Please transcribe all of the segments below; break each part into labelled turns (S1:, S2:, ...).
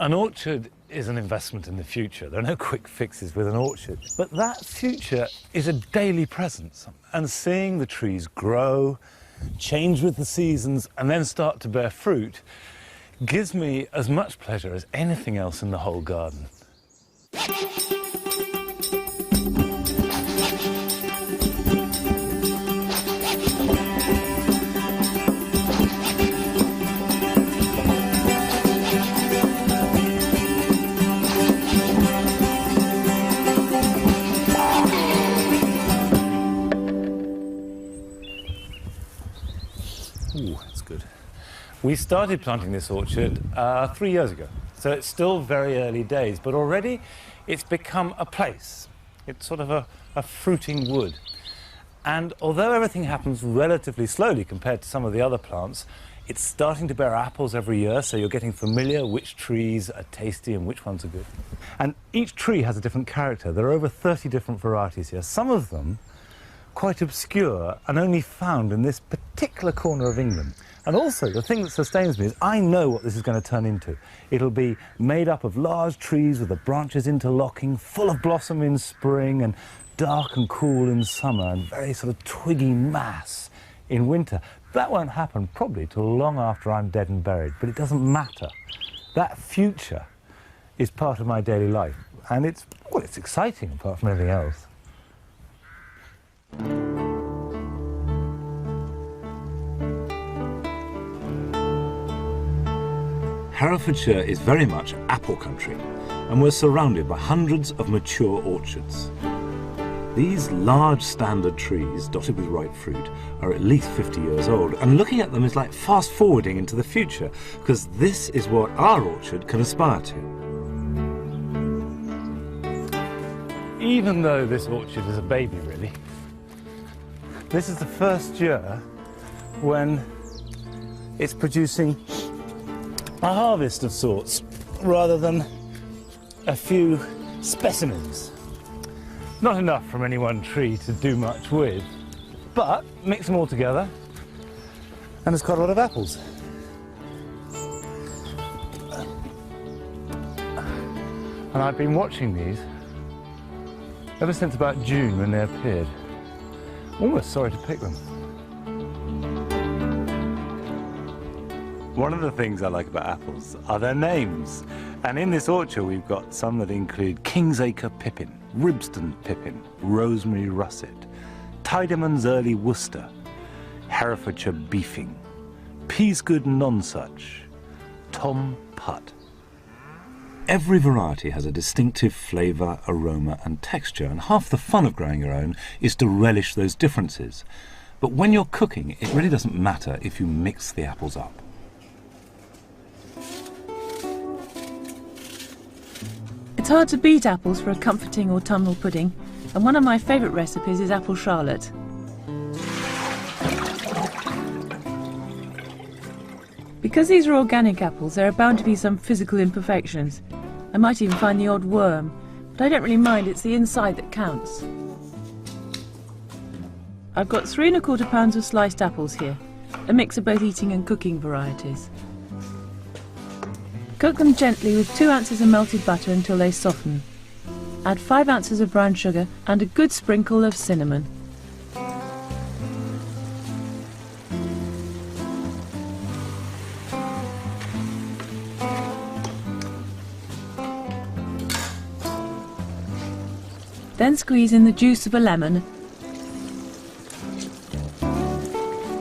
S1: An orchard is an investment in the future. There are no quick fixes with an orchard. But that future is a daily presence. And seeing the trees grow, change with the seasons, and then start to bear fruit gives me as much pleasure as anything else in the whole garden. Ooh, that's good. We started planting this orchard 3 years ago, so it's still very early days, but already it's become a place. It's sort of a fruiting wood. And although everything happens relatively slowly compared to some of the other plants, it's starting to bear apples every year, so you're getting familiar which trees are tasty and which ones are good. And each tree has a different character. There are over 30 different varieties here. Some of them quite obscure and only found in this particular corner of England. And also, the thing that sustains me is I know what this is going to turn into. It'll be made up of large trees with the branches interlocking, full of blossom in spring and dark and cool in summer, and very sort of twiggy mass in winter. That won't happen probably till long after I'm dead and buried, but it doesn't matter. That future is part of my daily life, and it's exciting apart from anything else. Herefordshire is very much apple country, and we're surrounded by hundreds of mature orchards. These large standard trees, dotted with ripe fruit, are at least 50 years old, and looking at them is like fast-forwarding into the future, because this is what our orchard can aspire to. Even though this orchard is a baby, really, this is the first year when it's producing a harvest of sorts, rather than a few specimens. Not enough from any one tree to do much with, but mix them all together and it's got a lot of apples. And I've been watching these ever since about June when they appeared. Almost sorry to pick them. One of the things I like about apples are their names. And in this orchard we've got some that include Kingsacre Pippin, Ribston Pippin, Rosemary Russet, Tideman's Early Worcester, Herefordshire Beefing, Peasgood Nonsuch, Tom Putt. Every variety has a distinctive flavour, aroma and texture, and half the fun of growing your own is to relish those differences. But when you're cooking, it really doesn't matter if you mix the apples up.
S2: It's hard to beat apples for a comforting autumnal pudding, and one of my favourite recipes is apple charlotte. Because these are organic apples, there are bound to be some physical imperfections. I might even find the odd worm, but I don't really mind, it's the inside that counts. I've got 3 1/4 pounds of sliced apples here, a mix of both eating and cooking varieties. Cook them gently with 2 ounces of melted butter until they soften. Add 5 ounces of brown sugar and a good sprinkle of cinnamon. Then squeeze in the juice of a lemon.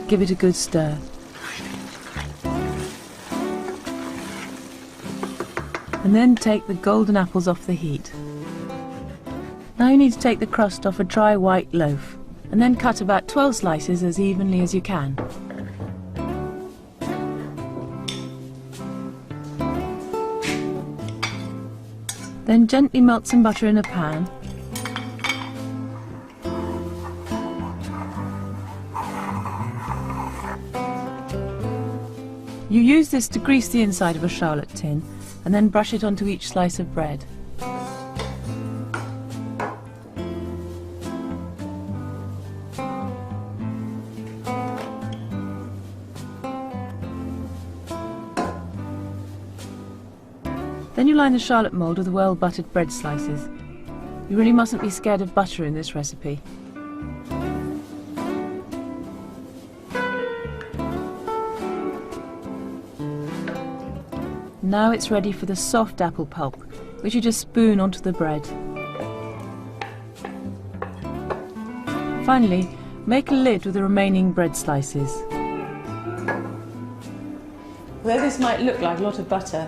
S2: Give it a good stir. And then take the golden apples off the heat. Now you need to take the crust off a dry white loaf, and then cut about 12 slices as evenly as you can. Then gently melt some butter in a pan. You use this to grease the inside of a charlotte tin, and then brush it onto each slice of bread. Then you line the charlotte mould with well-buttered bread slices. You really mustn't be scared of butter in this recipe. Now it's ready for the soft apple pulp, which you just spoon onto the bread. Finally, make a lid with the remaining bread slices. Though this might look like a lot of butter,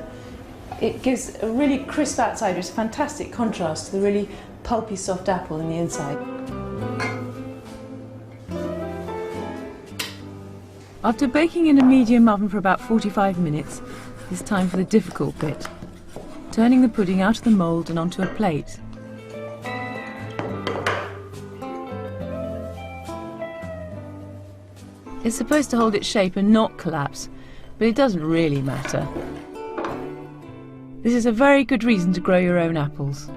S2: it gives a really crisp outside, which is a fantastic contrast to the really pulpy soft apple in the inside. After baking in a medium oven for about 45 minutes, it's time for the difficult bit, turning the pudding out of the mould and onto a plate. It's supposed to hold its shape and not collapse, but it doesn't really matter. This is a very good reason to grow your own apples.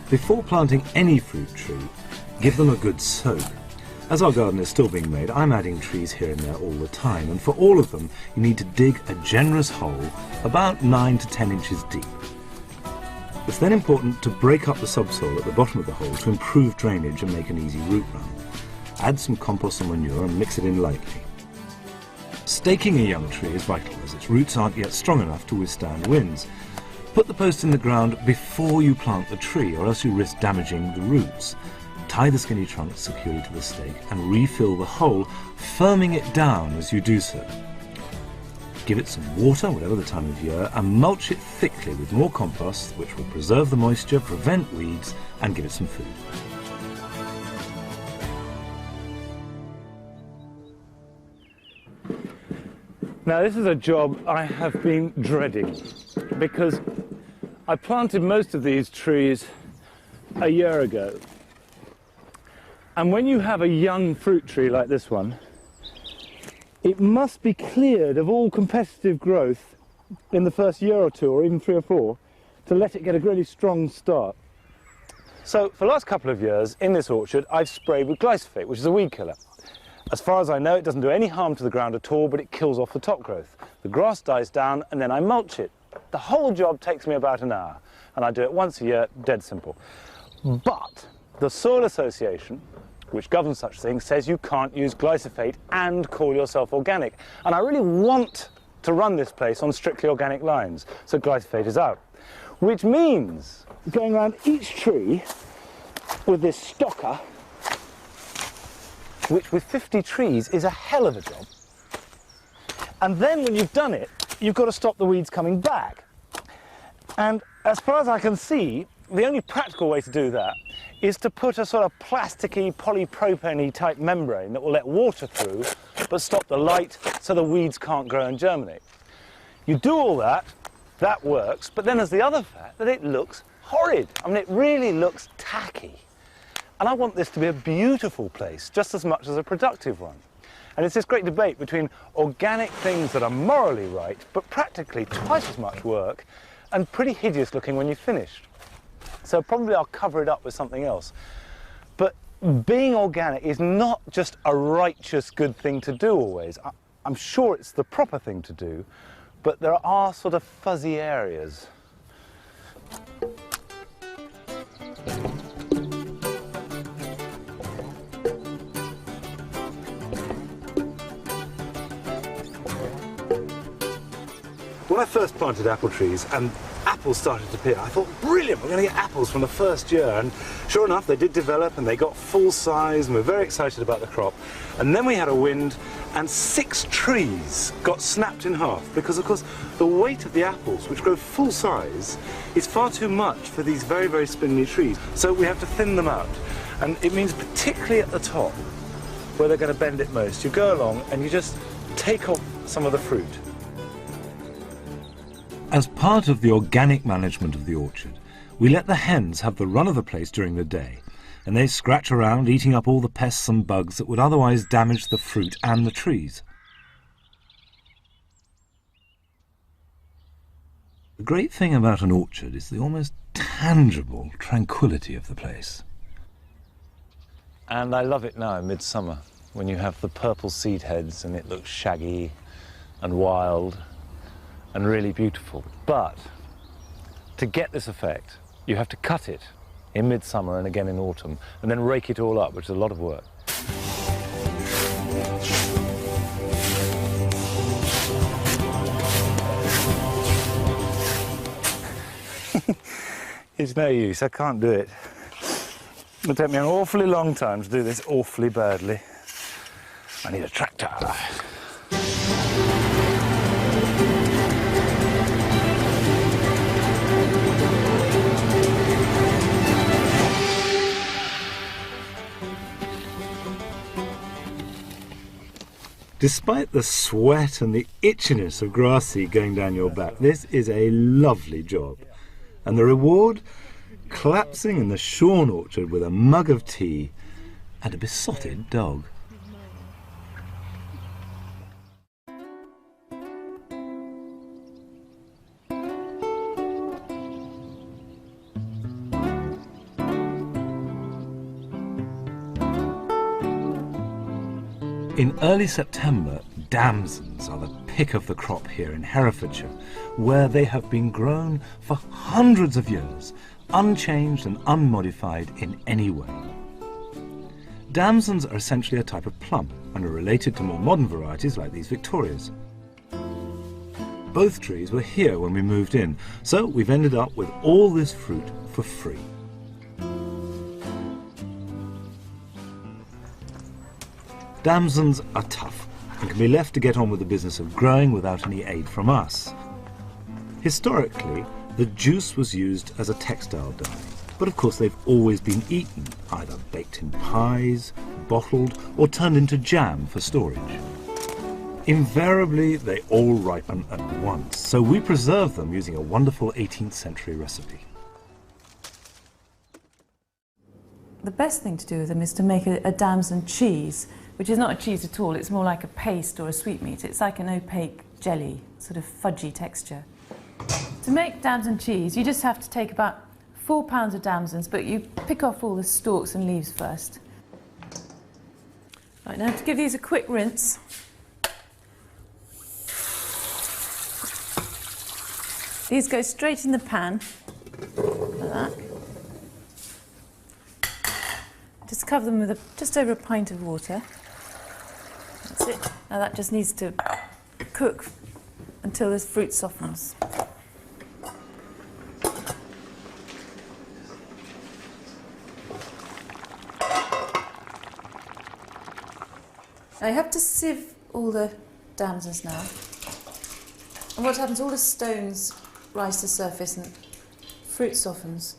S3: Before planting any fruit tree, give them a good soak. As our garden is still being made, I'm adding trees here and there all the time, and for all of them you need to dig a generous hole about 9 to 10 inches deep. It's then important to break up the subsoil at the bottom of the hole to improve drainage and make an easy root run. Add some compost and manure and mix it in lightly. Staking a young tree is vital as its roots aren't yet strong enough to withstand winds. Put the post in the ground before you plant the tree, or else you risk damaging the roots. Tie the skinny trunk securely to the stake and refill the hole, firming it down as you do so. Give it some water, whatever the time of year, and mulch it thickly with more compost, which will preserve the moisture, prevent weeds, and give it some food.
S1: Now this is a job I have been dreading because I planted most of these trees a year ago. And when you have a young fruit tree like this one, it must be cleared of all competitive growth in the first year or two, or even 3 or 4, to let it get a really strong start. So for the last couple of years in this orchard, I've sprayed with glyphosate, which is a weed killer. As far as I know, it doesn't do any harm to the ground at all, but it kills off the top growth. The grass dies down, and then I mulch it. The whole job takes me about an hour, and I do it once a year, dead simple. But the Soil Association, which governs such things, says you can't use glyphosate and call yourself organic. And I really want to run this place on strictly organic lines, so glyphosate is out. Which means going around each tree with this stocker, which with 50 trees is a hell of a job. And then when you've done it, you've got to stop the weeds coming back. And as far as I can see, the only practical way to do that is to put a sort of plasticky, polypropane-y type membrane that will let water through, but stop the light so the weeds can't grow and germinate. You do all that, that works, but then there's the other fact that it looks horrid. I mean, it really looks tacky. And I want this to be a beautiful place, just as much as a productive one. And it's this great debate between organic things that are morally right, but practically twice as much work, and pretty hideous looking when you've finished. So probably I'll cover it up with something else. But being organic is not just a righteous good thing to do always. I'm sure it's the proper thing to do, but there are sort of fuzzy areas.
S3: When I first planted apple trees and apples started to appear, I thought, brilliant, we're going to get apples from the first year. And sure enough, they did develop and they got full size and we're very excited about the crop. And then we had a wind and 6 trees got snapped in half because, of course, the weight of the apples, which grow full size, is far too much for these very, very spindly trees. So we have to thin them out. And it means particularly at the top, where they're going to bend it most, you go along and you just take off some of the fruit. As part of the organic management of the orchard, we let the hens have the run of the place during the day, and they scratch around eating up all the pests and bugs that would otherwise damage the fruit and the trees. The great thing about an orchard is the almost tangible tranquility of the place.
S1: And I love it now in midsummer, when you have the purple seed heads and it looks shaggy and wild and really beautiful. But to get this effect, you have to cut it in midsummer and again in autumn, and then rake it all up, which is a lot of work. It's no use, I can't do it. It'll take me an awfully long time to do this awfully badly. I need a tractor.
S3: Despite the sweat and the itchiness of grass seed going down your back, this is a lovely job. And the reward? Collapsing in the shorn orchard with a mug of tea and a besotted dog. In early September, damsons are the pick of the crop here in Herefordshire, where they have been grown for hundreds of years, unchanged and unmodified in any way. Damsons are essentially a type of plum and are related to more modern varieties like these Victorias. Both trees were here when we moved in, so we've ended up with all this fruit for free. Damsons are tough and can be left to get on with the business of growing without any aid from us. Historically, the juice was used as a textile dye, but of course they've always been eaten, either baked in pies, bottled, or turned into jam for storage. Invariably, they all ripen at once, so we preserve them using a wonderful 18th century recipe.
S2: The best thing to do with them is to make a damson cheese, which is not a cheese at all, it's more like a paste or a sweetmeat. It's like an opaque jelly, sort of fudgy texture. To make damson cheese, you just have to take about 4 pounds of damsons, but you pick off all the stalks and leaves first. Right, now to give these a quick rinse. These go straight in the pan, like that. Just cover them with just over a pint of water. That's it. Now that just needs to cook until the fruit softens. Now you have to sieve all the damsons now. And what happens, all the stones rise to the surface and fruit softens.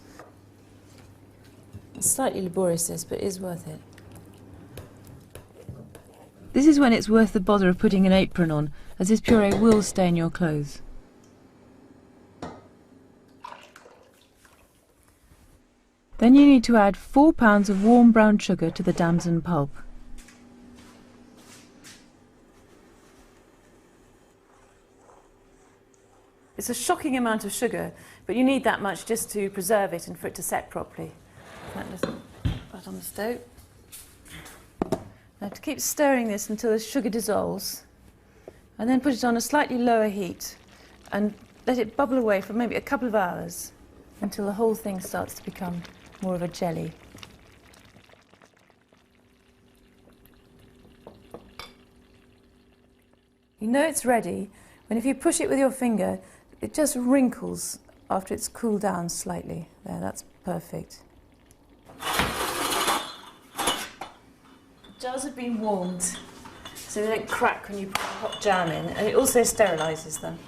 S2: It's slightly laborious this, but it is worth it. This is when it's worth the bother of putting an apron on, as this puree will stain your clothes. Then you need to add 4 pounds of warm brown sugar to the damson pulp. It's a shocking amount of sugar, but you need that much just to preserve it and for it to set properly. Just put on the stove. Now to keep stirring this until the sugar dissolves, and then put it on a slightly lower heat and let it bubble away for maybe a couple of hours until the whole thing starts to become more of a jelly. You know it's ready when if you push it with your finger, it just wrinkles after it's cooled down slightly. There, that's perfect. Jars have been warmed so they don't crack when you put hot jam in, and it also sterilises them.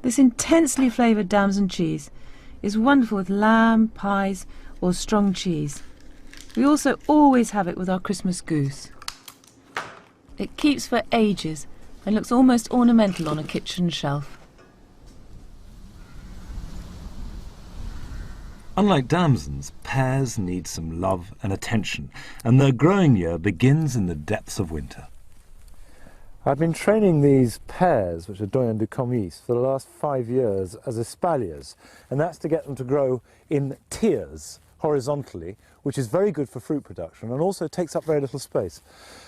S2: This intensely flavoured damson cheese is wonderful with lamb, pies or strong cheese. We also always have it with our Christmas goose. It keeps for ages and looks almost ornamental on a kitchen shelf.
S3: Unlike damsons, pears need some love and attention, and their growing year begins in the depths of winter.
S1: I've been training these pears, which are Doyen du Comice, for the last 5 years as espaliers, and that's to get them to grow in tiers, horizontally, which is very good for fruit production and also takes up very little space.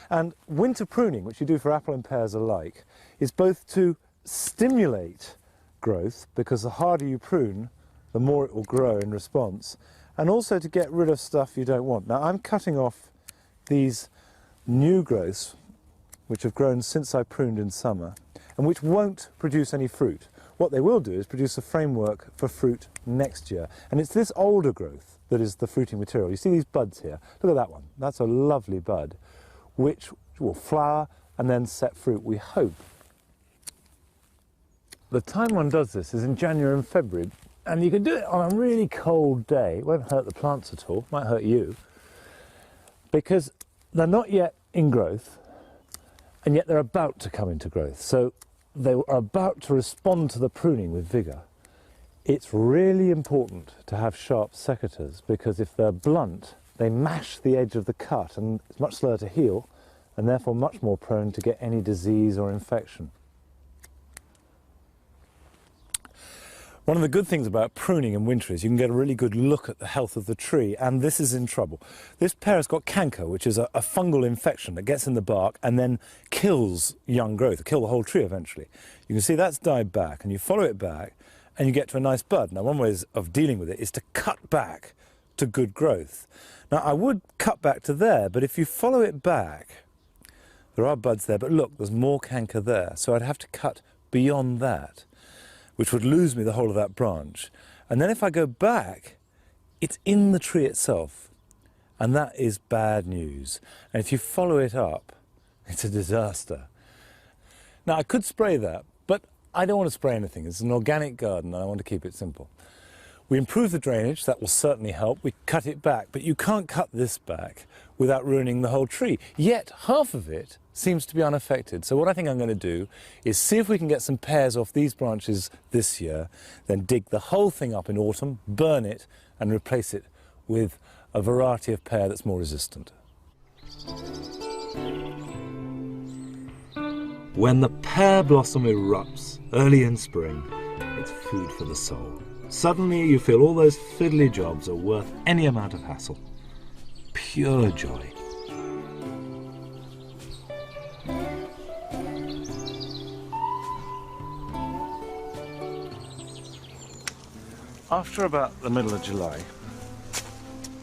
S1: And winter pruning, which you do for apple and pears alike, is both to stimulate growth, because the harder you prune, the more it will grow in response, and also to get rid of stuff you don't want. Now I'm cutting off these new growths which have grown since I pruned in summer and which won't produce any fruit. What they will do is produce a framework for fruit next year, and it's this older growth that is the fruiting material. You see these buds here? Look at that one. That's a lovely bud which will flower and then set fruit, we hope. The time one does this is in January and February, and you can do it on a really cold day. It won't hurt the plants at all, it might hurt you, because they're not yet in growth, and yet they're about to come into growth. So they are about to respond to the pruning with vigour. It's really important to have sharp secateurs, because if they're blunt, they mash the edge of the cut, and it's much slower to heal, and therefore much more prone to get any disease or infection. One of the good things about pruning in winter is you can get a really good look at the health of the tree, and this is in trouble. This pear has got canker, which is a fungal infection that gets in the bark and then kills young growth, kill the whole tree eventually. You can see that's died back, and you follow it back and you get to a nice bud. Now one way of dealing with it is to cut back to good growth. Now I would cut back to there, but if you follow it back, there are buds there, but look, there's more canker there, so I'd have to cut beyond that, which would lose me the whole of that branch. And then if I go back, it's in the tree itself, and that is bad news. And if you follow it up, it's a disaster. Now I could spray that, but I don't want to spray anything. It's an organic garden and I want to keep it simple. We improve the drainage, that will certainly help. We cut it back, but you can't cut this back without ruining the whole tree. Yet half of it seems to be unaffected. So what I think I'm going to do is see if we can get some pears off these branches this year, then dig the whole thing up in autumn, burn it, and replace it with a variety of pear that's more resistant.
S3: When the pear blossom erupts early in spring, it's food for the soul. Suddenly you feel all those fiddly jobs are worth any amount of hassle. Pure joy.
S1: After about the middle of July,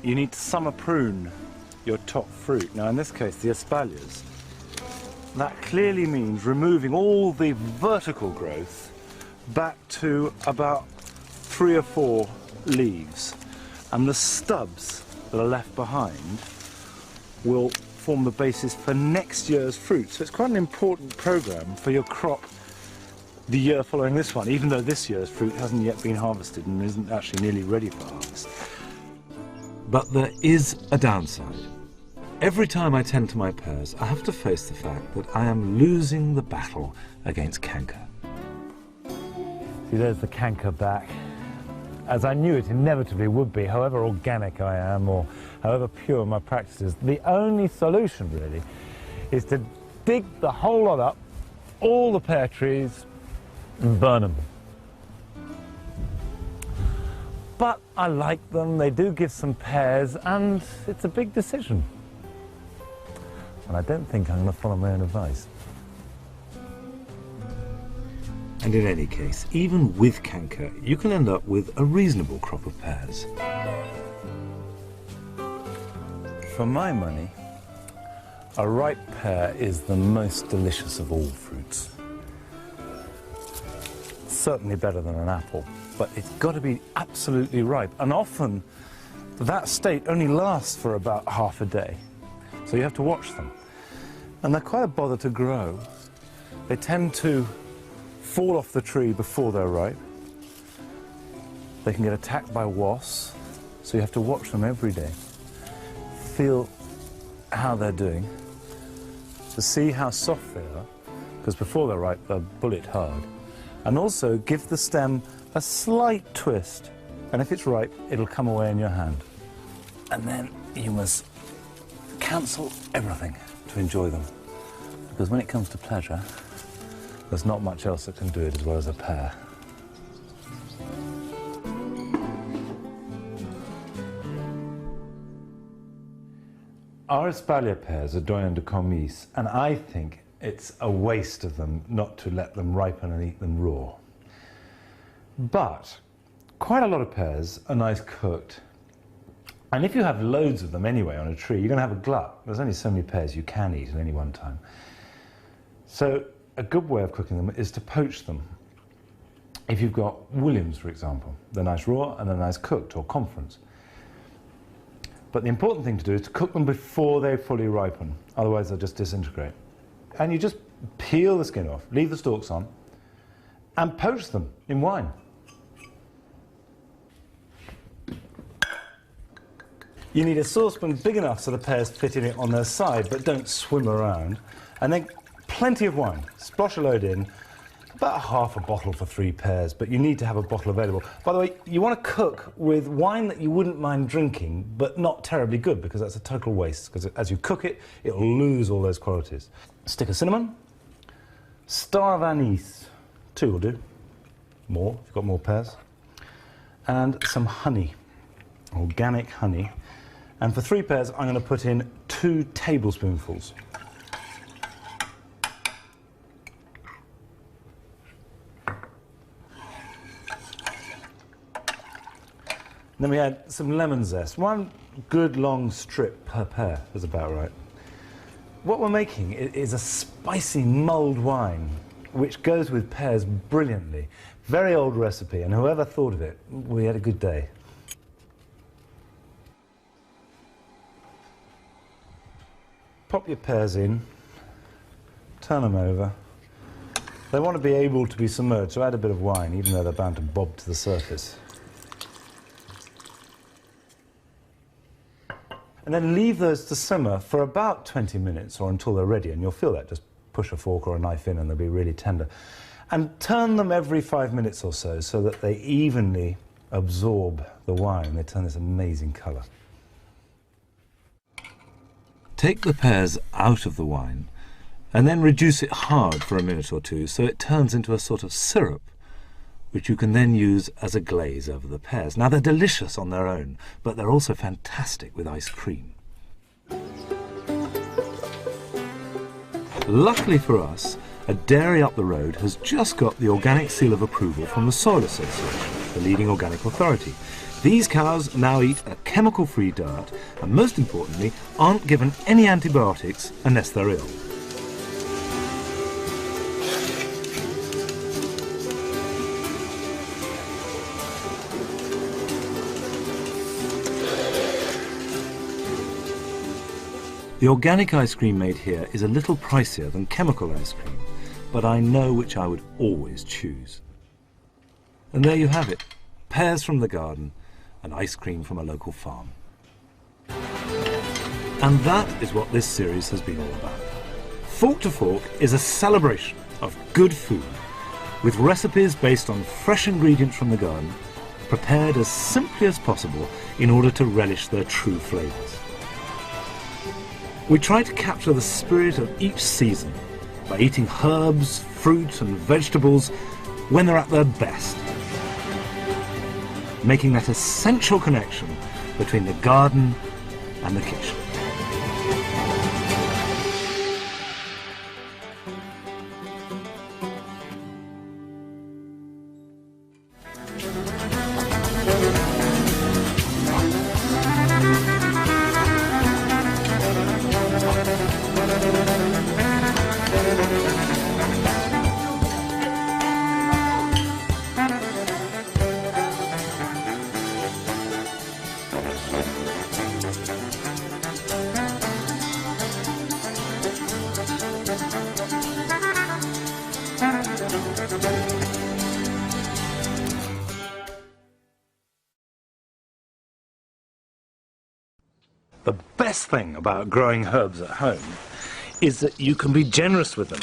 S1: you need to summer prune your top fruit. Now in this case, the espaliers. That clearly means removing all the vertical growth back to about 3 or 4 leaves, and the stubs that are left behind will form the basis for next year's fruit. So it's quite an important program for your crop the year following this one, even though this year's fruit hasn't yet been harvested and isn't actually nearly ready for harvest.
S3: But there is a downside. Every time I tend to my pears, I have to face the fact that I am losing the battle against canker.
S1: See, there's the canker back, as I knew it inevitably would be, however organic I am or however pure my practice is. The only solution really is to dig the whole lot up, all the pear trees, and burn them. But I like them, they do give some pears, and it's a big decision. And I don't think I'm going to follow my own advice.
S3: And in any case, even with canker, you can end up with a reasonable crop of pears.
S1: For my money, a ripe pear is the most delicious of all fruits. Certainly better than an apple, but it's got to be absolutely ripe. And often that state only lasts for about half a day. So you have to watch them. And they're quite a bother to grow. They tend to fall off the tree before they're ripe. They can get attacked by wasps, so you have to watch them every day. Feel how they're doing, to see how soft they are, because before they're ripe, they're bullet hard. And also give the stem a slight twist, and if it's ripe, it'll come away in your hand. And then you must cancel everything to enjoy them. because when it comes to pleasure, there's not much else that can do it as well as a pear. Our espalier pears are doyen de commis, and I think it's a waste of them not to let them ripen and eat them raw. But quite a lot of pears are nice cooked. And if you have loads of them anyway on a tree, you're going to have a glut. There's only so many pears you can eat at any one time. So a good way of cooking them is to poach them. If you've got Williams, for example, they're nice raw and they're nice cooked, or conference. But the important thing to do is to cook them before they fully ripen, otherwise they'll just disintegrate. And you just peel the skin off, leave the stalks on, and poach them in wine. You need a saucepan big enough so the pears fit in it on their side, but don't swim around. And then plenty of wine. Splosh a load in, about half a bottle for 3 pears, but you need to have a bottle available. By the way, you want to cook with wine that you wouldn't mind drinking, but not terribly good, because that's a total waste, because as you cook it, it'll lose all those qualities. Stick of cinnamon, star of anise, 2 will do, more if you've got more pears, and some honey, organic honey. And for 3 pears, I'm going to put in 2 tablespoonfuls. Then we add some lemon zest. 1 good long strip per pear is about right. What we're making is a spicy mulled wine, which goes with pears brilliantly. Very old recipe, and whoever thought of it, we had a good day. Pop your pears in, turn them over. They want to be able to be submerged, so add a bit of wine, even though they're bound to bob to the surface. And then leave those to simmer for about 20 minutes or until they're ready, and you'll feel that. Just push a fork or a knife in and they'll be really tender. And turn them every 5 minutes or so that they evenly absorb the wine. They turn this amazing colour. Take the pears out of the wine and then reduce it hard for a minute or 2 so it turns into a sort of syrup, which you can then use as a glaze over the pears. Now, they're delicious on their own, but they're also fantastic with ice cream. Luckily for us, a dairy up the road has just got the organic seal of approval from the Soil Association, the leading organic authority. These cows now eat a chemical-free diet, and most importantly, aren't given any antibiotics unless they're ill. The organic ice cream made here is a little pricier than chemical ice cream, but I know which I would always choose. And there you have it, pears from the garden and ice cream from a local farm. And that is what this series has been all about. Fork to Fork is a celebration of good food, with recipes based on fresh ingredients from the garden, prepared as simply as possible in order to relish their true flavours. We try to capture the spirit of each season by eating herbs, fruit and vegetables when they're at their best, making that essential connection between the garden and the kitchen. The best thing about growing herbs at home is that you can be generous with them.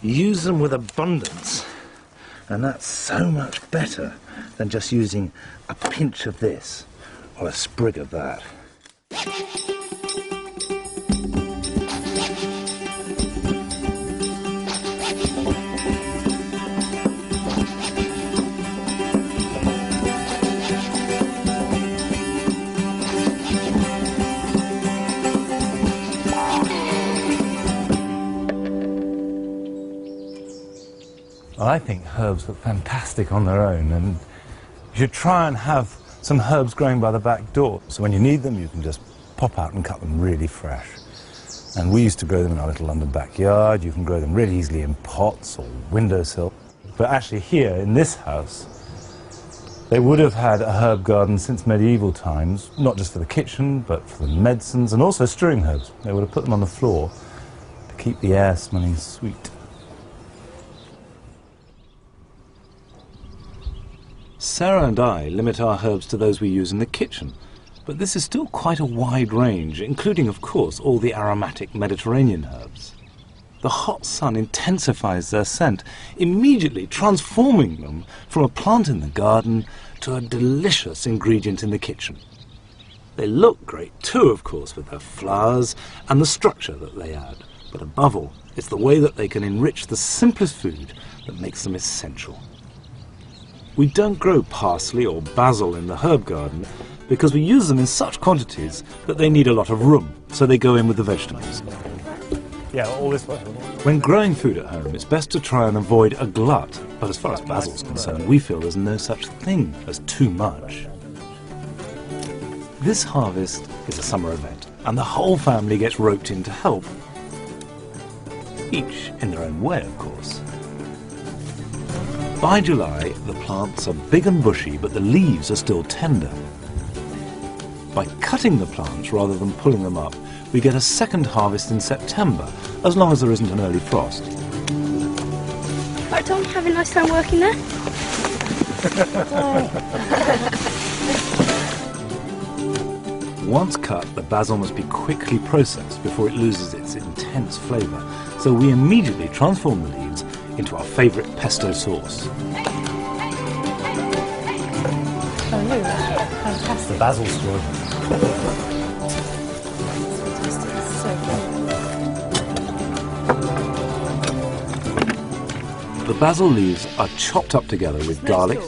S1: Use them with abundance, and that's so much better than just using a pinch of this or a sprig of that. Well, I think herbs look fantastic on their own, and you should try and have some herbs growing by the back door. So when you need them, you can just pop out and cut them really fresh. And we used to grow them in our little London backyard. You can grow them really easily in pots or windowsill. But actually here, in this house, they would have had a herb garden since medieval times, not just for the kitchen, but for the medicines and also stewing herbs. They would have put them on the floor to keep the air smelling sweet.
S3: Sarah and I limit our herbs to those we use in the kitchen, but this is still quite a wide range, including, of course, all the aromatic Mediterranean herbs. The hot sun intensifies their scent, immediately transforming them from a plant in the garden to a delicious ingredient in the kitchen. They look great too, of course, with their flowers and the structure that they add, but above all, it's the way that they can enrich the simplest food that makes them essential. We don't grow parsley or basil in the herb garden because we use them in such quantities that they need a lot of room, so they go in with the vegetables.
S1: Yeah, all this way.
S3: When growing food at home, it's best to try and avoid a glut, but as far as basil's concerned, we feel there's no such thing as too much. This harvest is a summer event, and the whole family gets roped in to help. Each in their own way, of course. By July, the plants are big and bushy, but the leaves are still tender. By cutting the plants rather than pulling them up, we get a second harvest in September, as long as there isn't an early frost.
S4: Right, Tom, have a nice time working there.
S3: Once cut, the basil must be quickly processed before it loses its intense flavour, so we immediately transform the leaves into our favourite pesto sauce.
S2: Oh, look, fantastic.
S1: The basil story.
S3: The basil leaves are chopped up together with garlic,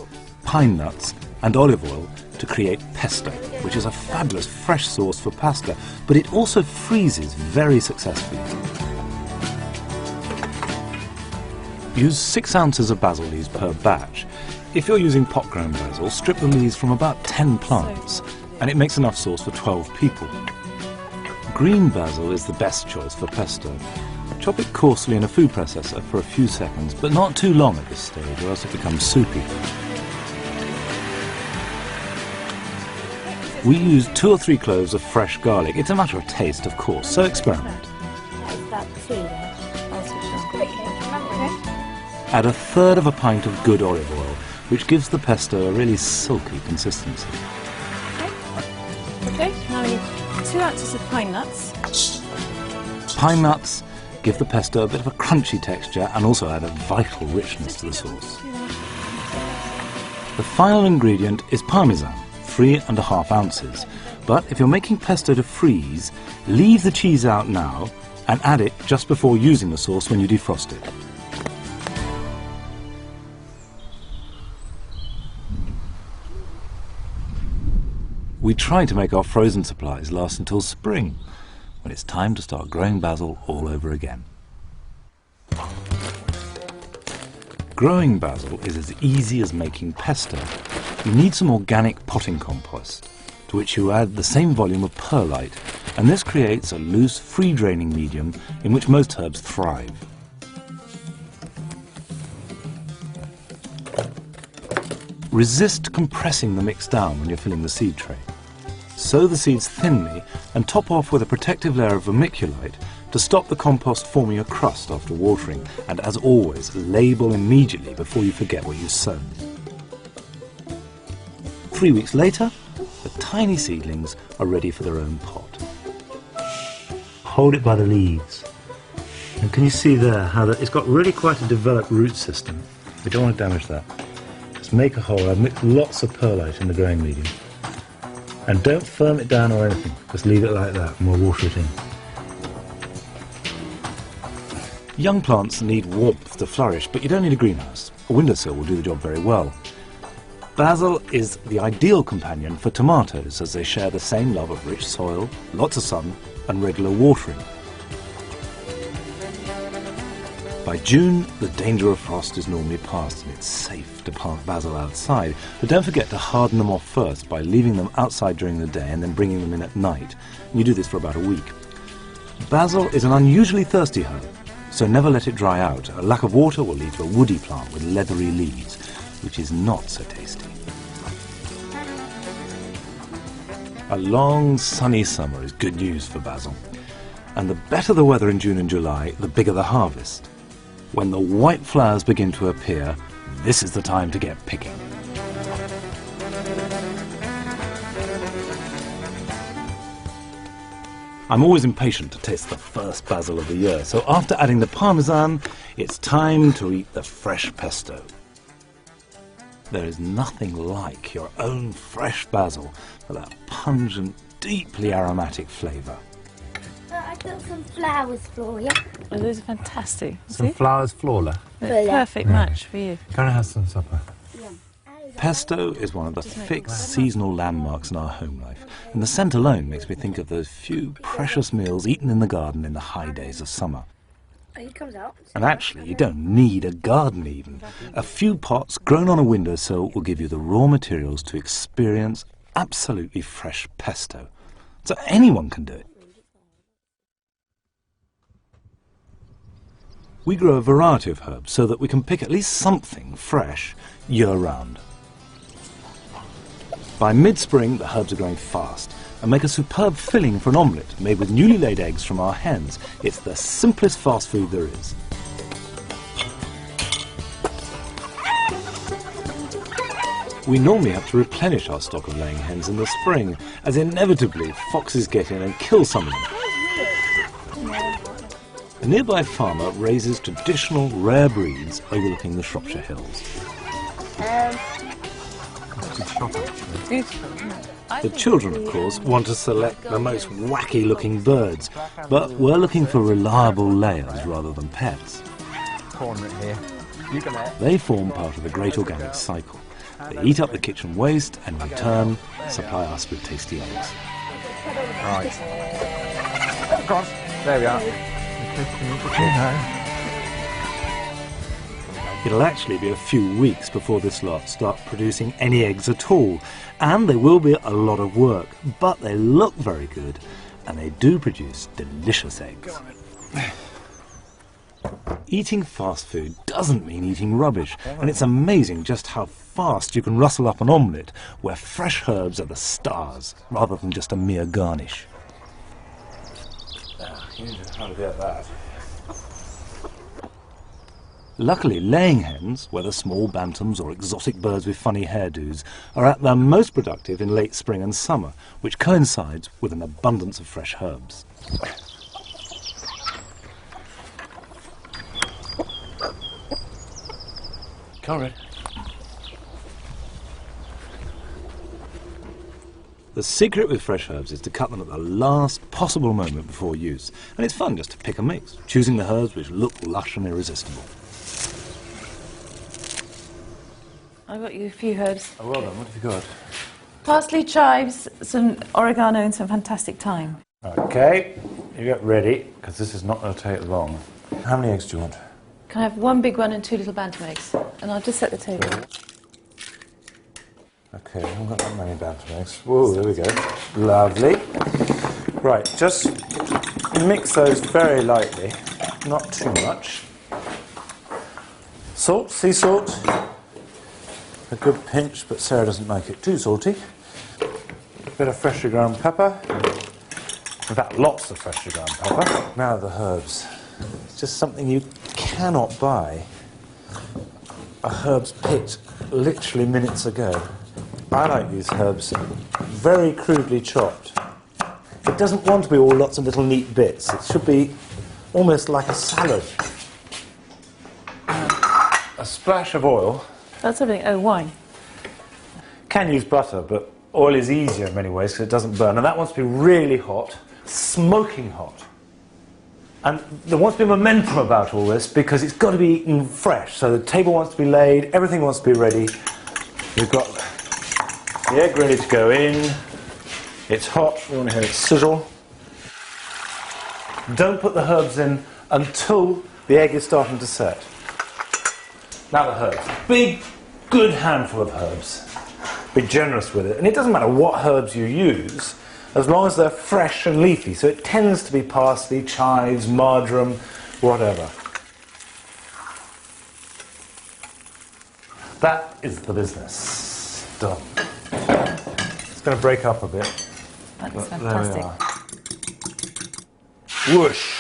S3: pine nuts and olive oil to create pesto, which is a fabulous fresh sauce for pasta, but it also freezes very successfully. Use 6 ounces of basil leaves per batch. If you're using pot-grown basil, strip the leaves from about 10 plants, and it makes enough sauce for 12 people. Green basil is the best choice for pesto. Chop it coarsely in a food processor for a few seconds, but not too long at this stage, or else it becomes soupy. We use 2 or 3 cloves of fresh garlic. It's a matter of taste, of course, so experiment. Add 1/3 of a pint of good olive oil, which gives the pesto a really silky consistency.
S2: Okay, now we need 2 ounces of pine nuts.
S3: Pine nuts give the pesto a bit of a crunchy texture and also add a vital richness to the sauce. The final ingredient is parmesan, 3½ ounces. But if you're making pesto to freeze, leave the cheese out now and add it just before using the sauce when you defrost it. We try to make our frozen supplies last until spring, when it's time to start growing basil all over again. Growing basil is as easy as making pesto. You need some organic potting compost, to which you add the same volume of perlite, and this creates a loose, free-draining medium in which most herbs thrive. Resist compressing the mix down when you're filling the seed tray. Sow the seeds thinly and top off with a protective layer of vermiculite to stop the compost forming a crust after watering, and as always, label immediately before you forget what you sown. 3 weeks later, the tiny seedlings are ready for their own pot. Hold it by the leaves. And can you see there how it's got really quite a developed root system? We don't want to damage that. Just make a hole. I've mixed lots of perlite in the growing medium. And don't firm it down or anything, just leave it like that and we'll water it in. Young plants need warmth to flourish, but you don't need a greenhouse. A windowsill will do the job very well. Basil is the ideal companion for tomatoes, as they share the same love of rich soil, lots of sun and regular watering. By June, the danger of frost is normally past and it's safe to plant basil outside. But don't forget to harden them off first by leaving them outside during the day and then bringing them in at night. And you do this for about a week. Basil is an unusually thirsty herb, so never let it dry out. A lack of water will lead to a woody plant with leathery leaves, which is not so tasty. A long, sunny summer is good news for basil. And the better the weather in June and July, the bigger the harvest. When the white flowers begin to appear, this is the time to get picking. I'm always impatient to taste the first basil of the year, so after adding the parmesan, it's time to eat the fresh pesto. There is nothing like your own fresh basil for that pungent, deeply aromatic flavour.
S4: I got some flowers for you.
S2: Oh, those are fantastic.
S5: Some flowers, Flora.
S2: Perfect match for you.
S5: Can I have some supper?
S3: Pesto is one of the fixed seasonal landmarks in our home life, and the scent alone makes me think of those few precious meals eaten in the garden in the high days of summer.
S4: He comes out.
S3: And actually, you don't need a garden even. A few pots grown on a windowsill will give you the raw materials to experience absolutely fresh pesto. So anyone can do it. We grow a variety of herbs so that we can pick at least something fresh year-round. By mid-spring, the herbs are growing fast and make a superb filling for an omelette made with newly laid eggs from our hens. It's the simplest fast food there is. We normally have to replenish our stock of laying hens in the spring, as inevitably foxes get in and kill some of them. A nearby farmer raises traditional rare breeds overlooking the Shropshire Hills. The children, of course, want to select the most wacky-looking birds, but we're looking for reliable layers rather than pets. They form part of the great organic cycle. They eat up the kitchen waste and, in return, supply us with tasty eggs.
S5: Right. Go on. There we are.
S3: It'll actually be a few weeks before this lot start producing any eggs at all, and they will be a lot of work, but they look very good, and they do produce delicious eggs. Eating fast food doesn't mean eating rubbish, and it's amazing just how fast you can rustle up an omelette where fresh herbs are the stars, rather than just a mere garnish.
S1: You know how to get that.
S3: Luckily, laying hens, whether small bantams or exotic birds with funny hairdos, are at their most productive in late spring and summer, which coincides with an abundance of fresh herbs.
S1: Conrad.
S3: The secret with fresh herbs is to cut them at the last possible moment before use, and it's fun just to pick and mix, choosing the herbs which look lush and irresistible.
S2: I've got you a few herbs.
S1: Oh, well done. What have you got?
S2: Parsley, chives, some oregano and some fantastic thyme.
S1: Okay, you get ready, because this is not going to take long. How many eggs do you want?
S2: Can I have one big one and 2 little bantam eggs? And I'll just set the table.
S1: Okay, I haven't got that many bantam eggs. Whoa, there we go. Lovely. Right, just mix those very lightly, not too much. Salt, sea salt. A good pinch, but Sarah doesn't like it too salty. A bit of freshly ground pepper. In fact, lots of freshly ground pepper. Now the herbs. It's just something you cannot buy. A herbs picked literally minutes ago. I like these herbs very crudely chopped. It doesn't want to be all lots of little neat bits. It should be almost like a salad. A splash of oil.
S2: That's everything. Oh, wine.
S1: Can use butter, but oil is easier in many ways because it doesn't burn. And that wants to be really hot, smoking hot. And there wants to be momentum about all this because it's got to be eaten fresh. So the table wants to be laid, everything wants to be ready. We've got the egg ready to go in. It's hot, we want to hear it sizzle. Don't put the herbs in until The egg is starting to set. Now the herbs. Big, good handful of herbs. Be generous with it. And it doesn't matter what herbs you use, as long as they're fresh and leafy. So it tends to be parsley, chives, marjoram, whatever. That is the business. Done. It's going to break up a bit.
S2: That's fantastic.
S1: There we are. Whoosh.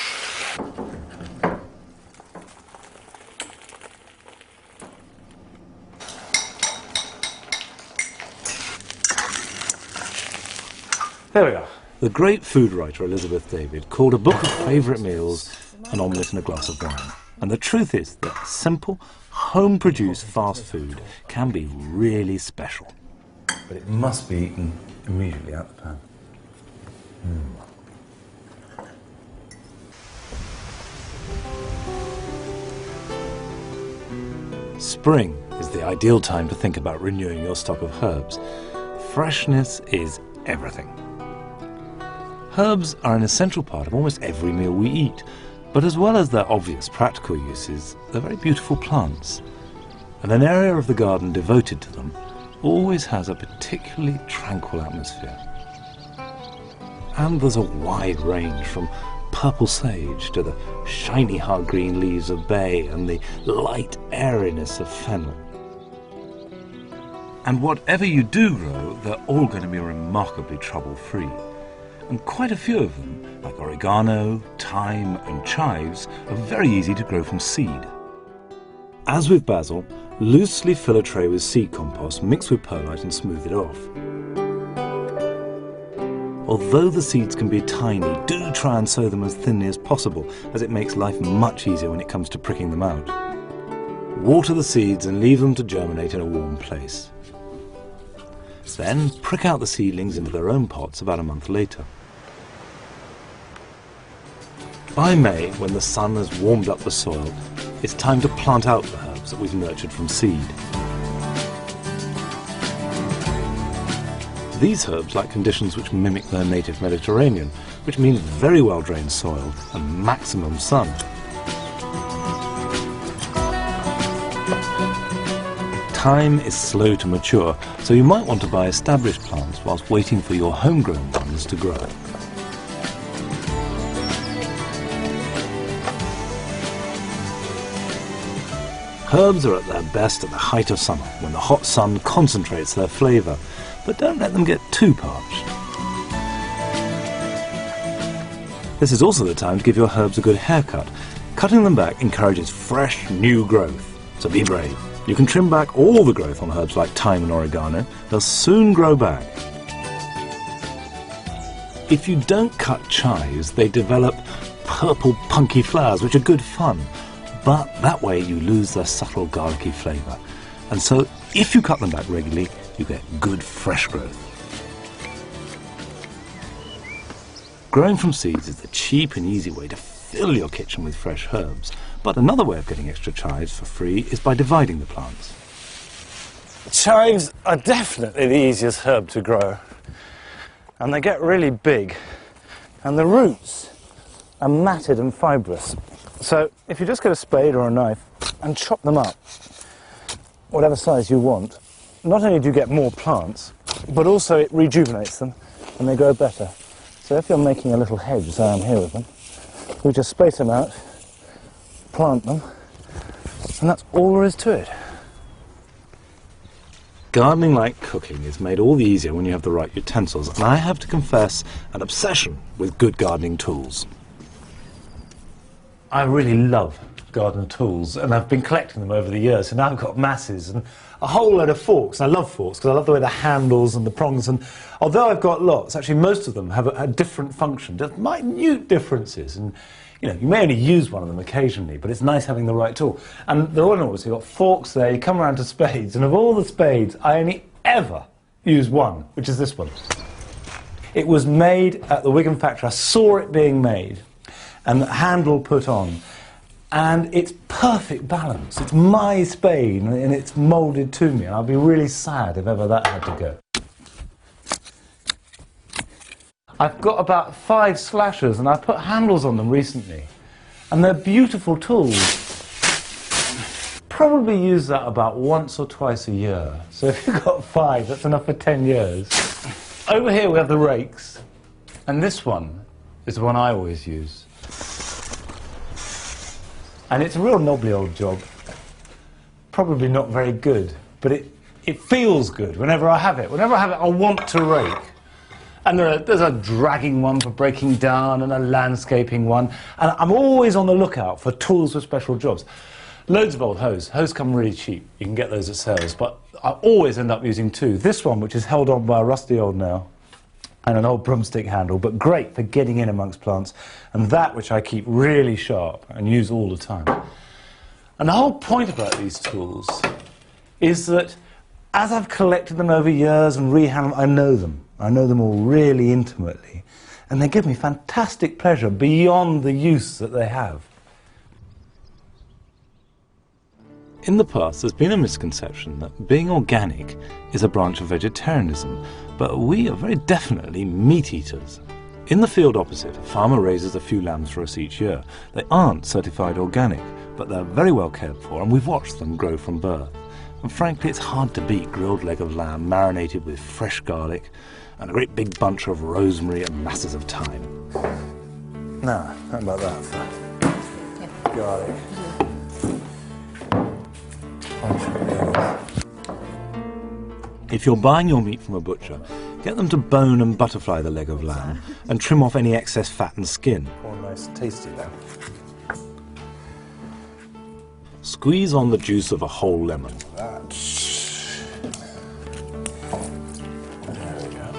S1: There we go.
S3: The great food writer Elizabeth David called a book of favourite meals an omelette and a glass of wine. And the truth is that simple, home-produced fast food can be really special.
S1: But it must be eaten immediately out the pan.
S3: Spring is the ideal time to think about renewing your stock of herbs. Freshness is everything. Herbs are an essential part of almost every meal we eat, but as well as their obvious practical uses, they're very beautiful plants. And an area of the garden devoted to them always has a particularly tranquil atmosphere. And there's a wide range from purple sage to the shiny hard green leaves of bay and the light airiness of fennel. And whatever you do grow, they're all going to be remarkably trouble-free. And quite a few of them, like oregano, thyme and chives, are very easy to grow from seed. As with basil, loosely fill a tray with seed compost, mix with perlite and smooth it off. Although the seeds can be tiny, do try and sow them as thinly as possible, as it makes life much easier when it comes to pricking them out. Water the seeds and leave them to germinate in a warm place. Then prick out the seedlings into their own pots about a month later. By May, when the sun has warmed up the soil, it's time to plant out the herbs that we've nurtured from seed. These herbs like conditions which mimic their native Mediterranean, which means very well-drained soil and maximum sun. Thyme is slow to mature, so you might want to buy established plants whilst waiting for your homegrown ones to grow. Herbs are at their best at the height of summer, when the hot sun concentrates their flavour, but don't let them get too parched. This is also the time to give your herbs a good haircut. Cutting them back encourages fresh, new growth, so be brave. You can trim back all the growth on herbs like thyme and oregano. They'll soon grow back. If you don't cut chives, they develop purple punky flowers, which are good fun. But that way you lose their subtle garlicky flavour. And so, if you cut them back regularly, you get good fresh growth. Growing from seeds is the cheap and easy way to fill your kitchen with fresh herbs. But another way of getting extra chives for free is by dividing the plants.
S1: Chives are definitely the easiest herb to grow. And they get really big. And the roots are matted and fibrous. So if you just get a spade or a knife and chop them up, whatever size you want, not only do you get more plants, but also it rejuvenates them and they grow better. So if you're making a little hedge, as I am here with them, we just space them out, plant them, and that's all there is to it.
S3: Gardening, like cooking, is made all the easier when you have the right utensils, and I have to confess an obsession with good gardening tools.
S1: I really love garden tools, and I've been collecting them over the years, and now I've got masses and a whole load of forks. I love forks because I love the way the handles and the prongs, and although I've got lots, actually most of them have a different function, just minute differences, and you know, you may only use one of them occasionally, but it's nice having the right tool. And they're all in order, so you've got forks there, you come around to spades, and of all the spades, I only ever use one, which is this one. It was made at the Wigan factory. I saw it being made, and the handle put on, and it's perfect balance. It's my spade, and it's moulded to me, and I'd be really sad if ever that had to go. I've got about 5 slashers, and I've put handles on them recently, And they're beautiful tools. Probably use that about once or twice a year. So if you've got 5, that's enough for 10 years. Over here we have the rakes. And this one is the one I always use. And it's a real knobbly old job. Probably not very good, but it feels good whenever I have it. Whenever I have it, I want to rake. And there's a dragging one for breaking down and a landscaping one. And I'm always on the lookout for tools for special jobs. Loads of old hose. Hose come really cheap. You can get those at sales. But I always end up using 2. This one, which is held on by a rusty old nail, and an old broomstick handle, but great for getting in amongst plants. And that, which I keep really sharp and use all the time. And the whole point about these tools is that as I've collected them over years and rehandled them, I know them. I know them all really intimately. And they give me fantastic pleasure beyond the use that they have.
S3: In the past, there's been a misconception that being organic is a branch of vegetarianism, but we are very definitely meat eaters. In the field opposite, a farmer raises a few lambs for us each year. They aren't certified organic, but they're very well cared for, and we've watched them grow from birth. And frankly, it's hard to beat grilled leg of lamb marinated with fresh garlic and a great big bunch of rosemary and masses of thyme.
S1: Now, how about that for garlic?
S3: If you're buying your meat from a butcher, get them to bone and butterfly the leg of lamb and trim off any excess fat and skin.
S1: Oh, nice, tasty lamb.
S3: Squeeze on the juice of a whole lemon.
S1: There we go.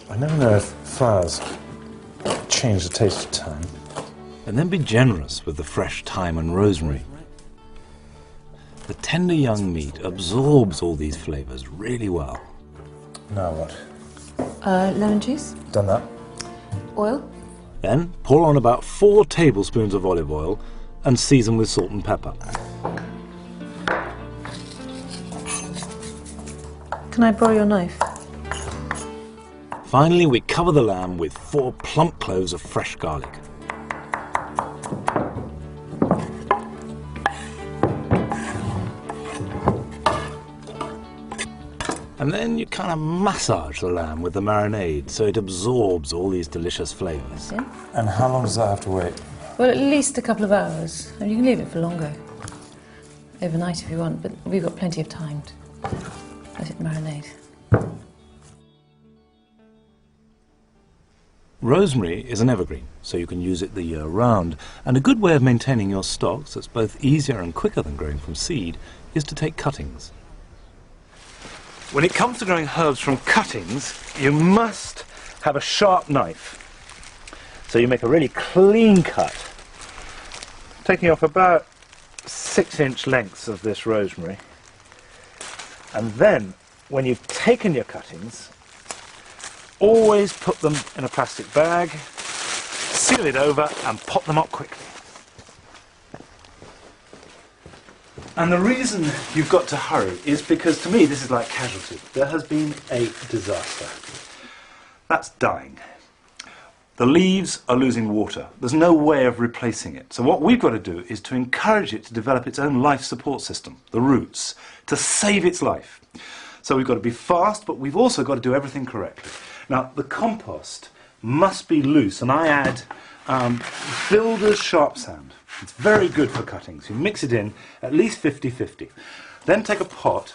S1: I never know if flowers change the taste of thyme.
S3: And then be generous with the fresh thyme and rosemary. The tender young meat absorbs all these flavours really well.
S1: Now what?
S2: Lemon juice,
S1: Done that?
S2: oil.
S3: Then pour on about 4 tablespoons of olive oil and season with salt and pepper.
S2: Can I borrow your knife?
S3: Finally, we cover the lamb with 4 plump cloves of fresh garlic. And then you kind of massage the lamb with the marinade so it absorbs all these delicious flavours.
S2: Yeah.
S1: And how long does that have to wait?
S2: Well, at least a couple of hours. And you can leave it for longer. Overnight if you want, but we've got plenty of time to let it marinate.
S3: Rosemary is an evergreen, so you can use it the year round. And a good way of maintaining your stocks that's both easier and quicker than growing from seed is to take cuttings.
S1: When it comes to growing herbs from cuttings, you must have a sharp knife. So you make a really clean cut, taking off about 6-inch lengths of this rosemary. And then, when you've taken your cuttings, always put them in a plastic bag, seal it over and pop them up quickly. And the reason you've got to hurry is because, to me, this is like casualty. There has been a disaster. That's dying. The leaves are losing water. There's no way of replacing it. So what we've got to do is to encourage it to develop its own life support system, the roots, to save its life. So we've got to be fast, but we've also got to do everything correctly. Now, the compost must be loose, and I add builder's sharp sand. It's very good for cuttings. You mix it in at least 50-50. Then take a pot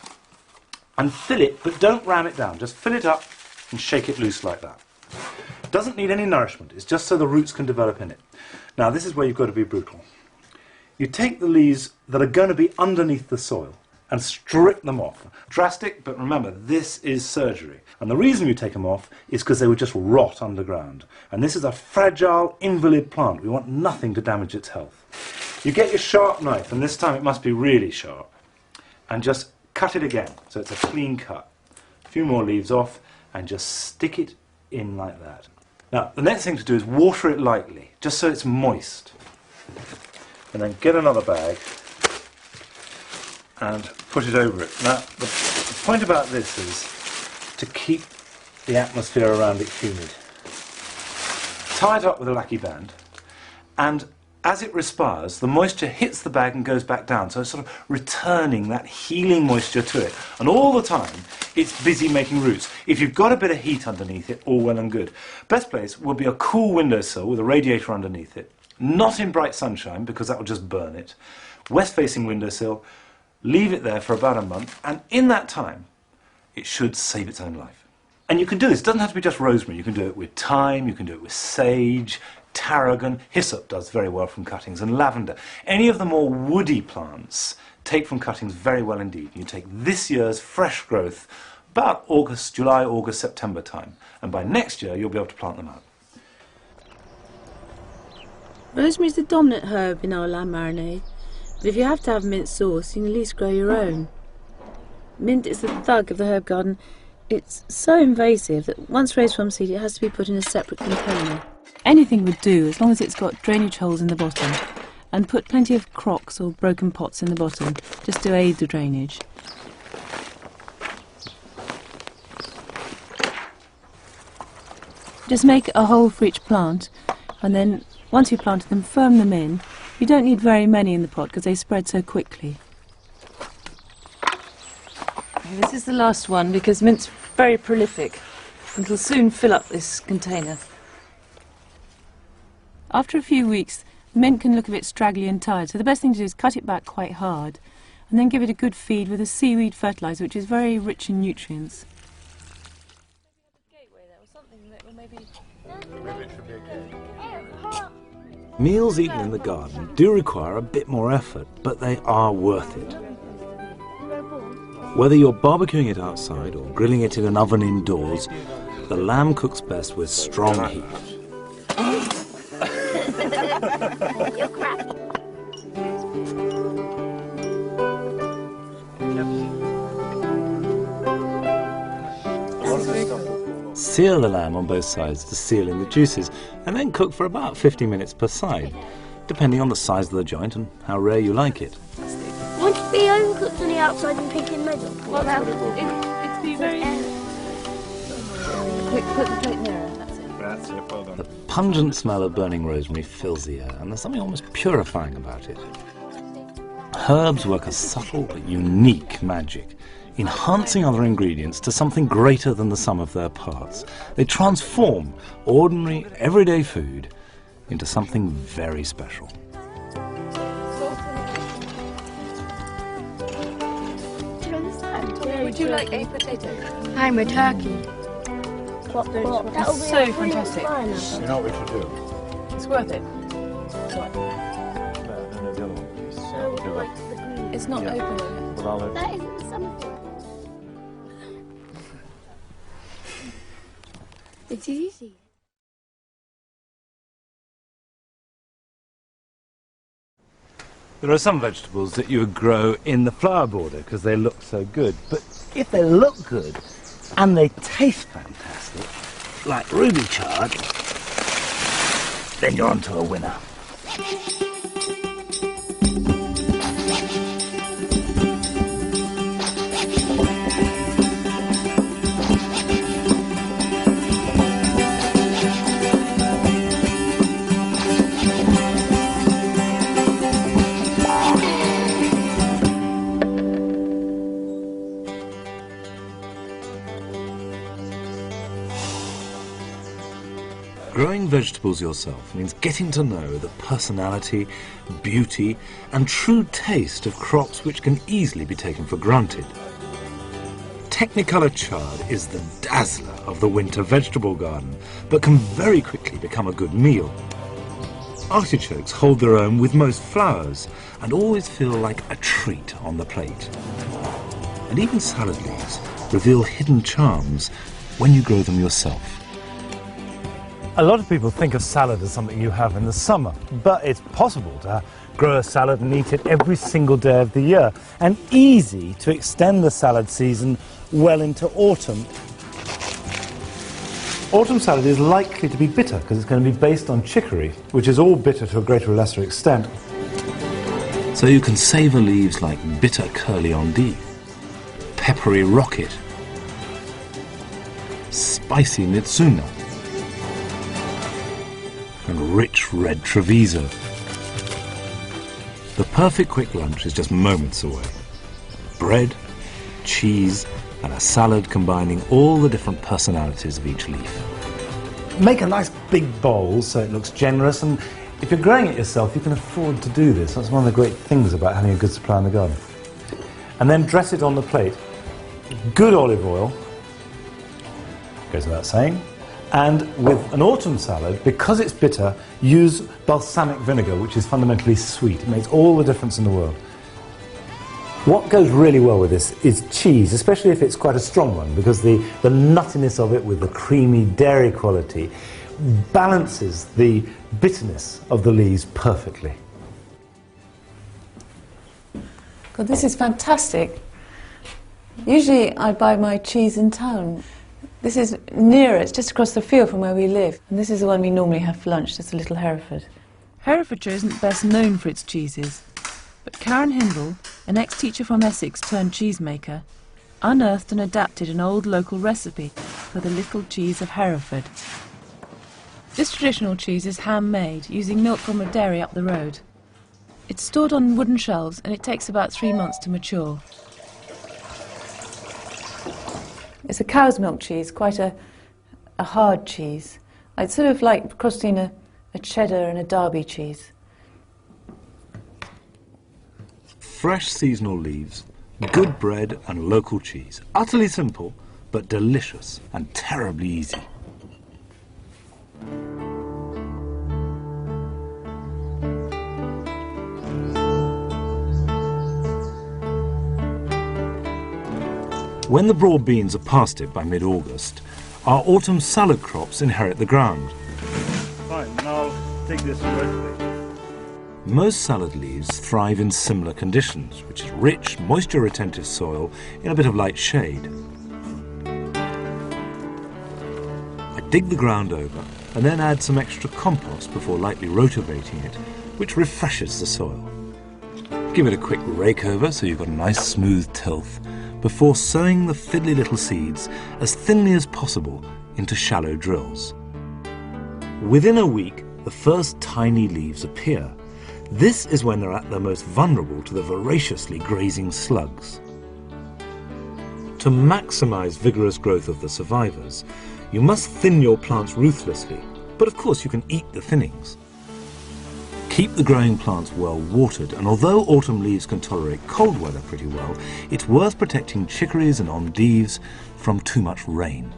S1: and fill it, but don't ram it down. Just fill it up and shake it loose like that. It doesn't need any nourishment. It's just so the roots can develop in it. Now, this is where you've got to be brutal. You take the leaves that are going to be underneath the soil and strip them off. Drastic, but remember, this is surgery. And the reason you take them off is because they would just rot underground. And this is a fragile, invalid plant. We want nothing to damage its health. You get your sharp knife, and this time it must be really sharp, and just cut it again, so it's a clean cut. A few more leaves off, and just stick it in like that. Now, the next thing to do is water it lightly, just so it's moist. And then get another bag and put it over it. Now, the point about this is to keep the atmosphere around it humid. Tie it up with a lackey band
S3: And as it respires, the moisture hits the bag and goes back down, so it's sort of returning that healing moisture to it. And all the time, it's busy making roots. If you've got a bit of heat underneath it, all well and good. Best place will be a cool windowsill with a radiator underneath it. Not in bright sunshine, because that will just burn it. West-facing windowsill, leave it there for about a month, and in that time, it should save its own life. And you can do this. It doesn't have to be just rosemary. You can do it with thyme, you can do it with sage, tarragon, hyssop does very well from cuttings, and lavender. Any of the more woody plants take from cuttings very well indeed. You take this year's fresh growth about July, August, September time, and by next year you'll be able to plant them out.
S2: Rosemary is the dominant herb in our lamb marinade, but if you have to have mint sauce, you can at least grow your own. Mint is the thug of the herb garden. It's so invasive that once raised from seed, it has to be put in a separate container. Anything would do, as long as it's got drainage holes in the bottom, and put plenty of crocks or broken pots in the bottom, just to aid the drainage. Just make a hole for each plant, and then once you've planted them, firm them in. You don't need very many in the pot because they spread so quickly. Okay, this is the last one because mint's very prolific and will soon fill up this container. After a few weeks, mint can look a bit straggly and tired, so the best thing to do is cut it back quite hard and then give it a good feed with a seaweed fertiliser, which is very rich in nutrients.
S3: Meals eaten in the garden do require a bit more effort, but they are worth it. Whether you're barbecuing it outside or grilling it in an oven indoors, the lamb cooks best with strong heat.
S4: You're crap.
S3: Sear the lamb on both sides to seal in the juices, and then cook for about 50 minutes per side, depending on the size of the joint and how rare you like it.
S4: Won't it be overcooked on the outside and pink in the middle?
S2: Well, it'd be very... Quick, put the plate nearer, that's it.
S5: That's it, well done.
S3: The pungent smell of burning rosemary fills the air, and there's something almost purifying about it. Herbs work a subtle but unique magic, enhancing other ingredients to something greater than the sum of their parts. They transform ordinary, everyday food into something very special.
S2: Would you like a potato?
S4: I'm a turkey.
S2: It's so fantastic.
S5: You know what we should do?
S2: It's worth it.
S5: No, the other one.
S2: It's not open.
S5: Well, I'll
S4: That isn't something. It's easy.
S3: There are some vegetables that you would grow in the flower border because they look so good, but if they look good and they taste fantastic, like ruby chard, then you're onto a winner. Growing vegetables yourself means getting to know the personality, beauty and true taste of crops which can easily be taken for granted. Technicolor chard is the dazzler of the winter vegetable garden, but can very quickly become a good meal. Artichokes hold their own with most flowers and always feel like a treat on the plate. And even salad leaves reveal hidden charms when you grow them yourself.
S1: A lot of people think of salad as something you have in the summer, but it's possible to grow a salad and eat it every single day of the year, and easy to extend the salad season well into autumn. Autumn salad is likely to be bitter because it's going to be based on chicory, which is all bitter to a greater or lesser extent.
S3: So you can savour leaves like bitter curly endive, peppery rocket, spicy mitsuna, and rich red Treviso. The perfect quick lunch is just moments away. Bread, cheese, and a salad combining all the different personalities of each leaf.
S1: Make a nice big bowl so it looks generous, and if you're growing it yourself, you can afford to do this. That's one of the great things about having a good supply in the garden. And then dress it on the plate. Good olive oil, goes without saying. And with an autumn salad, because it's bitter, use balsamic vinegar, which is fundamentally sweet. It makes all the difference in the world. What goes really well with this is cheese, especially if it's quite a strong one, because the nuttiness of it with the creamy dairy quality balances the bitterness of the leaves perfectly.
S2: God, this is fantastic. Usually I buy my cheese in town. This is nearer, it's just across the field from where we live. And this is the one we normally have for lunch, just a little Hereford. Herefordshire isn't best known for its cheeses, but Karen Hindle, an ex-teacher from Essex turned cheesemaker, unearthed and adapted an old local recipe for the little cheese of Hereford. This traditional cheese is handmade, using milk from a dairy up the road. It's stored on wooden shelves and it takes about 3 months to mature. It's a cow's milk cheese, quite a hard cheese. It's sort of like crossing a cheddar and a Derby cheese.
S3: Fresh seasonal leaves, good bread and local cheese. Utterly simple, but delicious and terribly easy. When the broad beans are past it by mid-August, our autumn salad crops inherit the ground.
S1: Fine, now take this vertically.
S3: Most salad leaves thrive in similar conditions, which is rich, moisture-retentive soil in a bit of light shade. I dig the ground over and then add some extra compost before lightly rotovating it, which refreshes the soil. Give it a quick rake over so you've got a nice smooth tilth, before sowing the fiddly little seeds as thinly as possible into shallow drills. Within a week, the first tiny leaves appear. This is when they're at their most vulnerable to the voraciously grazing slugs. To maximize vigorous growth of the survivors, you must thin your plants ruthlessly, but of course you can eat the thinnings. Keep the growing plants well watered, and although autumn leaves can tolerate cold weather pretty well, it's worth protecting chicories and endives from too much rain.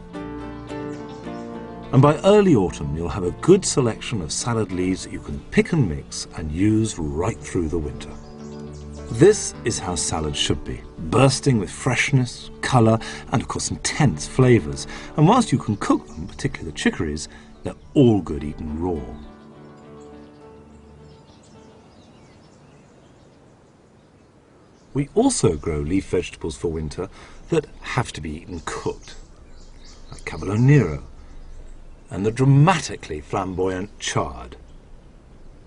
S3: And by early autumn, you'll have a good selection of salad leaves that you can pick and mix and use right through the winter. This is how salads should be, bursting with freshness, colour, and of course intense flavours. And whilst you can cook them, particularly the chicories, they're all good eaten raw. We also grow leaf vegetables for winter that have to be eaten cooked, like Cavolo Nero and the dramatically flamboyant chard.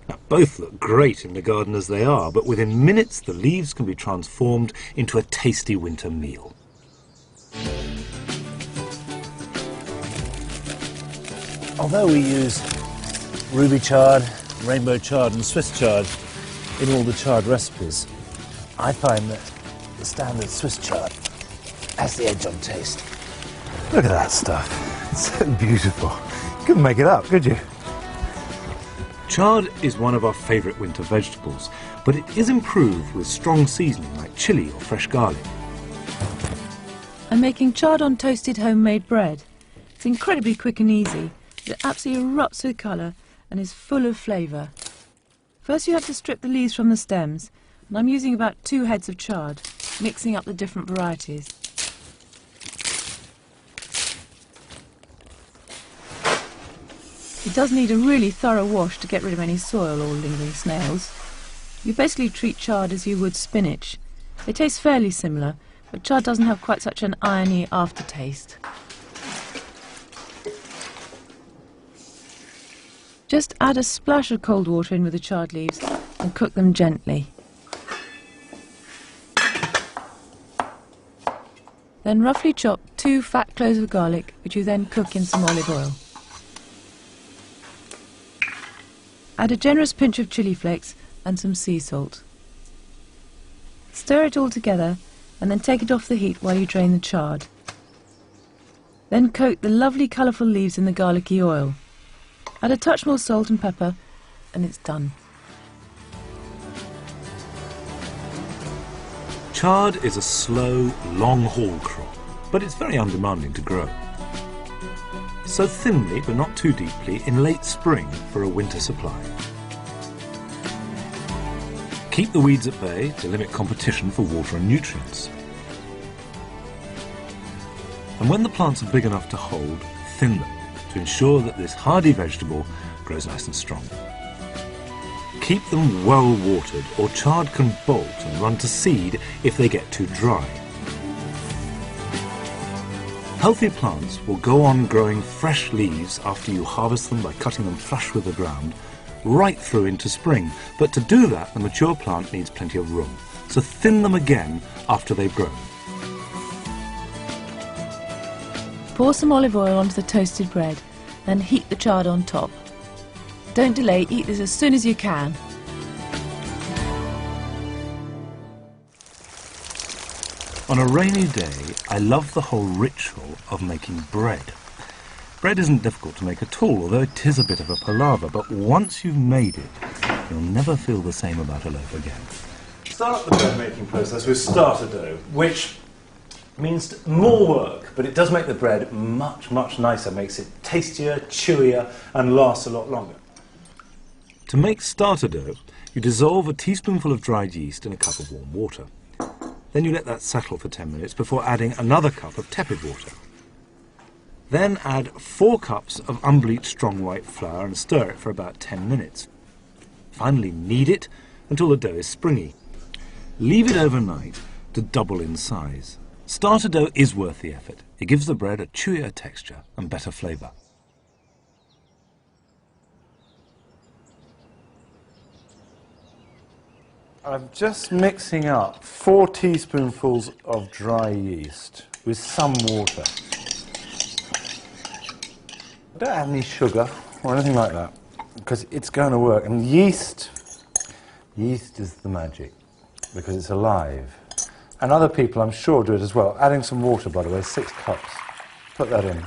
S3: Now, both look great in the garden as they are, but within minutes the leaves can be transformed into a tasty winter meal.
S1: Although we use ruby chard, rainbow chard and Swiss chard in all the chard recipes, I find that the standard Swiss chard has the edge on taste. Look at that stuff. It's so beautiful. You couldn't make it up, could you?
S3: Chard is one of our favourite winter vegetables, but it is improved with strong seasoning like chilli or fresh garlic.
S2: I'm making chard on toasted homemade bread. It's incredibly quick and easy. It absolutely erupts with colour and is full of flavour. First you have to strip the leaves from the stems, and I'm using about 2 heads of chard, mixing up the different varieties. It does need a really thorough wash to get rid of any soil or lingering snails. You basically treat chard as you would spinach. They taste fairly similar, but chard doesn't have quite such an irony aftertaste. Just add a splash of cold water in with the chard leaves and cook them gently. Then roughly chop 2 fat cloves of garlic, which you then cook in some olive oil. Add a generous pinch of chili flakes and some sea salt. Stir it all together and then take it off the heat while you drain the chard. Then coat the lovely colourful leaves in the garlicky oil. Add a touch more salt and pepper and it's done.
S3: Chard is a slow, long-haul crop, but it's very undemanding to grow. Sow thinly, but not too deeply, in late spring for a winter supply. Keep the weeds at bay to limit competition for water and nutrients. And when the plants are big enough to hold, thin them to ensure that this hardy vegetable grows nice and strong. Keep them well watered, or chard can bolt and run to seed if they get too dry. Healthy plants will go on growing fresh leaves after you harvest them by cutting them flush with the ground, right through into spring. But to do that, the mature plant needs plenty of room, so thin them again after they've grown.
S2: Pour some olive oil onto the toasted bread, then heat the chard on top. Don't delay, eat this as soon as you can.
S3: On a rainy day, I love the whole ritual of making bread. Bread isn't difficult to make at all, although it is a bit of a palaver, but once you've made it, you'll never feel the same about a loaf again.
S1: Start the bread making process with starter dough, which means more work, but it does make the bread much, much nicer, makes it tastier, chewier, and lasts a lot longer.
S3: To make starter dough, you dissolve a teaspoonful of dried yeast in a cup of warm water. Then you let that settle for 10 minutes before adding another cup of tepid water. Then add 4 cups of unbleached strong white flour and stir it for about 10 minutes. Finally knead it until the dough is springy. Leave it overnight to double in size. Starter dough is worth the effort. It gives the bread a chewier texture and better flavour.
S1: I'm just mixing up 4 teaspoonfuls of dry yeast with some water. Don't add any sugar or anything like that, because it's going to work. And yeast is the magic, because it's alive. And other people, I'm sure, do it as well. Adding some water, by the way, 6 cups. Put that in.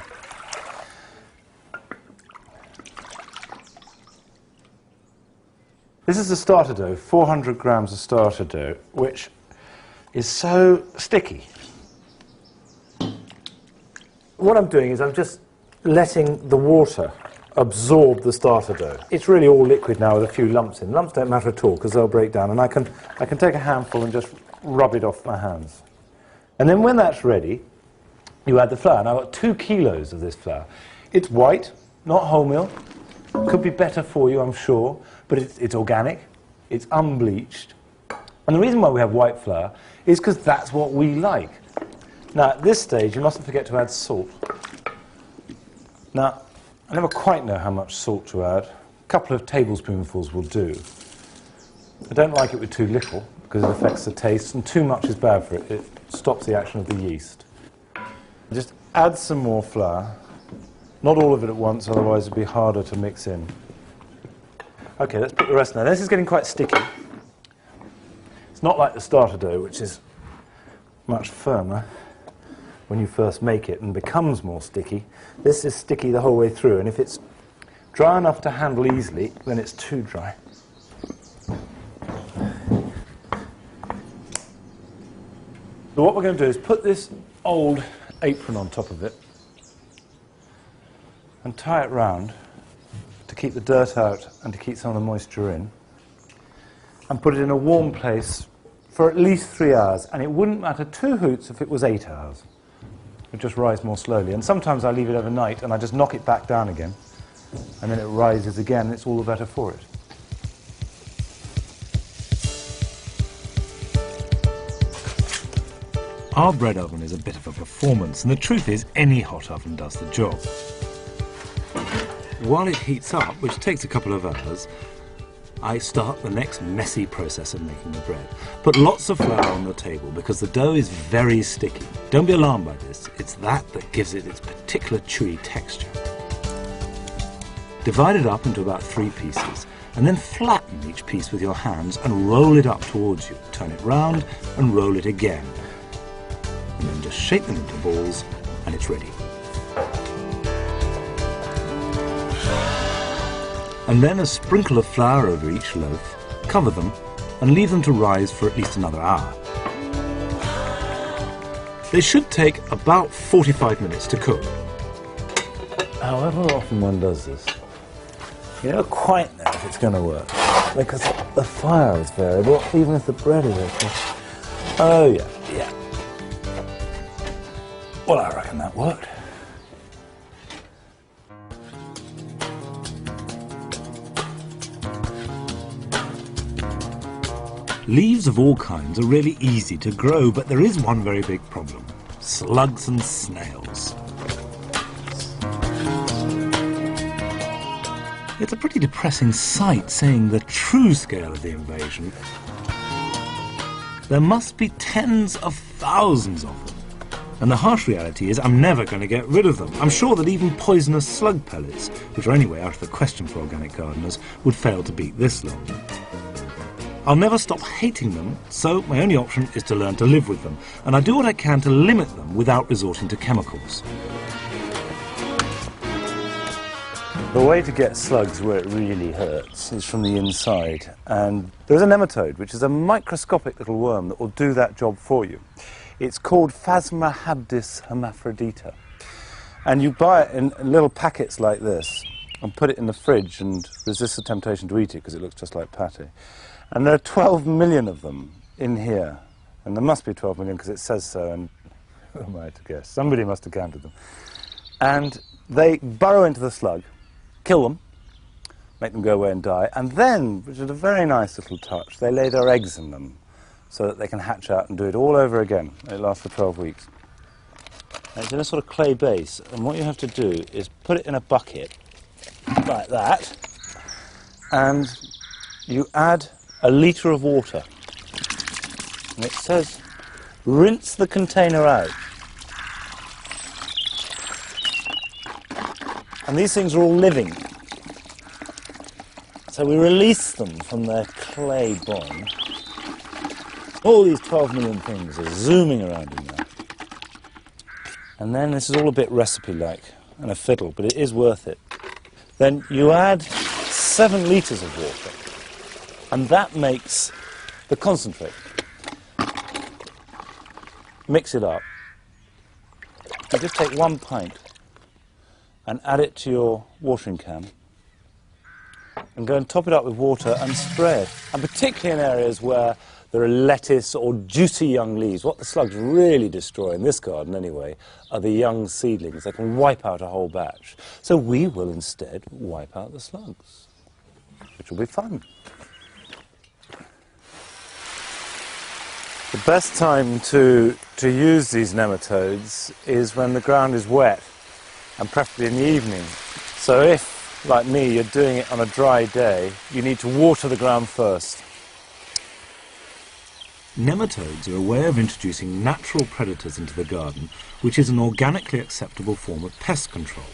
S1: This is the starter dough, 400 grams of starter dough, which is so sticky. What I'm doing is I'm just letting the water absorb the starter dough. It's really all liquid now with a few lumps in. Lumps don't matter at all because they'll break down, and I can take a handful and just rub it off my hands. And then when that's ready, you add the flour. Now I've got 2 kilos of this flour. It's white, not wholemeal. Could be better for you, I'm sure, but it's organic, it's unbleached. And the reason why we have white flour is because that's what we like. Now, at this stage, you mustn't forget to add salt. Now, I never quite know how much salt to add. A couple of tablespoonfuls will do. I don't like it with too little, because it affects the taste, and too much is bad for it. It stops the action of the yeast. Just add some more flour. Not all of it at once, otherwise it'd be harder to mix in. Okay, let's put the rest in there. This is getting quite sticky. It's not like the starter dough, which is much firmer when you first make it and becomes more sticky. This is sticky the whole way through, and if it's dry enough to handle easily, then it's too dry. So what we're going to do is put this old apron on top of it and tie it round to keep the dirt out and to keep some of the moisture in, and put it in a warm place for at least 3 hours. And it wouldn't matter 2 hoots if it was 8 hours. It would just rise more slowly. And sometimes I leave it overnight and I just knock it back down again, and then it rises again, and it's all the better for it.
S3: Our bread oven is a bit of a performance, and the truth is any hot oven does the job. While it heats up, which takes a couple of hours, I start the next messy process of making the bread. Put lots of flour on the table because the dough is very sticky. Don't be alarmed by this, it's that gives it its particular chewy texture. Divide it up into about 3 pieces, and then flatten each piece with your hands and roll it up towards you. Turn it round and roll it again. And then just shape them into balls and it's ready. And then a sprinkle of flour over each loaf, cover them and leave them to rise for at least another hour. They should take about 45 minutes to cook.
S1: However often one does this, you don't quite know if it's going to work, because the fire is variable, even if the bread is okay. Oh yeah. Well, I reckon that worked.
S3: Leaves of all kinds are really easy to grow, but there is one very big problem: slugs and snails. It's a pretty depressing sight, seeing the true scale of the invasion. There must be tens of thousands of them. And the harsh reality is I'm never going to get rid of them. I'm sure that even poisonous slug pellets, which are anyway out of the question for organic gardeners, would fail to beat this lot. I'll never stop hating them, so my only option is to learn to live with them. And I do what I can to limit them without resorting to chemicals.
S1: The way to get slugs where it really hurts is from the inside, and there's a nematode, which is a microscopic little worm that will do that job for you. It's called Phasmahabdis hermaphrodita, and you buy it in little packets like this and put it in the fridge and resist the temptation to eat it because it looks just like pate. And there are 12 million of them in here, and there must be 12 million because it says so, and who am I to guess? Somebody must have counted them. And they burrow into the slug, kill them, make them go away and die, and then, which is a very nice little touch, they lay their eggs in them so that they can hatch out and do it all over again. It lasts for 12 weeks. And it's in a sort of clay base, and what you have to do is put it in a bucket, like that, and you add a litre of water. And it says, rinse the container out. And these things are all living. So we release them from their clay bond. All these 12 million things are zooming around in there. And then this is all a bit recipe-like and a fiddle, but it is worth it. Then you add 7 litres of water, and that makes the concentrate. Mix it up. You just take 1 pint and add it to your watering can and go and top it up with water and spray it. And particularly in areas where there are lettuce or juicy young leaves, what the slugs really destroy, in this garden anyway, are the young seedlings. They can wipe out a whole batch. So we will instead wipe out the slugs, which will be fun. The best time to use these nematodes is when the ground is wet, and preferably in the evening. So if, like me, you're doing it on a dry day, you need to water the ground first.
S3: Nematodes are a way of introducing natural predators into the garden, which is an organically acceptable form of pest control.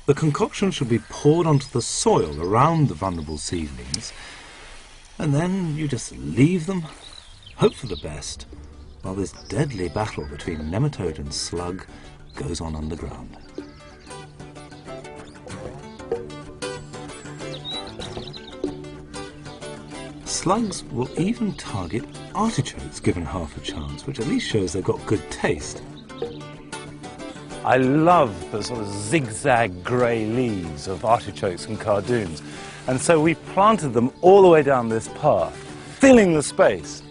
S3: The concoction should be poured onto the soil around the vulnerable seedlings, and then you just leave them, hope for the best, while this deadly battle between nematode and slug goes on underground. Slugs will even target artichokes given half a chance, which at least shows they've got good taste.
S1: I love the sort of zigzag grey leaves of artichokes and cardoons, and so we planted them all the way down this path, filling the space.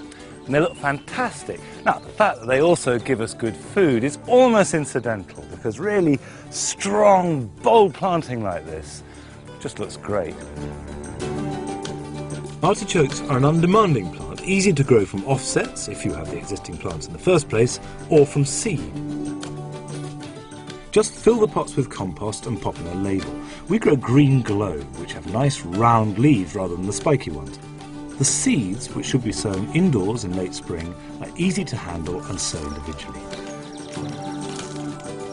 S1: And they look fantastic. Now, the fact that they also give us good food is almost incidental, because really strong, bold planting like this just looks great.
S3: Artichokes are an undemanding plant, easy to grow from offsets, if you have the existing plants in the first place, or from seed. Just fill the pots with compost and pop in a label. We grow green globe, which have nice round leaves rather than the spiky ones. The seeds, which should be sown indoors in late spring, are easy to handle and sow individually.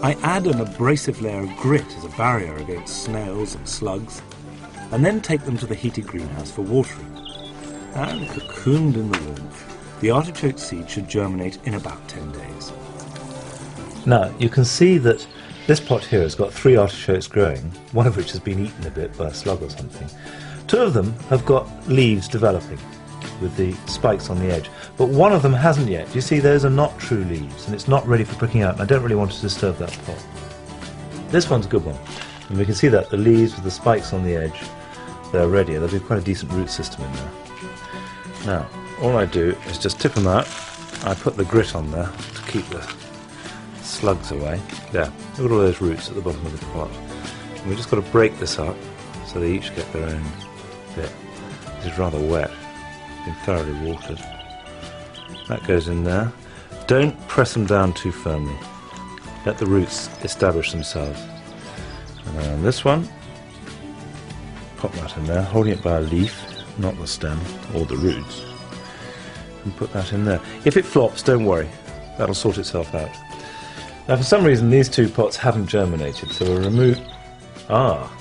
S3: I add an abrasive layer of grit as a barrier against snails and slugs. and then take them to the heated greenhouse for watering. And cocooned in the warmth, the artichoke seed should germinate in about 10 days. Now, you can see that this pot here has got 3 artichokes growing, one of which has been eaten a bit by a slug or something. 2 of them have got leaves developing with the spikes on the edge, but one of them hasn't yet. You see, those are not true leaves, and it's not ready for pricking out, and I don't really want to disturb that pot. This one's a good one, and we can see that the leaves with the spikes on the edge, they're ready. There'll be quite a decent root system in there. Now, all I do is just tip them out. I put the grit on there to keep the slugs away. There, look at all those roots at the bottom of the pot. And we've just got to break this up so they each get their own bit. This is rather wet, been thoroughly watered. That goes in there. Don't press them down too firmly. Let the roots establish themselves. And then this one, pop that in there, holding it by a leaf, not the stem or the roots. And put that in there. If it flops, don't worry, that'll sort itself out. Now, for some reason, these 2 pots haven't germinated, so we'll remove. Ah,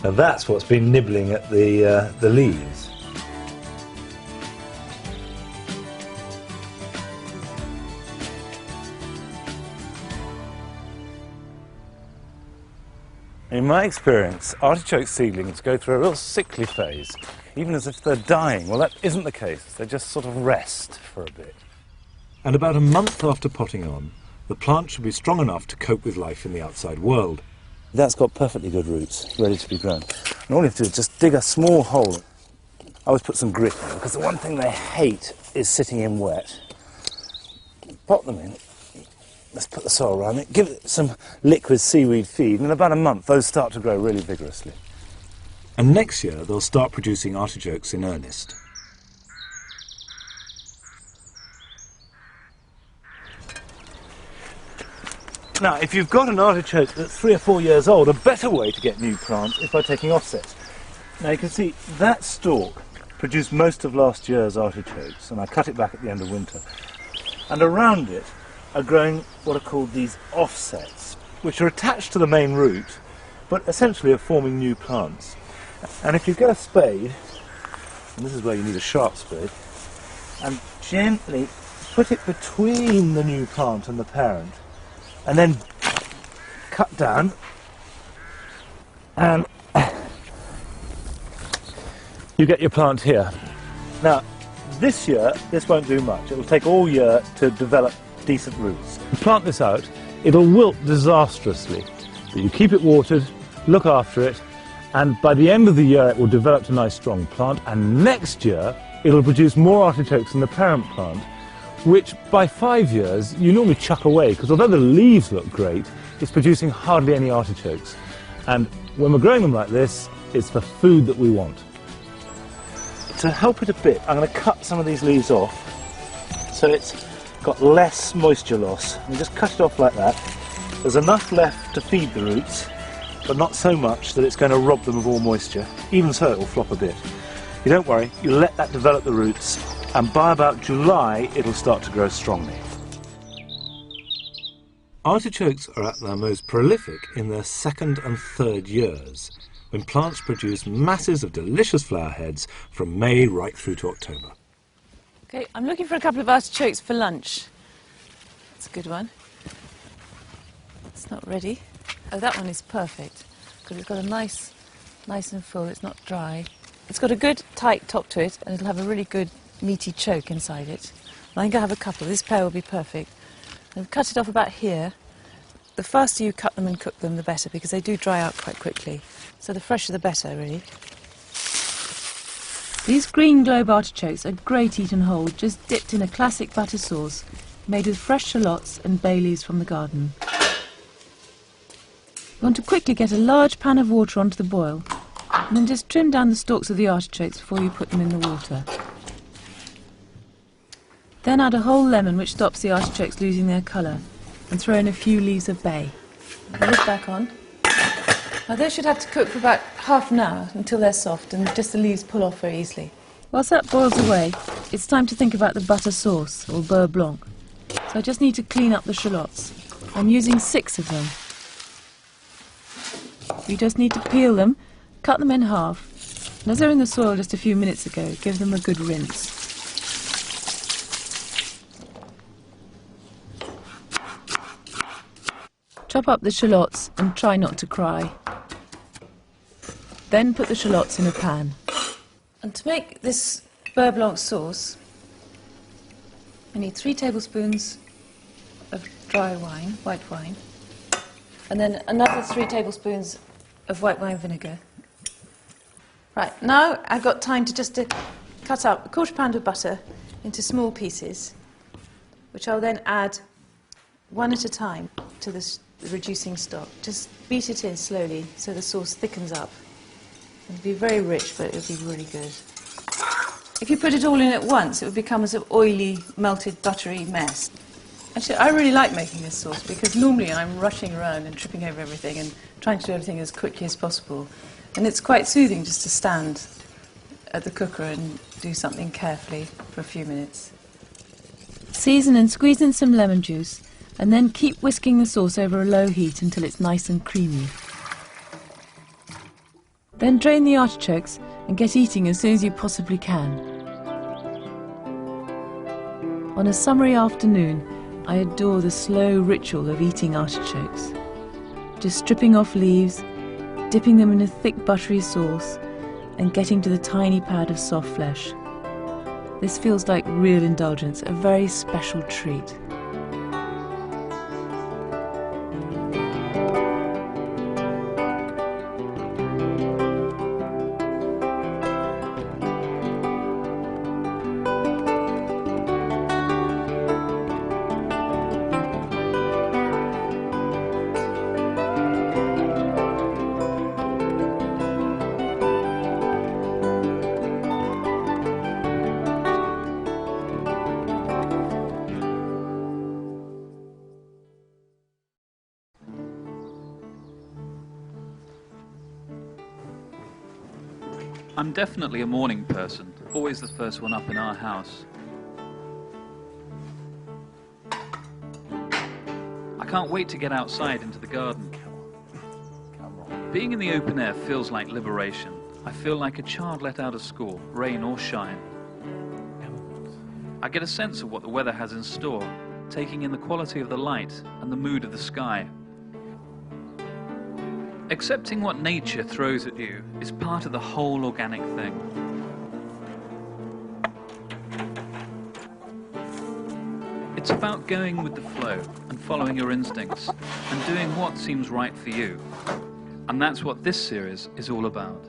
S3: now that's what's been nibbling at the leaves.
S1: In my experience, artichoke seedlings go through a real sickly phase, even as if they're dying. Well, that isn't the case. They just sort of rest for a bit.
S3: And about a month after potting on, the plant should be strong enough to cope with life in the outside world.
S1: That's got perfectly good roots, ready to be grown. And all you have to do is just dig a small hole. I always put some grit in, because the one thing they hate is sitting in wet. Pop them in. Let's put the soil around it, give it some liquid seaweed feed, and in about a month those start to grow really vigorously.
S3: And next year they'll start producing artichokes in earnest.
S1: Now, if you've got an artichoke that's 3 or 4 years old, a better way to get new plants is by taking offsets. Now you can see that stalk produced most of last year's artichokes, and I cut it back at the end of winter. And around it are growing what are called these offsets, which are attached to the main root, but essentially are forming new plants. And if you get a spade, and this is where you need a sharp spade, and gently put it between the new plant and the parent, and then cut down, and you get your plant here. Now, this year, this won't do much. It will take all year to develop decent roots. You plant this out, it'll wilt disastrously, but you keep it watered, look after it, and by the end of the year it will develop to a nice strong plant, and next year it'll produce more artichokes than the parent plant, which by 5 years you normally chuck away, because although the leaves look great, it's producing hardly any artichokes. And when we're growing them like this, it's the food that we want. To help it a bit, I'm going to cut some of these leaves off so it's got less moisture loss. And just cut it off like that. There's enough left to feed the roots, but not so much that it's going to rob them of all moisture. Even so, it will flop a bit. You don't worry, you let that develop the roots, and by about July it'll start to grow strongly.
S3: Artichokes are at their most prolific in their 2nd and 3rd years, when plants produce masses of delicious flower heads from May right through to October.
S2: Okay, I'm looking for a couple of artichokes for lunch. That's a good one. It's not ready. Oh, that one is perfect, because it's got a nice and full, it's not dry. It's got a good tight top to it, and it'll have a really good meaty choke inside it. I'm going to have a couple. This pair will be perfect. I've cut it off about here. The faster you cut them and cook them, the better, because they do dry out quite quickly. So the fresher the better, really. These green globe artichokes are great eaten whole, just dipped in a classic butter sauce, made with fresh shallots and bay leaves from the garden. You want to quickly get a large pan of water onto the boil, and then just trim down the stalks of the artichokes before you put them in the water. Then add a whole lemon, which stops the artichokes losing their colour, and throw in a few leaves of bay. Put lid back on. Now they should have to cook for about half an hour until they're soft and just the leaves pull off very easily. Whilst that boils away, it's time to think about the butter sauce, or beurre blanc. So I just need to clean up the shallots. I'm using 6 of them. You just need to peel them Cut them in half, and as they were in the soil just a few minutes ago, give them a good rinse. Chop up the shallots and try not to cry. Then put the shallots in a pan. And to make this beurre blanc sauce, I need 3 tablespoons of dry wine, white wine, and then another 3 tablespoons of white wine vinegar. Right, now I've got time to cut up a quarter pound of butter into small pieces, which I'll then add one at a time to the reducing stock. Just beat it in slowly so the sauce thickens up. It'll be very rich, but it'll be really good. If you put it all in at once, it would become a sort of oily, melted, buttery mess. Actually, I really like making this sauce because normally I'm rushing around and tripping over everything and trying to do everything as quickly as possible. And it's quite soothing just to stand at the cooker and do something carefully for a few minutes. Season and squeeze in some lemon juice, and then keep whisking the sauce over a low heat until it's nice and creamy. Then drain the artichokes and get eating as soon as you possibly can. On a summery afternoon, I adore the slow ritual of eating artichokes. Just stripping off leaves, dipping them in a thick buttery sauce, and getting to the tiny pad of soft flesh. This feels like real indulgence, a very special treat.
S6: I'm definitely a morning person, always the first one up in our house. I can't wait to get outside into the garden. Being in the open air feels like liberation. I feel like a child let out of school, rain or shine. I get a sense of what the weather has in store, taking in the quality of the light and the mood of the sky. Accepting what nature throws at you is part of the whole organic thing. It's about going with the flow and following your instincts and doing what seems right for you. And that's what this series is all about.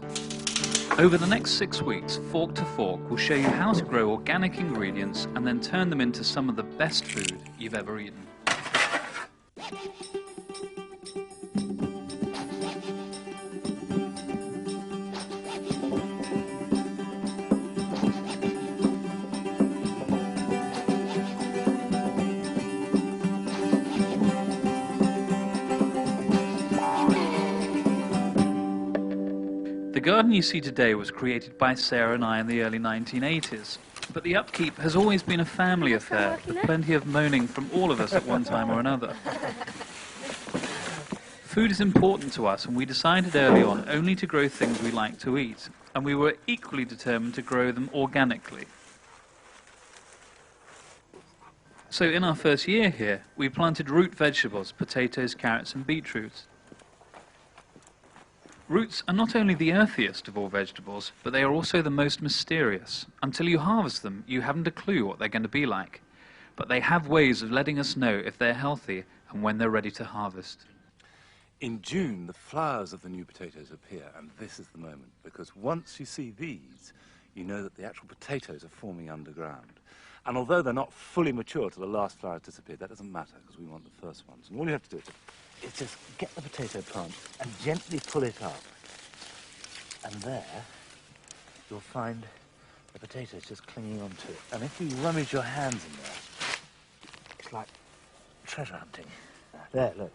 S6: Over the next 6 weeks, Fork to Fork will show you how to grow organic ingredients and then turn them into some of the best food you've ever eaten. The garden you see today was created by Sarah and I in the early 1980s, but the upkeep has always been a family affair, with plenty of moaning from all of us at one time or another. Food is important to us, and we decided early on only to grow things we like to eat, and we were equally determined to grow them organically. So in our first year here, we planted root vegetables, potatoes, carrots and beetroots. Roots are not only the earthiest of all vegetables, but they are also the most mysterious. Until you harvest them, you haven't a clue what they're going to be like. But they have ways of letting us know if they're healthy and when they're ready to harvest.
S3: In June, the flowers of the new potatoes appear, and this is the moment, because once you see these, you know that the actual potatoes are forming underground. And although they're not fully mature till the last flower has disappeared, that doesn't matter, because we want the first ones. And all you have to do is just get the potato plant and gently pull it up. And there, you'll find the potatoes just clinging onto it. And if you rummage your hands in there, it's like treasure hunting. There, look.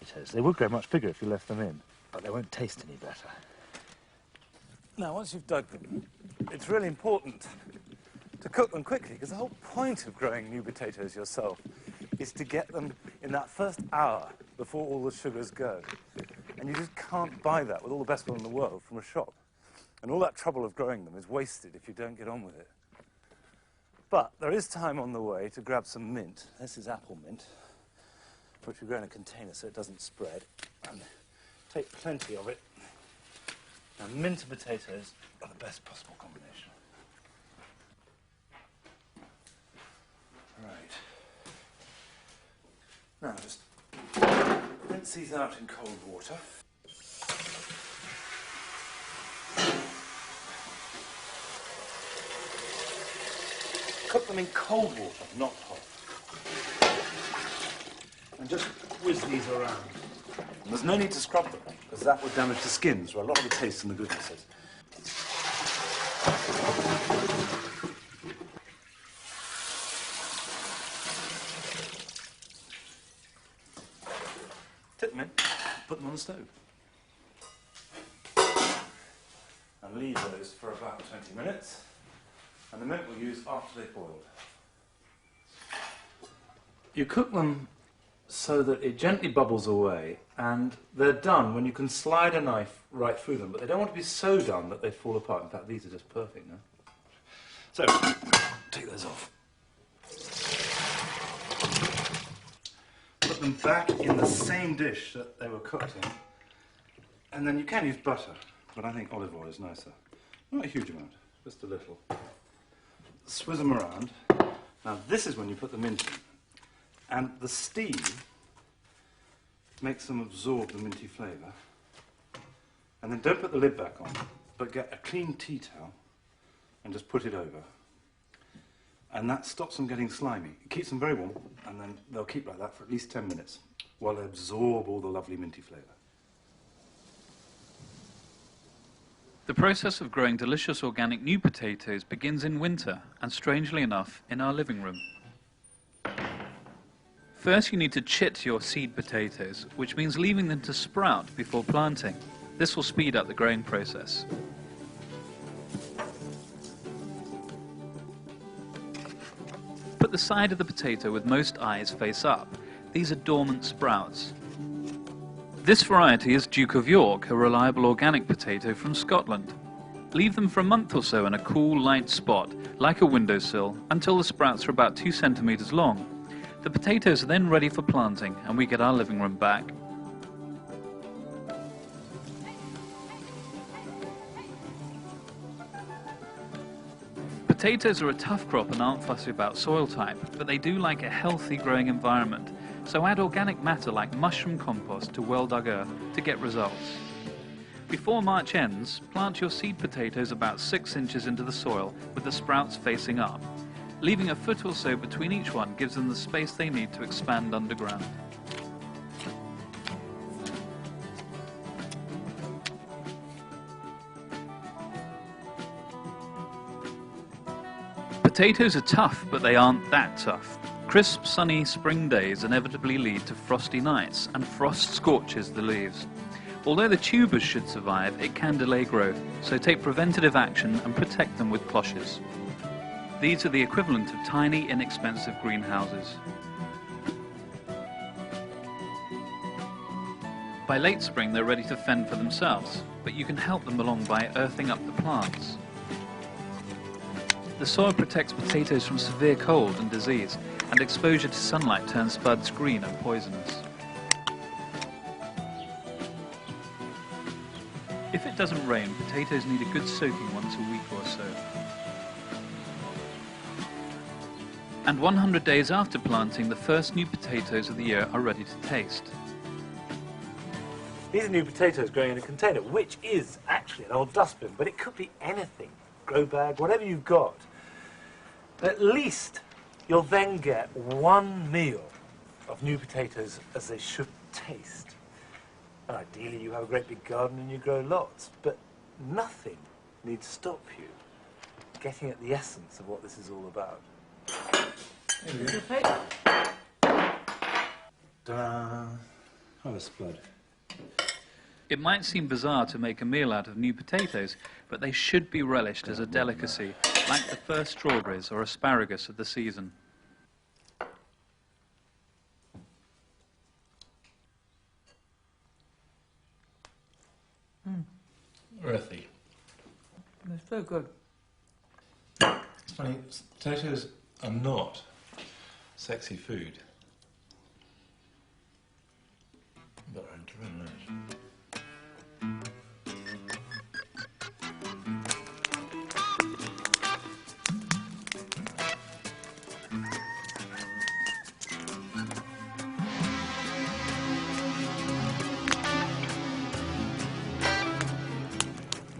S3: Potatoes. They would grow much bigger if you left them in, but they won't taste any better. Now, once you've dug them, it's really important to cook them quickly, because the whole point of growing new potatoes yourself is to get them in that first hour before all the sugars go.
S1: And you just can't buy that with all the best will in the world from a shop. And all that trouble of growing them is wasted if you don't get on with it. But there is time on the way to grab some mint. This is apple mint, which we grow in a container so it doesn't spread. And take plenty of it. And mint and potatoes are the best possible combination. Right. Now just rinse these out in cold water. Cook them in cold water, not hot. And just whiz these around. And there's no need to scrub them, because that would damage the skins, where a lot of the taste and the goodness is. Tip them in, put them on the stove. And leave those for about 20 minutes. And the mint we'll use after they've boiled. You cook them so that it gently bubbles away, and they're done when you can slide a knife right through them, but they don't want to be so done that they fall apart. In fact, these are just perfect now. So, take those off. Put them back in the same dish that they were cooked in. And then you can use butter, but I think olive oil is nicer. Not a huge amount, just a little. Swizz them around. Now this is when you put them in, and the steam makes them absorb the minty flavour. And then don't put the lid back on, but get a clean tea towel and just put it over. And that stops them getting slimy. It keeps them very warm, and then they'll keep like that for at least 10 minutes while they absorb all the lovely minty flavour.
S6: The process of growing delicious organic new potatoes begins in winter, and strangely enough, in our living room. First, you need to chit your seed potatoes, which means leaving them to sprout before planting. This will speed up the growing process. Put the side of the potato with most eyes face up. These are dormant sprouts. This variety is Duke of York, a reliable organic potato from Scotland. Leave them for a month or so in a cool, light spot, like a windowsill, until the sprouts are about 2 centimeters long. The potatoes are then ready for planting, and we get our living room back. Potatoes are a tough crop and aren't fussy about soil type, but they do like a healthy growing environment. So add organic matter like mushroom compost to well-dug earth to get results. Before March ends, plant your seed potatoes about 6 inches into the soil with the sprouts facing up. Leaving a foot or so between each one gives them the space they need to expand underground. Potatoes are tough, but they aren't that tough. Crisp, sunny spring days inevitably lead to frosty nights, and frost scorches the leaves. Although the tubers should survive, it can delay growth, so take preventative action and protect them with cloches. These are the equivalent of tiny, inexpensive greenhouses. By late spring, they're ready to fend for themselves, but you can help them along by earthing up the plants. The soil protects potatoes from severe cold and disease, and exposure to sunlight turns spuds green and poisonous. If it doesn't rain, potatoes need a good soaking once a week or so. And 100 days after planting, the first new potatoes of the year are ready to taste.
S1: These are new potatoes growing in a container, which is actually an old dustbin, but it could be anything. Grow bag, whatever you've got. At least you'll then get one meal of new potatoes as they should taste. And ideally you have a great big garden and you grow lots, but nothing need stop you getting at the essence of what this is all about.
S3: Ta-da! Harvest flood.
S6: It might seem bizarre to make a meal out of new potatoes, but they should be relished as a delicacy, like the first strawberries or asparagus of the season.
S2: So good.
S3: It's funny, potatoes are not sexy food. But they're really nice.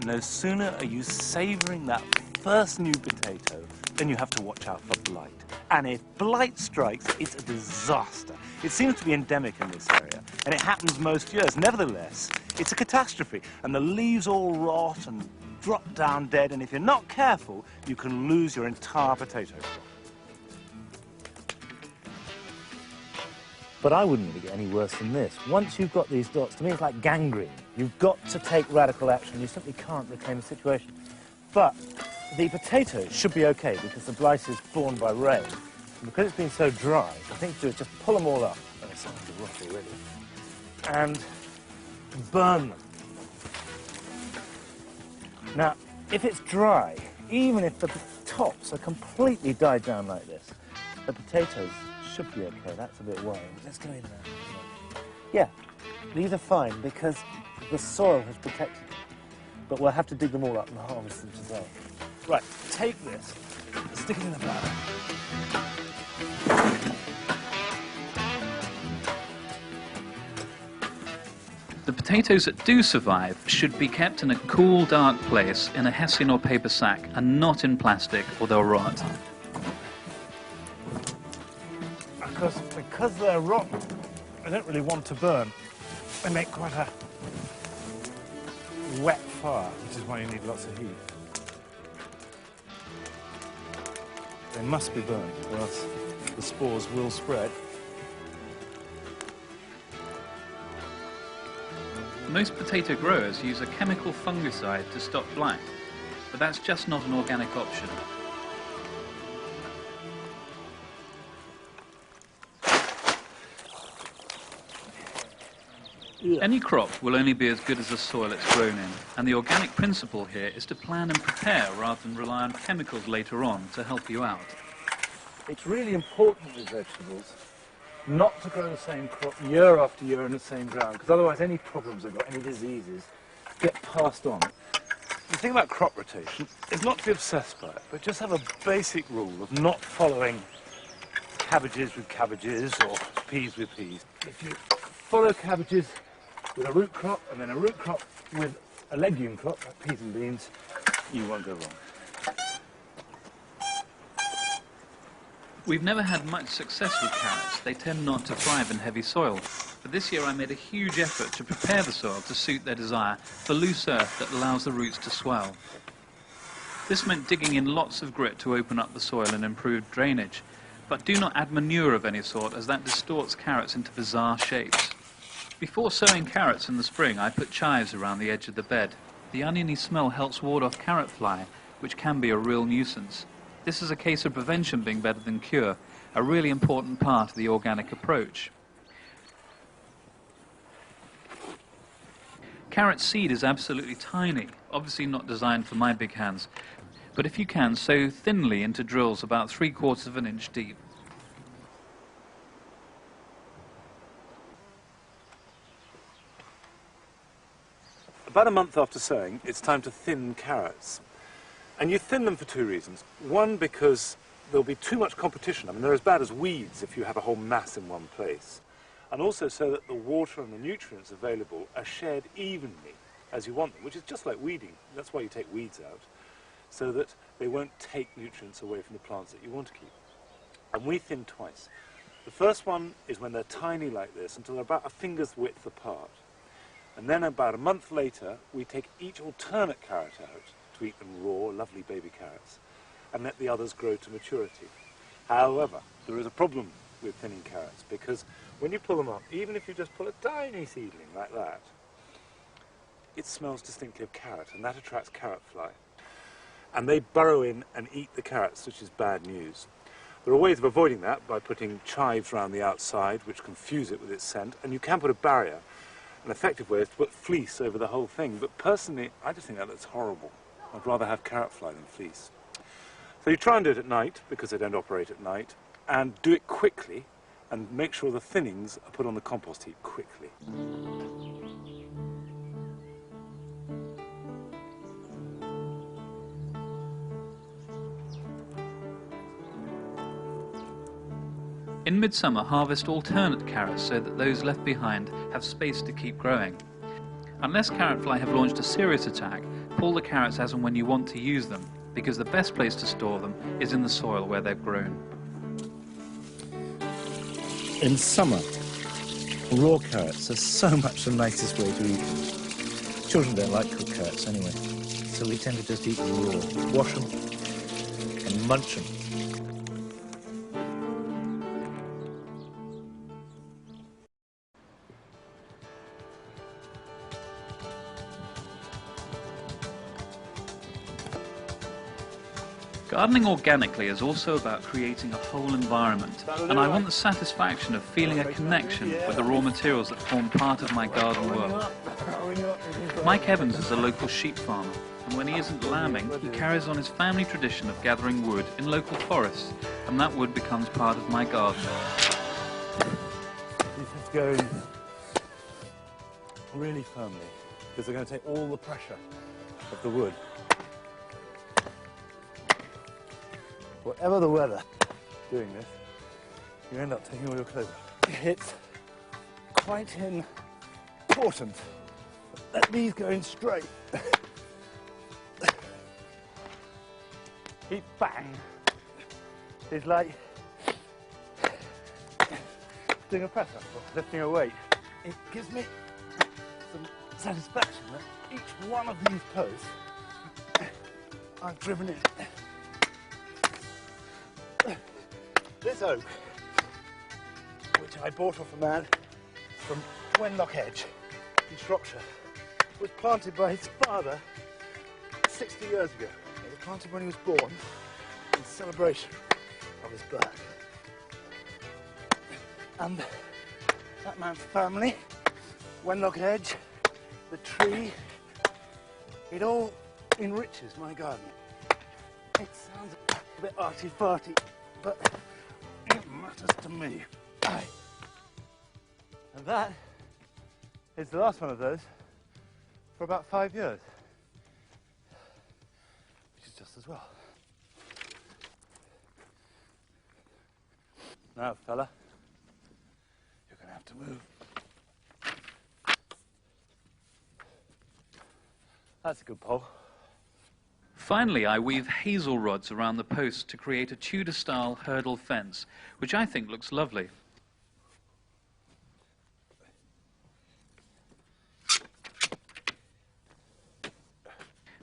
S7: No sooner are you savouring that first new potato than you have to watch out for blight. And if blight strikes, it's a disaster. It seems to be endemic in this area, and it happens most years. Nevertheless, it's a catastrophe, and the leaves all rot and drop down dead, and if you're not careful, you can lose your entire potato crop.
S1: But I wouldn't let it get any worse than this. Once you've got these dots, to me it's like gangrene. You've got to take radical action. You simply can't reclaim the situation. But the potatoes should be okay because the blight is borne by rain. And because it's been so dry, the thing to do is just pull them all up. Oh, it's starting to rot already. And burn them. Now, if it's dry, even if the tops are completely dyed down like this, the potatoes should be okay. That's a bit worrying. Let's go in there. Yeah, these are fine because the soil has protected them. But we'll have to dig them all up and harvest them today. Right, take this, stick it in the bladder.
S6: The potatoes that do survive should be kept in a cool, dark place in a hessian or paper sack and not in plastic or they'll rot.
S1: Because they're rotten, I don't really want to burn. They make quite a wet fire, which is why you need lots of heat. They must be burned, or else the spores will spread.
S6: Most potato growers use a chemical fungicide to stop blight, but that's just not an organic option. Any crop will only be as good as the soil it's grown in, and the organic principle here is to plan and prepare rather than rely on chemicals later on to help you out.
S1: It's really important with vegetables not to grow the same crop year after year in the same ground, because otherwise any problems they've got, any diseases, get passed on. The thing about crop rotation is not to be obsessed by it, but just have a basic rule of not following cabbages with cabbages or peas with peas. If you follow cabbages with a root crop and then a root crop with a legume crop, like peas and beans, you won't go wrong.
S6: We've never had much success with carrots. They tend not to thrive in heavy soil. But this year I made a huge effort to prepare the soil to suit their desire for loose earth that allows the roots to swell. This meant digging in lots of grit to open up the soil and improve drainage. But do not add manure of any sort, as that distorts carrots into bizarre shapes. Before sowing carrots in the spring, I put chives around the edge of the bed. The oniony smell helps ward off carrot fly, which can be a real nuisance. This is a case of prevention being better than cure, a really important part of the organic approach. Carrot seed is absolutely tiny, obviously not designed for my big hands, but if you can, sow thinly into drills about 3/4 of an inch deep.
S3: About a month after sowing, it's time to thin carrots. And you thin them for two reasons. One, because there'll be too much competition. I mean, they're as bad as weeds if you have a whole mass in one place. And also so that the water and the nutrients available are shared evenly as you want them, which is just like weeding. That's why you take weeds out, so that they won't take nutrients away from the plants that you want to keep. And we thin twice. The first one is when they're tiny like this, until they're about a finger's width apart. And then about a month later, we take each alternate carrot out to eat them raw, lovely baby carrots, and let the others grow to maturity. However, there is a problem with thinning carrots, because when you pull them up, even if you just pull a tiny seedling like that, it smells distinctly of carrot, and that attracts carrot fly. And they burrow in and eat the carrots, which is bad news. There are ways of avoiding that by putting chives around the outside, which confuse it with its scent, and you can put a barrier. An effective way is to put fleece over the whole thing, but personally, I just think that looks horrible. I'd rather have carrot fly than fleece. So you try and do it at night, because they don't operate at night, and do it quickly, and make sure the thinnings are put on the compost heap quickly.
S6: In midsummer, harvest alternate carrots so that those left behind have space to keep growing. Unless carrot fly have launched a serious attack, pull the carrots as and when you want to use them, because the best place to store them is in the soil where they're grown.
S3: In summer, raw carrots are so much the nicest way to eat them. Children don't like cooked carrots anyway, so we tend to just eat them raw, wash them and munch them.
S6: Gardening organically is also about creating a whole environment, and I want the satisfaction of feeling a connection with the raw materials that form part of my garden world. Mike Evans is a local sheep farmer, and when he isn't lambing, he carries on his family tradition of gathering wood in local forests, and that wood becomes part of my garden.
S3: This is going really firmly, because they're going to take all the pressure of the wood. Whatever the weather, doing this, you end up taking all your clothes off. It's quite important that these go in straight. Each bang is like doing a press up or lifting a weight. It gives me some satisfaction that each one of these posts I've driven in. This oak, which I bought off a man from Wenlock Edge in Shropshire, was planted by his father 60 years ago. It was planted when he was born in celebration of his birth. And that man's family, Wenlock Edge, the tree, it all enriches my garden. It sounds a bit arty-farty, but it matters to me. And that is the last one of those for about 5 years, which is just as well. Now, fella, you're going to have to move. That's a good pole.
S6: Finally, I weave hazel rods around the posts to create a Tudor-style hurdle fence, which I think looks lovely.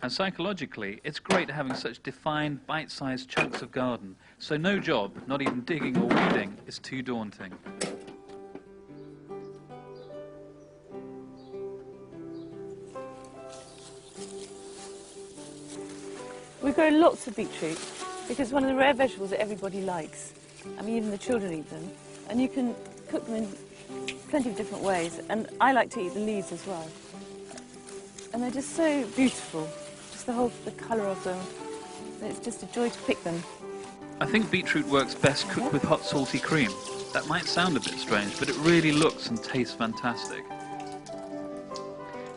S6: And psychologically, it's great having such defined, bite-sized chunks of garden, so no job, not even digging or weeding, is too daunting.
S2: We grow lots of beetroot because one of the rare vegetables that everybody likes. I mean, even the children eat them. And you can cook them in plenty of different ways. And I like to eat the leaves as well. And they're just so beautiful. Just the colour of them. It's just a joy to pick them.
S6: I think beetroot works best cooked with hot salty cream. That might sound a bit strange, but it really looks and tastes fantastic.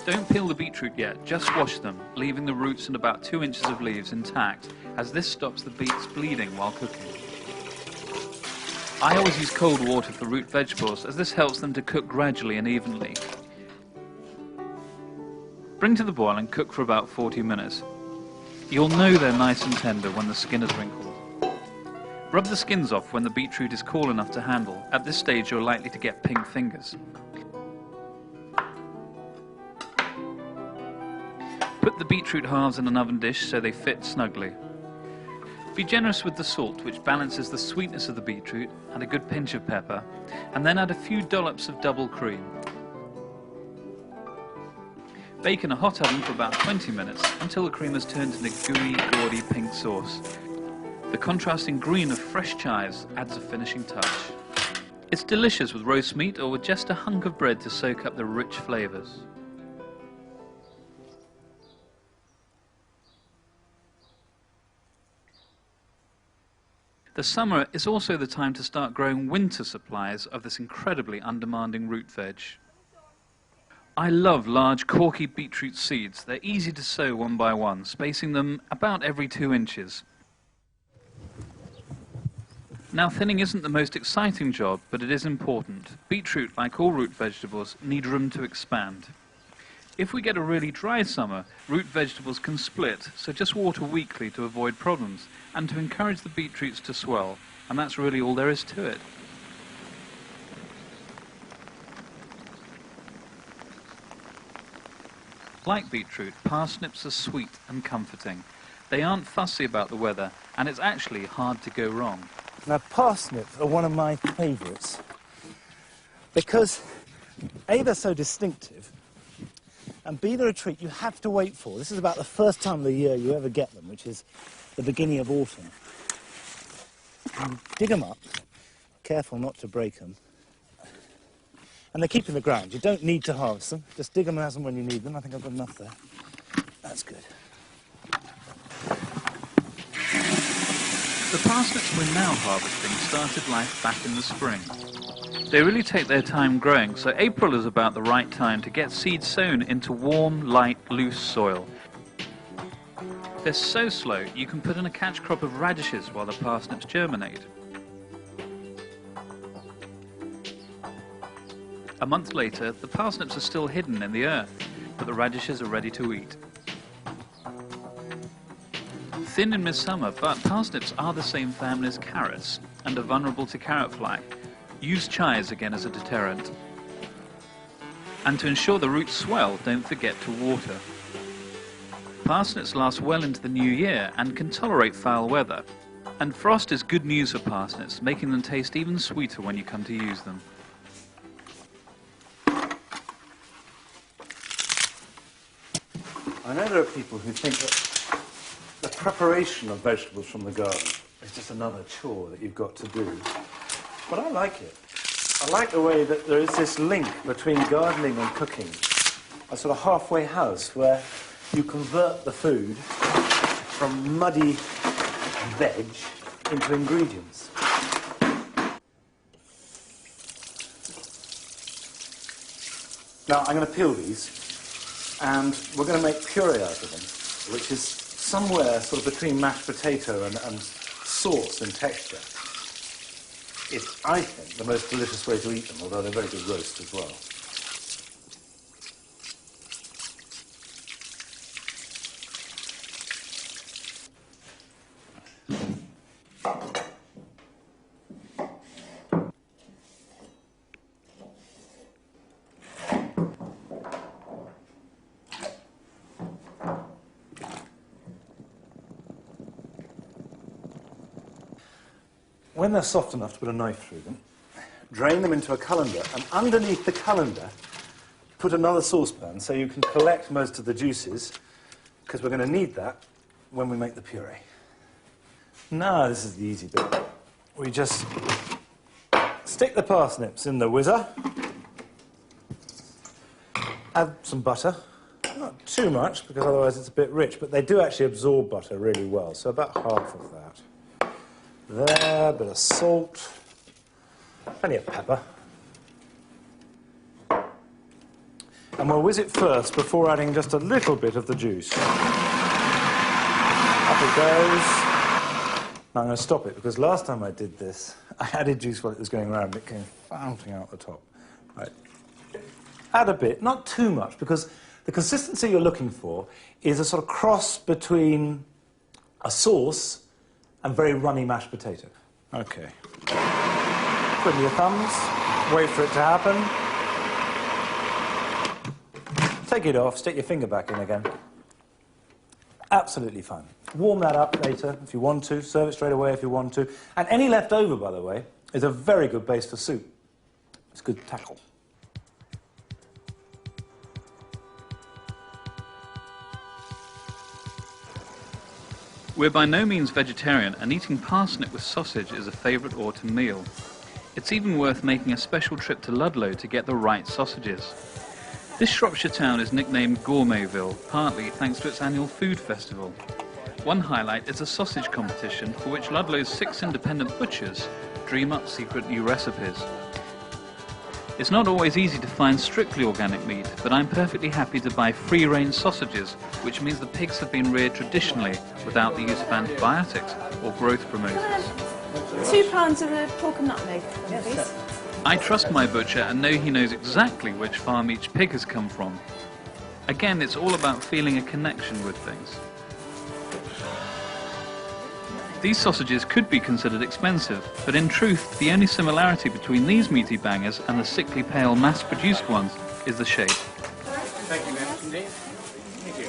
S6: Don't peel the beetroot yet, just wash them, leaving the roots and about 2 inches of leaves intact, as this stops the beets bleeding while cooking. I always use cold water for root vegetables, as this helps them to cook gradually and evenly. Bring to the boil and cook for about 40 minutes. You'll know they're nice and tender when the skin is wrinkled. Rub the skins off when the beetroot is cool enough to handle. At this stage you're likely to get pink fingers. Put the beetroot halves in an oven dish so they fit snugly. Be generous with the salt, which balances the sweetness of the beetroot, and a good pinch of pepper, and then add a few dollops of double cream. Bake in a hot oven for about 20 minutes until the cream has turned into gooey, gaudy pink sauce. The contrasting green of fresh chives adds a finishing touch. It's delicious with roast meat or with just a hunk of bread to soak up the rich flavours. The summer is also the time to start growing winter supplies of this incredibly undemanding root veg. I love large corky beetroot seeds. They're easy to sow one by one, spacing them about every 2 inches. Now, thinning isn't the most exciting job, but it is important. Beetroot, like all root vegetables, need room to expand. If we get a really dry summer, root vegetables can split, so just water weekly to avoid problems and to encourage the beetroots to swell, and that's really all there is to it. Like beetroot, parsnips are sweet and comforting. They aren't fussy about the weather, and it's actually hard to go wrong.
S7: Now, parsnips are one of my favourites because A, they're so distinctive, and B, they're a treat you have to wait for. This is about the first time of the year you ever get them, which is the beginning of autumn. You dig them up, careful not to break them, and they keep in the ground. You don't need to harvest them, just dig them as and when you need them. I think I've got enough there. That's good.
S6: The parsnips we're now harvesting started life back in the spring. They really take their time growing, so April is about the right time to get seeds sown into warm, light, loose soil. They're so slow, you can put in a catch crop of radishes while the parsnips germinate. A month later, the parsnips are still hidden in the earth, but the radishes are ready to eat. Thin in midsummer, but parsnips are the same family as carrots and are vulnerable to carrot fly. Use chives again as a deterrent. And to ensure the roots swell, don't forget to water. Parsnips last well into the new year and can tolerate foul weather. And frost is good news for parsnips, making them taste even sweeter when you come to use them.
S3: I know there are people who think that the preparation of vegetables from the garden is just another chore that you've got to do. But I like it. I like the way that there is this link between gardening and cooking, a sort of halfway house where you convert the food from muddy veg into ingredients. Now, I'm going to peel these, and we're going to make puree out of them, which is somewhere sort of between mashed potato and sauce in texture. It's, I think, the most delicious way to eat them, although they're very good roast as well. When they're soft enough to put a knife through them, drain them into a colander, and underneath the colander, put another saucepan so you can collect most of the juices, because we're going to need that when we make the puree. Now, this is the easy bit. We just stick the parsnips in the whizzer, add some butter, not too much, because otherwise it's a bit rich, but they do actually absorb butter really well, so about half of that. There, a bit of salt, plenty of pepper. And we'll whiz it first before adding just a little bit of the juice. Up it goes. Now I'm going to stop it, because last time I did this, I added juice while it was going around, it came founting out the top. Right. Add a bit, not too much, because the consistency you're looking for is a sort of cross between a sauce and very runny mashed potato. Okay. Twiddle your thumbs, wait for it to happen. Take it off, stick your finger back in again. Absolutely fine. Warm that up later if you want to, serve it straight away if you want to. And any left over, by the way, is a very good base for soup. It's good tackle.
S6: We're by no means vegetarian, and eating parsnip with sausage is a favourite autumn meal. It's even worth making a special trip to Ludlow to get the right sausages. This Shropshire town is nicknamed Gourmetville, partly thanks to its annual food festival. One highlight is a sausage competition for which Ludlow's 6 independent butchers dream up secret new recipes. It's not always easy to find strictly organic meat, but I'm perfectly happy to buy free-range sausages, which means the pigs have been reared traditionally without the use of antibiotics or growth promoters.
S2: £2 of the pork and nutmeg, please.
S6: I trust my butcher and know he knows exactly which farm each pig has come from. Again, it's all about feeling a connection with things. These sausages could be considered expensive, but in truth, the only similarity between these meaty bangers and the sickly pale mass-produced ones is the shape.
S5: Thank you, Mr. Indeed. Thank you.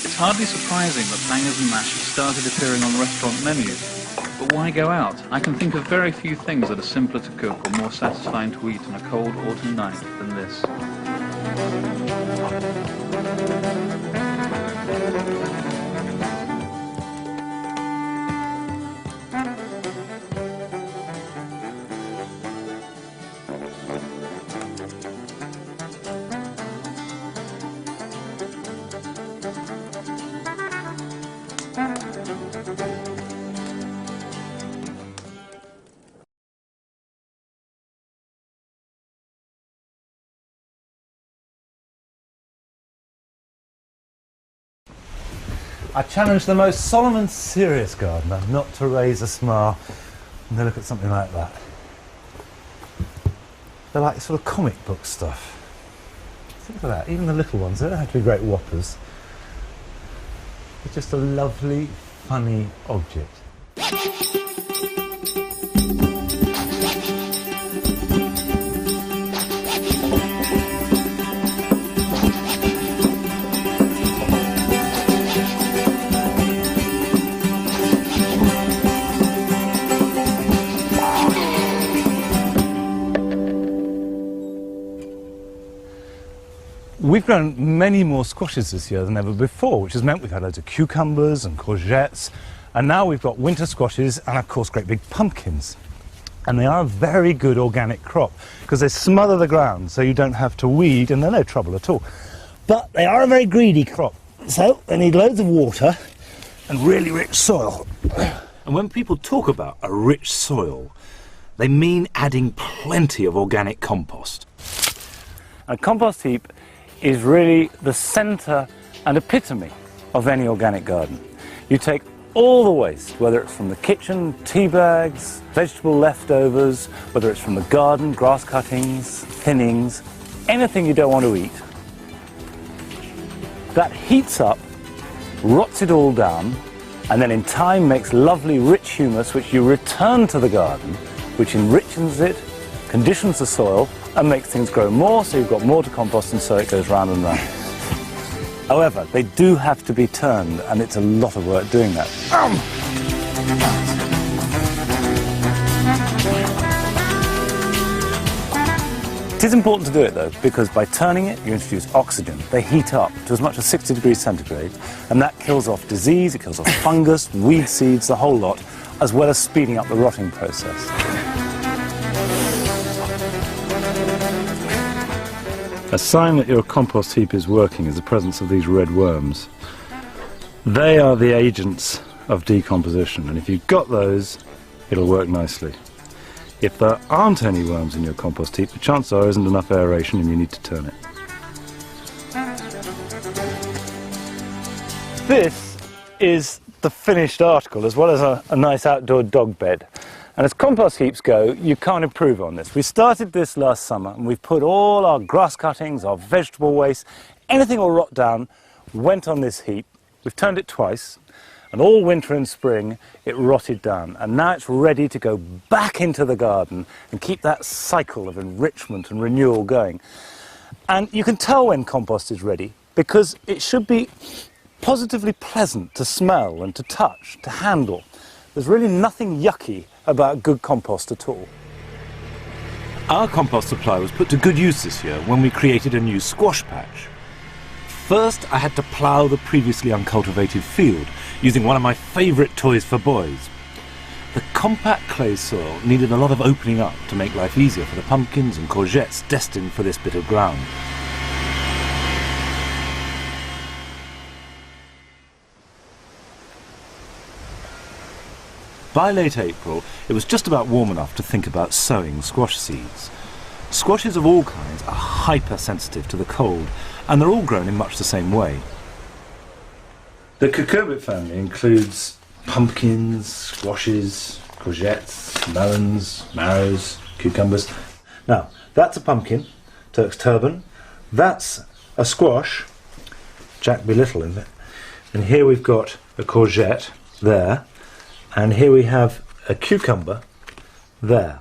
S6: It's hardly surprising that bangers and mash have started appearing on restaurant menus. But why go out? I can think of very few things that are simpler to cook or more satisfying to eat on a cold autumn night than this.
S1: I challenge the most solemn and serious gardener not to raise a smile when they look at something like that. They're like sort of comic book stuff. Look at that, even the little ones, they don't have to be great whoppers. They're just a lovely, funny object. We've grown many more squashes this year than ever before, which has meant we've had loads of cucumbers and courgettes, and now we've got winter squashes and of course great big pumpkins. And they are a very good organic crop because they smother the ground so you don't have to weed, and they're no trouble at all. But they are a very greedy crop, so they need loads of water and really rich soil.
S3: And when people talk about a rich soil, they mean adding plenty of organic compost.
S1: A compost heap is really the centre and epitome of any organic garden. You take all the waste, whether it's from the kitchen, tea bags, vegetable leftovers, whether it's from the garden, grass cuttings, thinnings, anything you don't want to eat, that heats up, rots it all down, and then in time makes lovely rich humus which you return to the garden, which enriches it, conditions the soil, and makes things grow more, so you've got more to compost, and so it goes round and round. However, they do have to be turned, and it's a lot of work doing that. It is important to do it though, because by turning it, you introduce oxygen. They heat up to as much as 60 degrees centigrade, and that kills off disease, it kills off fungus, weed seeds, the whole lot, as well as speeding up the rotting process. A sign that your compost heap is working is the presence of these red worms. They are the agents of decomposition, and if you've got those, it'll work nicely. If there aren't any worms in your compost heap, the chance are there isn't enough aeration and you need to turn it. This is the finished article, as well as a nice outdoor dog bed. And as compost heaps go, you can't improve on this. We started this last summer and we've put all our grass cuttings, our vegetable waste, anything will rot down, went on this heap. We've turned it twice, and all winter and spring it rotted down. And now it's ready to go back into the garden and keep that cycle of enrichment and renewal going. And you can tell when compost is ready because it should be positively pleasant to smell and to touch, to handle. There's really nothing yucky about good compost at all.
S3: Our compost supply was put to good use this year when we created a new squash patch. First, I had to plough the previously uncultivated field using one of my favourite toys for boys. The compact clay soil needed a lot of opening up to make life easier for the pumpkins and courgettes destined for this bit of ground. By late April, it was just about warm enough to think about sowing squash seeds. Squashes of all kinds are hypersensitive to the cold, and they're all grown in much the same way. The cucurbit family includes pumpkins, squashes, courgettes, melons, marrows, cucumbers. Now, that's a pumpkin, Turk's turban. That's a squash, Jack Be Little in it. And here we've got a courgette there. And here we have a cucumber there.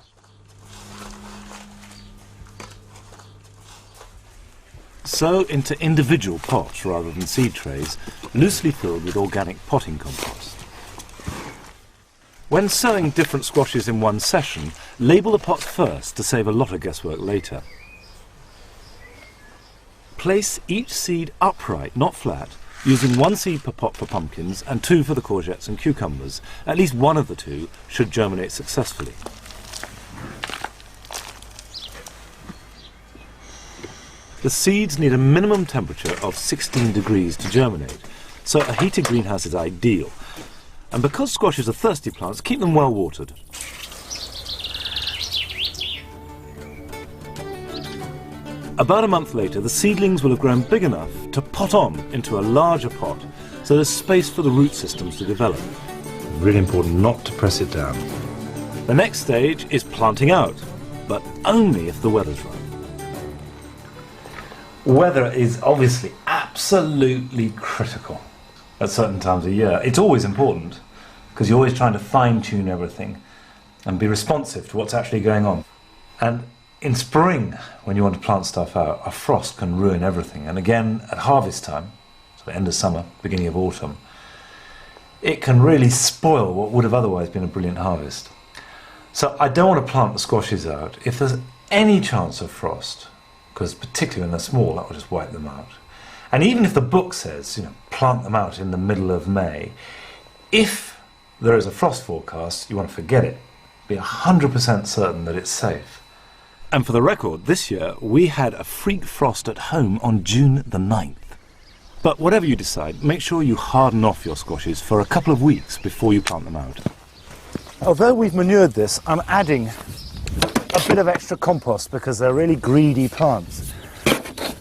S3: Sow into individual pots rather than seed trays, loosely filled with organic potting compost. When sowing different squashes in one session, label the pots first to save a lot of guesswork later. Place each seed upright, not flat, using 1 seed per pot for pumpkins and 2 for the courgettes and cucumbers. At least one of the two should germinate successfully. The seeds need a minimum temperature of 16 degrees to germinate, so a heated greenhouse is ideal. And because squashes are thirsty plants, keep them well watered. About a month later, the seedlings will have grown big enough to pot on into a larger pot, so there's space for the root systems to develop. Really important not to press it down. The next stage is planting out, but only if the weather's right. Weather is obviously absolutely critical at certain times of year. It's always important, because you're always trying to fine-tune everything and be responsive to what's actually going on. And in spring, when you want to plant stuff out, a frost can ruin everything. And again, at harvest time, so end of summer, beginning of autumn, it can really spoil what would have otherwise been a brilliant harvest. So I don't want to plant the squashes out. If there's any chance of frost, because particularly when they're small, that will just wipe them out. And even if the book says, plant them out in the middle of May, if there is a frost forecast, you want to forget it. Be 100% certain that it's safe. And for the record, this year we had a freak frost at home on June the 9th. But whatever you decide, make sure you harden off your squashes for a couple of weeks before you plant them out. Although we've manured this, I'm adding a bit of extra compost because they're really greedy plants.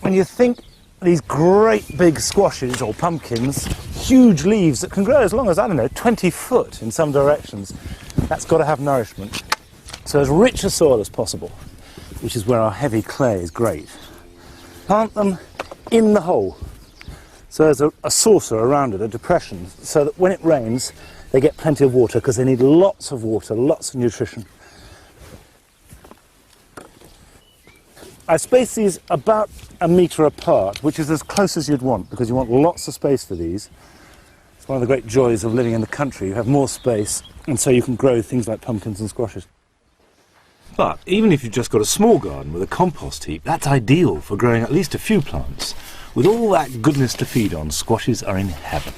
S3: When you think these great big squashes or pumpkins, huge leaves that can grow as long as, 20 foot in some directions, that's got to have nourishment. So as rich a soil as possible, which is where our heavy clay is great. Plant them in the hole. So there's a saucer around it, a depression, so that when it rains, they get plenty of water because they need lots of water, lots of nutrition. I space these about 1 metre apart, which is as close as you'd want because you want lots of space for these. It's one of the great joys of living in the country. You have more space, and so you can grow things like pumpkins and squashes. But even if you've just got a small garden with a compost heap, that's ideal for growing at least a few plants. With all that goodness to feed on, squashes are in heaven.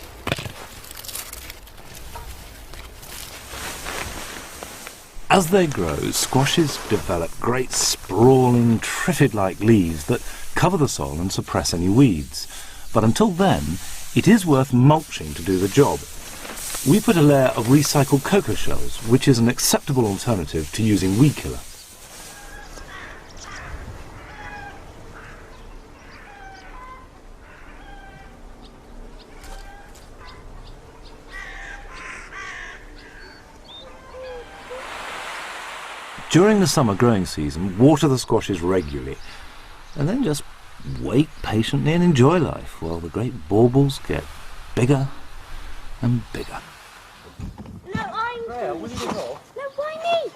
S3: As they grow, squashes develop great sprawling, triffid-like leaves that cover the soil and suppress any weeds. But until then, it is worth mulching to do the job. We put a layer of recycled cocoa shells, which is an acceptable alternative to using weed killer. During the summer growing season, water the squashes regularly, and then just wait patiently and enjoy life while the great baubles get bigger and bigger.
S4: No, I'm...
S1: Freya, will you get off?
S4: No, why me?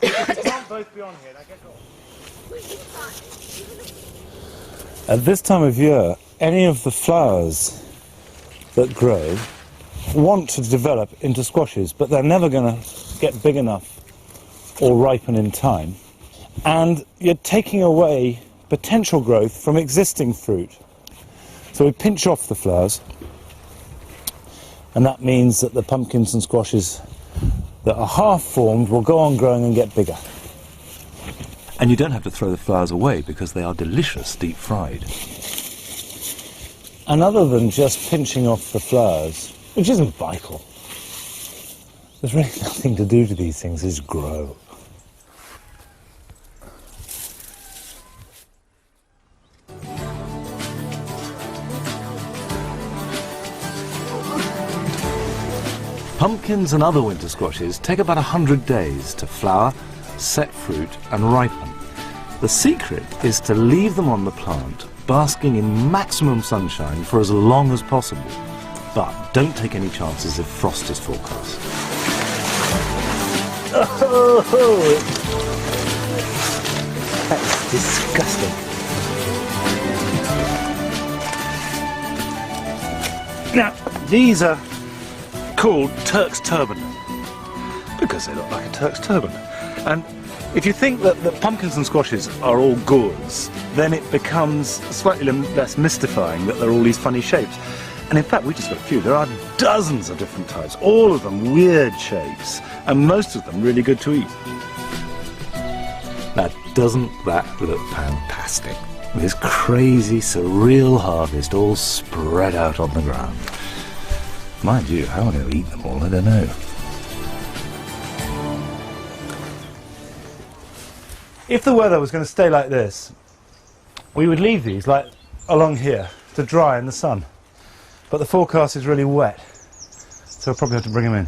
S1: You can't both be on here, now get off.
S3: At this time of year, any of the flowers that grow want to develop into squashes, but they're never going to get big enough or ripen in time. And you're taking away potential growth from existing fruit. So we pinch off the flowers, and that means that the pumpkins and squashes that are half-formed will go on growing and get bigger. And you don't have to throw the flowers away because they are delicious deep-fried. And other than just pinching off the flowers, which isn't vital, There's really nothing to do to these things, is grow. Pumpkins and other winter squashes take about 100 days to flower, set fruit and ripen. The secret is to leave them on the plant, basking in maximum sunshine for as long as possible. But don't take any chances if frost is forecast. Oh, that's disgusting. Now, these are called Turk's turban because they look like a Turk's turban. And if you think that the pumpkins and squashes are all gourds, then it becomes slightly less mystifying that they're all these funny shapes. And in fact, we just got a few. There are dozens of different types, all of them weird shapes, and most of them really good to eat. Now, doesn't that look fantastic? This crazy, surreal harvest all spread out on the ground. Mind you, how am I going to eat them all? I don't know.
S1: If the weather was going to stay like this, we would leave these like along here to dry in the sun. But the forecast is really wet, so we'll probably have to bring them in.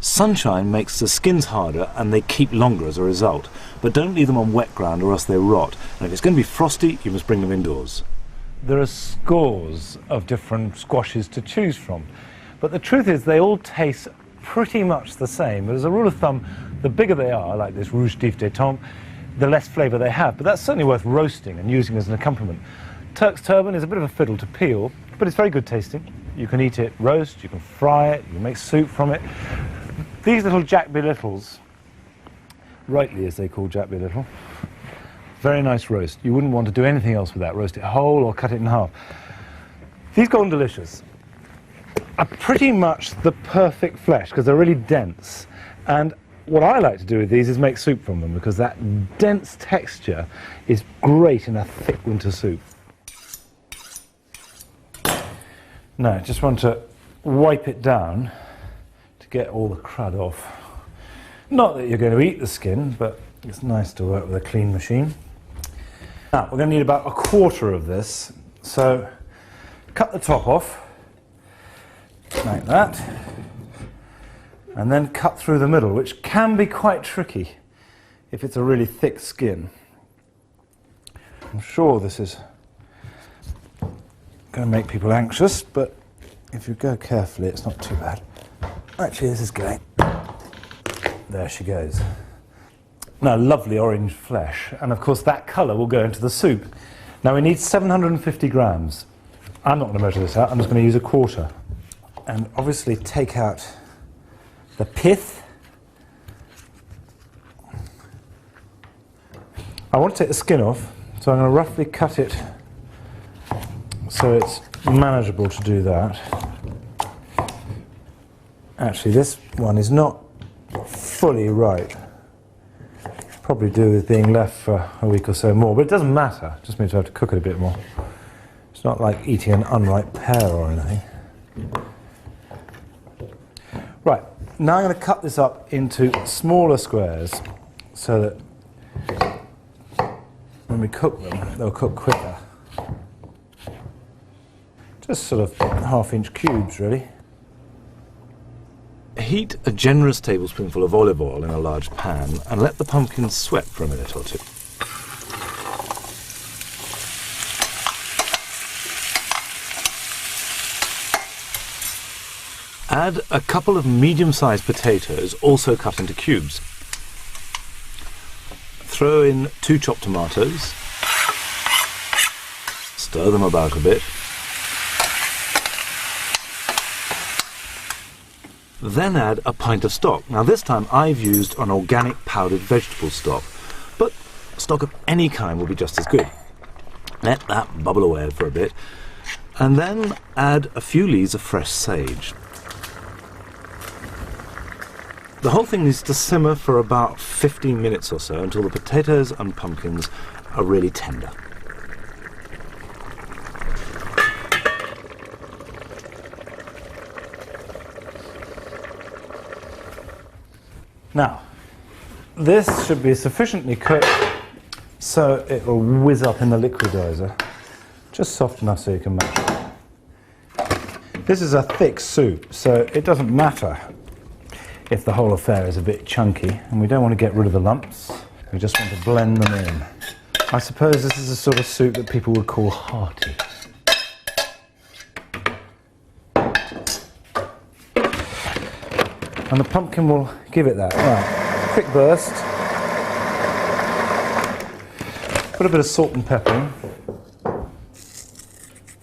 S3: Sunshine makes the skins harder and they keep longer as a result. But don't leave them on wet ground or else they rot. And if it's going to be frosty, you must bring them indoors.
S1: There are scores of different squashes to choose from. But the truth is they all taste pretty much the same. But as a rule of thumb, the bigger they are, like this Rouge d'If d'Étampes, the less flavour they have. But that's certainly worth roasting and using as an accompaniment. Turk's turban is a bit of a fiddle to peel, but it's very good tasting. You can eat it roast, you can fry it, you can make soup from it. These little Jack Be Littles, rightly as they call Jack Be Little, very nice roast. You wouldn't want to do anything else with that. Roast it whole or cut it in half. These Golden Delicious are pretty much the perfect flesh because they're really dense. And what I like to do with these is make soup from them because that dense texture is great in a thick winter soup. Now, just want to wipe it down to get all the crud off. Not that you're going to eat the skin, but it's nice to work with a clean machine. Now, we're going to need about a quarter of this, so cut the top off, like that, and then cut through the middle, which can be quite tricky if it's a really thick skin. I'm sure this is going to make people anxious, but if you go carefully, it's not too bad. Actually, this is going. There she goes. Now, lovely orange flesh, and of course that colour will go into the soup. Now, we need 750 grams. I'm not going to measure this out, I'm just going to use a quarter. And obviously take out the pith. I want to take the skin off, so I'm going to roughly cut it so it's manageable to do that. Actually, this one is not fully ripe. Probably do with being left for a week or so more, but it doesn't matter. It just means I have to cook it a bit more. It's not like eating an unripe pear or anything. Right, now I'm going to cut this up into smaller squares so that when we cook them, they'll cook quicker. Just sort of half-inch cubes, really.
S3: Heat a generous tablespoonful of olive oil in a large pan and let the pumpkins sweat for a minute or two. Add a couple of medium-sized potatoes, also cut into cubes. Throw in 2 chopped tomatoes. Stir them about a bit. Then add a pint of stock. Now this time I've used an organic powdered vegetable stock, but stock of any kind will be just as good. Let that bubble away for a bit, and then add a few leaves of fresh sage. The whole thing needs to simmer for about 15 minutes or so until the potatoes and pumpkins are really tender.
S1: Now, this should be sufficiently cooked so it will whiz up in the liquidizer, just soft enough so you can mash it. This is a thick soup, so it doesn't matter if the whole affair is a bit chunky, and we don't want to get rid of the lumps. We just want to blend them in. I suppose this is the sort of soup that people would call hearty. And the pumpkin will give it that. Right, quick burst. Put a bit of salt and pepper in.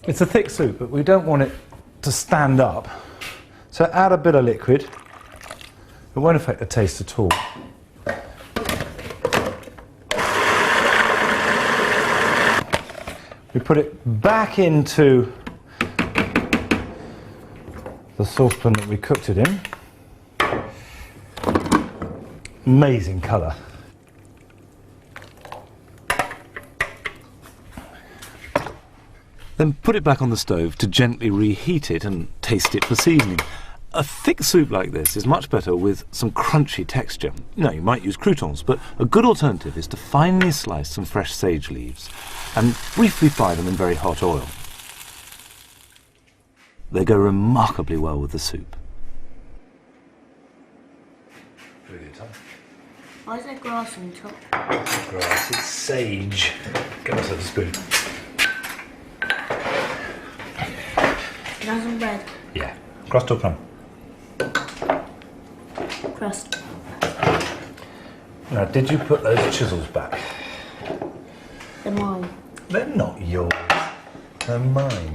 S1: It's a thick soup, but we don't want it to stand up. So add a bit of liquid. It won't affect the taste at all. We put it back into the saucepan that we cooked it in. Amazing colour. Then put it back on the stove to gently reheat it and taste it for seasoning. A thick soup like this is much better with some crunchy texture. Now, you might use croutons, but a good alternative is to finely slice some fresh sage leaves and briefly fry them in very hot oil. They go remarkably well with the soup.
S4: Why is there grass on top?
S1: Grass, it's sage. Get myself a spoon.
S4: Nice and red.
S1: Yeah. Crust or crumb?
S4: Crust.
S1: Now, did you put those chisels back?
S4: They're mine.
S1: They're not yours. They're mine.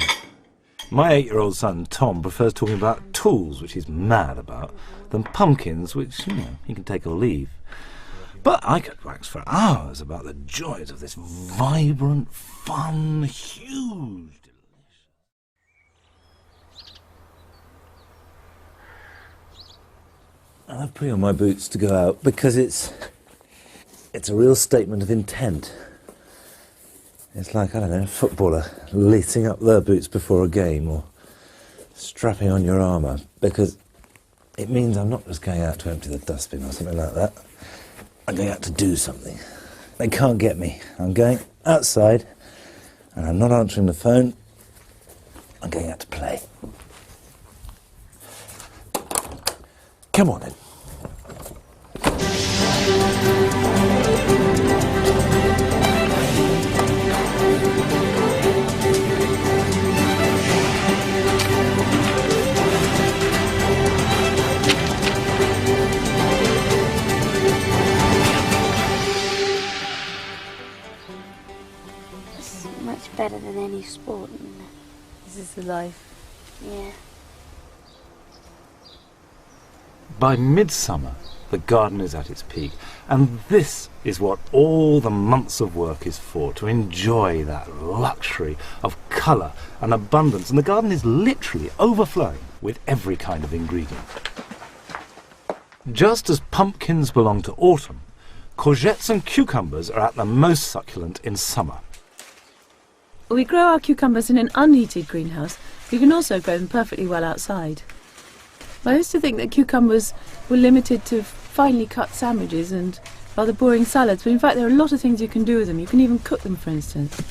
S1: My 8-year-old son, Tom, prefers talking about tools, which he's mad about, than pumpkins, which, you know, he can take or leave. But I could wax for hours about the joys of this vibrant, fun, huge... I've put on my boots to go out because it's a real statement of intent. It's like, I don't know, a footballer lacing up their boots before a game or strapping on your armour, because it means I'm not just going out to empty the dustbin or something like that. I'm going out to do something. They can't get me. I'm going outside and I'm not answering the phone. I'm going out to play. Come on then.
S4: This is much better than any sport.
S2: This is the life.
S4: Yeah.
S3: By midsummer, the garden is at its peak, and this is what all the months of work is for, to enjoy that luxury of colour and abundance. And the garden is literally overflowing with every kind of ingredient. Just as pumpkins belong to autumn, courgettes and cucumbers are at their most succulent in summer.
S2: We grow our cucumbers in an unheated greenhouse. You can also grow them perfectly well outside. I used to think that cucumbers were limited to finely cut sandwiches and rather boring salads, but in fact there are a lot of things you can do with them. You can even cook them, for instance.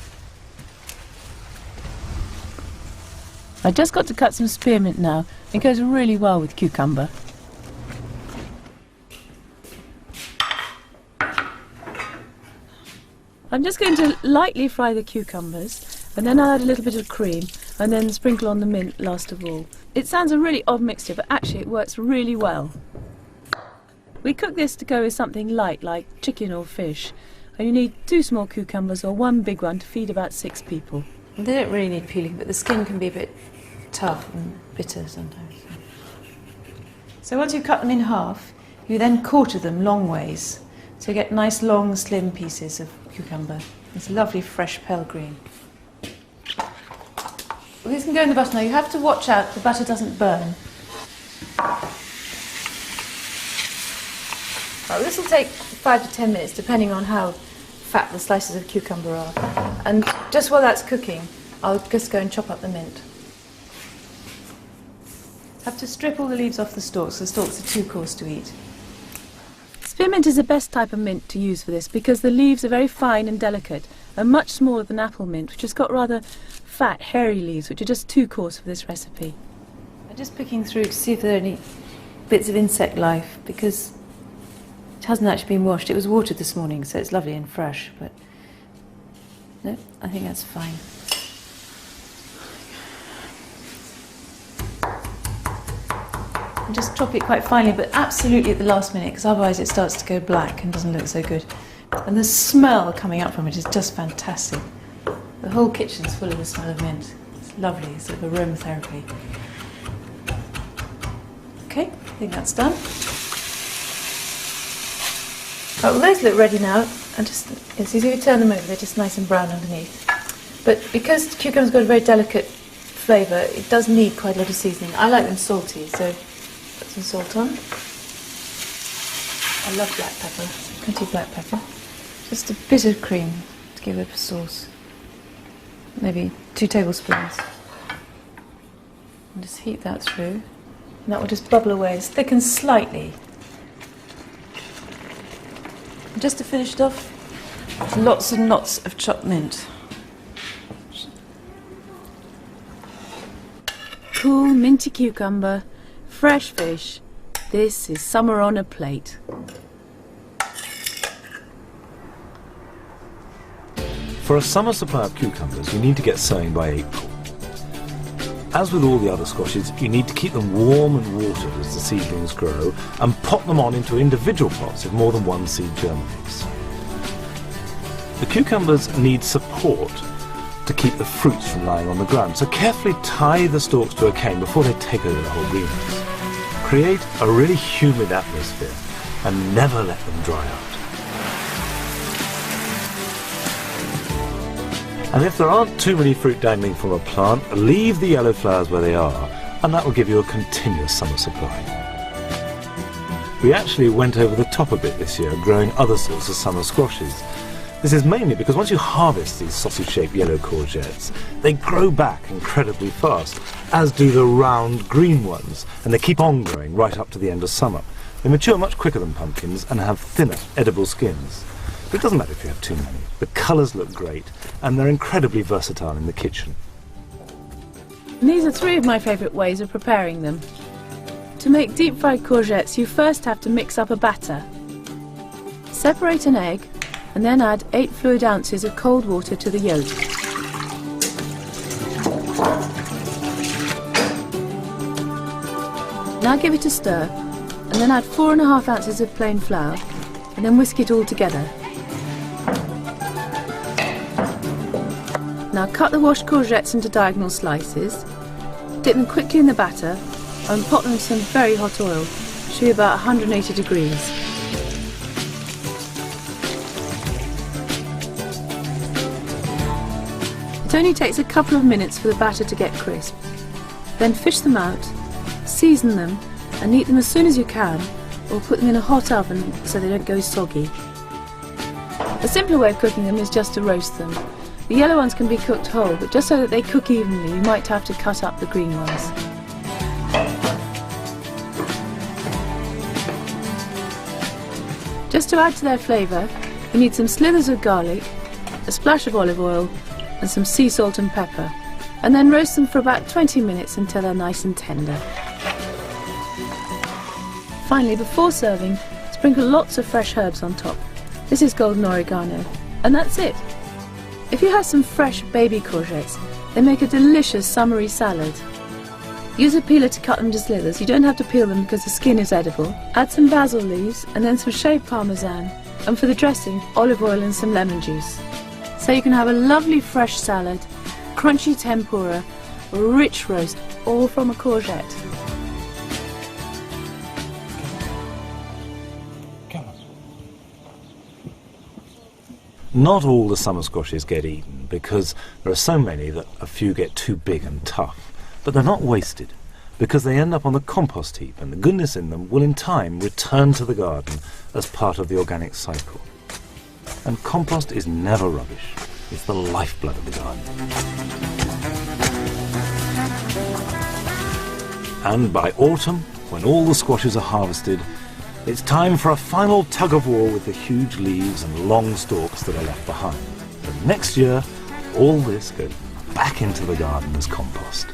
S2: I just got to cut some spearmint now. It goes really well with cucumber. I'm just going to lightly fry the cucumbers, and then I'll add a little bit of cream, and then sprinkle on the mint last of all. It sounds a really odd mixture, but actually it works really well. We cook this to go with something light, like chicken or fish, and you need 2 small cucumbers or 1 big one to feed about 6 people. They don't really need peeling, but the skin can be a bit tough and bitter sometimes. So once you cut them in half, you then quarter them long ways, so you get nice long slim pieces of cucumber. It's lovely fresh pale green. Well, these can go in the butter now. You have to watch out the butter doesn't burn. Well, this will take 5 to 10 minutes, depending on how fat the slices of cucumber are. And just while that's cooking, I'll just go and chop up the mint. Have to strip all the leaves off the stalks. The stalks are too coarse to eat. Spearmint is the best type of mint to use for this because the leaves are very fine and delicate and much smaller than apple mint, which has got rather fat, hairy leaves, which are just too coarse for this recipe. I'm just picking through to see if there are any bits of insect life because it hasn't actually been washed. It was watered this morning, so it's lovely and fresh, but no, I think that's fine. And just chop it quite finely, but absolutely at the last minute, because otherwise it starts to go black and doesn't look so good. And the smell coming up from it is just fantastic. The whole kitchen's full of the smell of mint. It's lovely, it's sort of aromatherapy. Okay, I think that's done. Oh, well, those look ready now. And just, it's easy to turn them over, they're just nice and brown underneath. But because cucumber's got a very delicate flavour, it does need quite a lot of seasoning. I like them salty, so put some salt on. I love black pepper, plenty of black pepper. Just a bit of cream to give it a sauce. Maybe 2 tablespoons. And just heat that through. And that will just bubble away. It's thickened slightly. And just to finish it off, lots and lots of chopped mint. Cool, minty cucumber, fresh fish. This is summer on a plate.
S3: For a summer supply of cucumbers, you need to get sowing by April. As with all the other squashes, you need to keep them warm and watered as the seedlings grow and pot them on into individual pots if more than one seed germinates. The cucumbers need support to keep the fruits from lying on the ground, so carefully tie the stalks to a cane before they take over the whole greenhouse. Create a really humid atmosphere and never let them dry out. And if there aren't too many fruit dangling from a plant, leave the yellow flowers where they are, and that will give you a continuous summer supply. We actually went over the top a bit this year, growing other sorts of summer squashes. This is mainly because once you harvest these sausage-shaped yellow courgettes, they grow back incredibly fast, as do the round green ones, and they keep on growing right up to the end of summer. They mature much quicker than pumpkins and have thinner, edible skins. But it doesn't matter if you have too many. The colours look great, and they're incredibly versatile in the kitchen.
S2: And these are 3 of my favourite ways of preparing them. To make deep-fried courgettes, you first have to mix up a batter. Separate an egg, and then add 8 fluid ounces of cold water to the yolk. Now give it a stir, and then add 4½ ounces of plain flour, and then whisk it all together. Now cut the washed courgettes into diagonal slices, dip them quickly in the batter, and pot them in some very hot oil, should be about 180 degrees. It only takes a couple of minutes for the batter to get crisp. Then fish them out, season them, and eat them as soon as you can, or put them in a hot oven so they don't go soggy. A simpler way of cooking them is just to roast them. The yellow ones can be cooked whole, but just so that they cook evenly, you might have to cut up the green ones. Just to add to their flavour, you need some slithers of garlic, a splash of olive oil, and some sea salt and pepper, and then roast them for about 20 minutes until they're nice and tender. Finally, before serving, sprinkle lots of fresh herbs on top. This is golden oregano, and that's it. If you have some fresh baby courgettes, they make a delicious summery salad. Use a peeler to cut them to slithers. You don't have to peel them because the skin is edible. Add some basil leaves and then some shaved parmesan, and for the dressing, olive oil and some lemon juice. So you can have a lovely fresh salad, crunchy tempura, or rich roast, all from a courgette.
S3: Not all the summer squashes get eaten because there are so many that a few get too big and tough. But they're not wasted because they end up on the compost heap, and the goodness in them will in time return to the garden as part of the organic cycle. And compost is never rubbish. It's the lifeblood of the garden. And by autumn, when all the squashes are harvested, It's time for a final tug of war with the huge leaves and long stalks that are left behind. But next year, all this goes back into the garden as compost.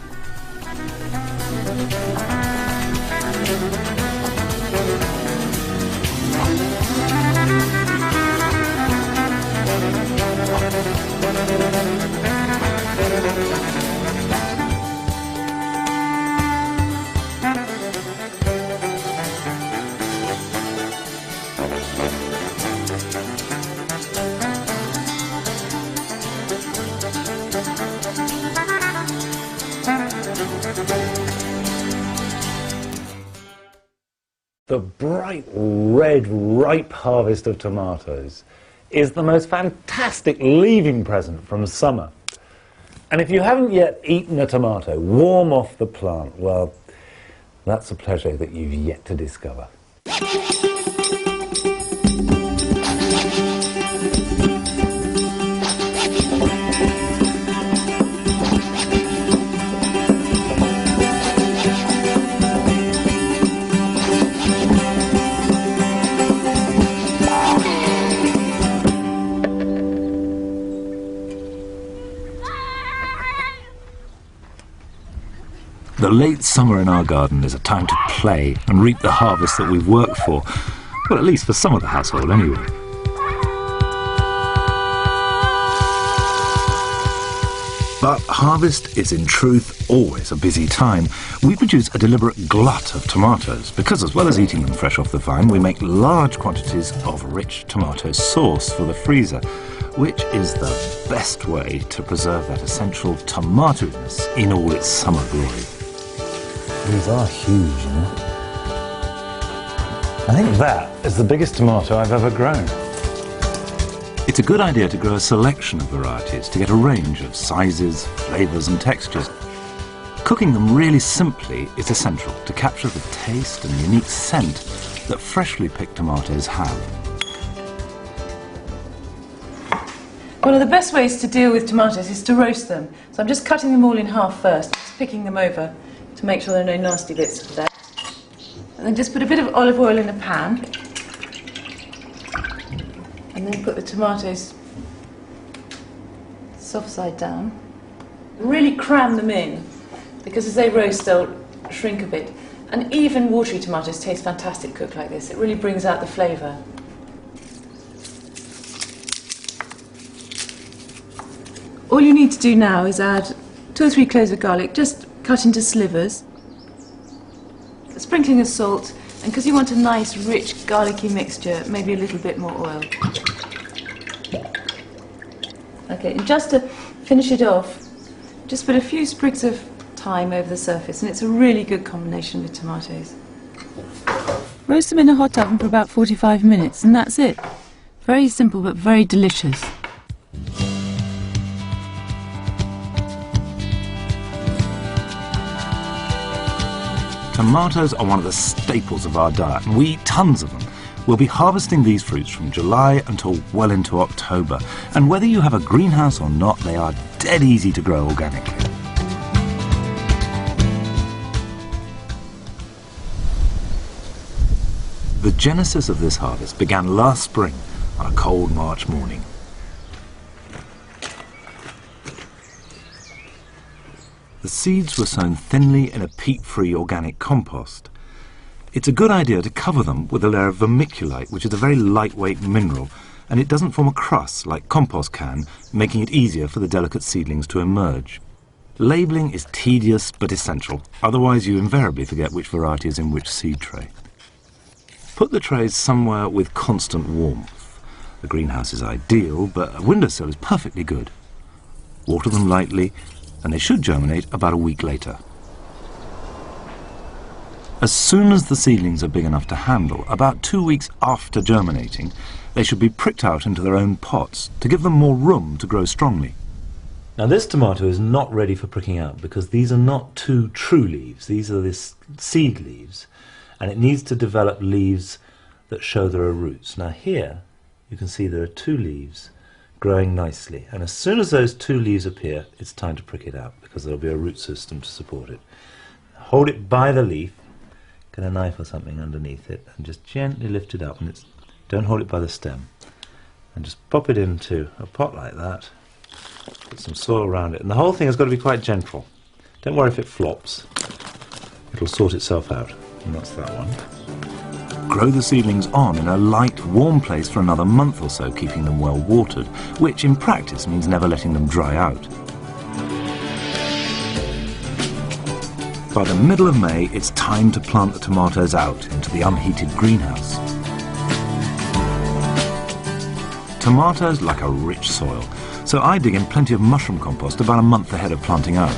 S1: The bright red, ripe harvest of tomatoes is the most fantastic leaving present from summer. And if you haven't yet eaten a tomato warm off the plant, well, that's a pleasure that you've yet to discover.
S3: The late summer in our garden is a time to play and reap the harvest that we've worked for. Well, at least for some of the household anyway. But harvest is in truth always a busy time. We produce a deliberate glut of tomatoes because, as well as eating them fresh off the vine, we make large quantities of rich tomato sauce for the freezer, which is the best way to preserve that essential tomato-ness in all its summer glory.
S1: These are huge, you know. I think that is the biggest tomato I've ever grown.
S3: It's a good idea to grow a selection of varieties to get a range of sizes, flavours and textures. Cooking them really simply is essential to capture the taste and unique scent that freshly picked tomatoes have.
S2: One of the best ways to deal with tomatoes is to roast them. So I'm just cutting them all in half first, just picking them over to make sure there are no nasty bits of that. And then just put a bit of olive oil in a pan. And then put the tomatoes soft side down. Really cram them in, because as they roast they'll shrink a bit. And even watery tomatoes taste fantastic cooked like this. It really brings out the flavour. All you need to do now is add 2 or 3 cloves of garlic, just cut into slivers, a sprinkling of salt, and because you want a nice, rich, garlicky mixture, maybe a little bit more oil. Okay, and just to finish it off, just put a few sprigs of thyme over the surface, and it's a really good combination with tomatoes. Roast them in a hot oven for about 45 minutes, and that's it. Very simple, but very delicious.
S3: Tomatoes are one of the staples of our diet, and we eat tons of them. We'll be harvesting these fruits from July until well into October. And whether you have a greenhouse or not, they are dead easy to grow organically. The genesis of this harvest began last spring on a cold March morning. The seeds were sown thinly in a peat-free organic compost. It's a good idea to cover them with a layer of vermiculite, which is a very lightweight mineral, and it doesn't form a crust like compost can, making it easier for the delicate seedlings to emerge. Labelling is tedious but essential, otherwise you invariably forget which variety is in which seed tray. Put the trays somewhere with constant warmth. The greenhouse is ideal, but a windowsill is perfectly good. Water them lightly, and they should germinate about a week later. As soon as the seedlings are big enough to handle, about 2 weeks after germinating, they should be pricked out into their own pots to give them more room to grow strongly.
S8: Now this tomato is not ready for pricking out because these are not 2 true leaves, these are the seed leaves, and it needs to develop leaves that show there are roots. Now here you can see there are 2 leaves growing nicely, and as soon as those 2 leaves appear, it's time to prick it out because there'll be a root system to support it. Hold it by the leaf, get a knife or something underneath it and just gently lift it up, and don't hold it by the stem, and just pop it into a pot like that, put some soil around it, and the whole thing has got to be quite gentle. Don't worry if it flops, it'll sort itself out. And that's that one.
S3: Grow the seedlings on in a light, warm place for another month or so, keeping them well watered, which in practice means never letting them dry out. By the middle of May, it's time to plant the tomatoes out into the unheated greenhouse. Tomatoes like a rich soil, so I dig in plenty of mushroom compost about a month ahead of planting out.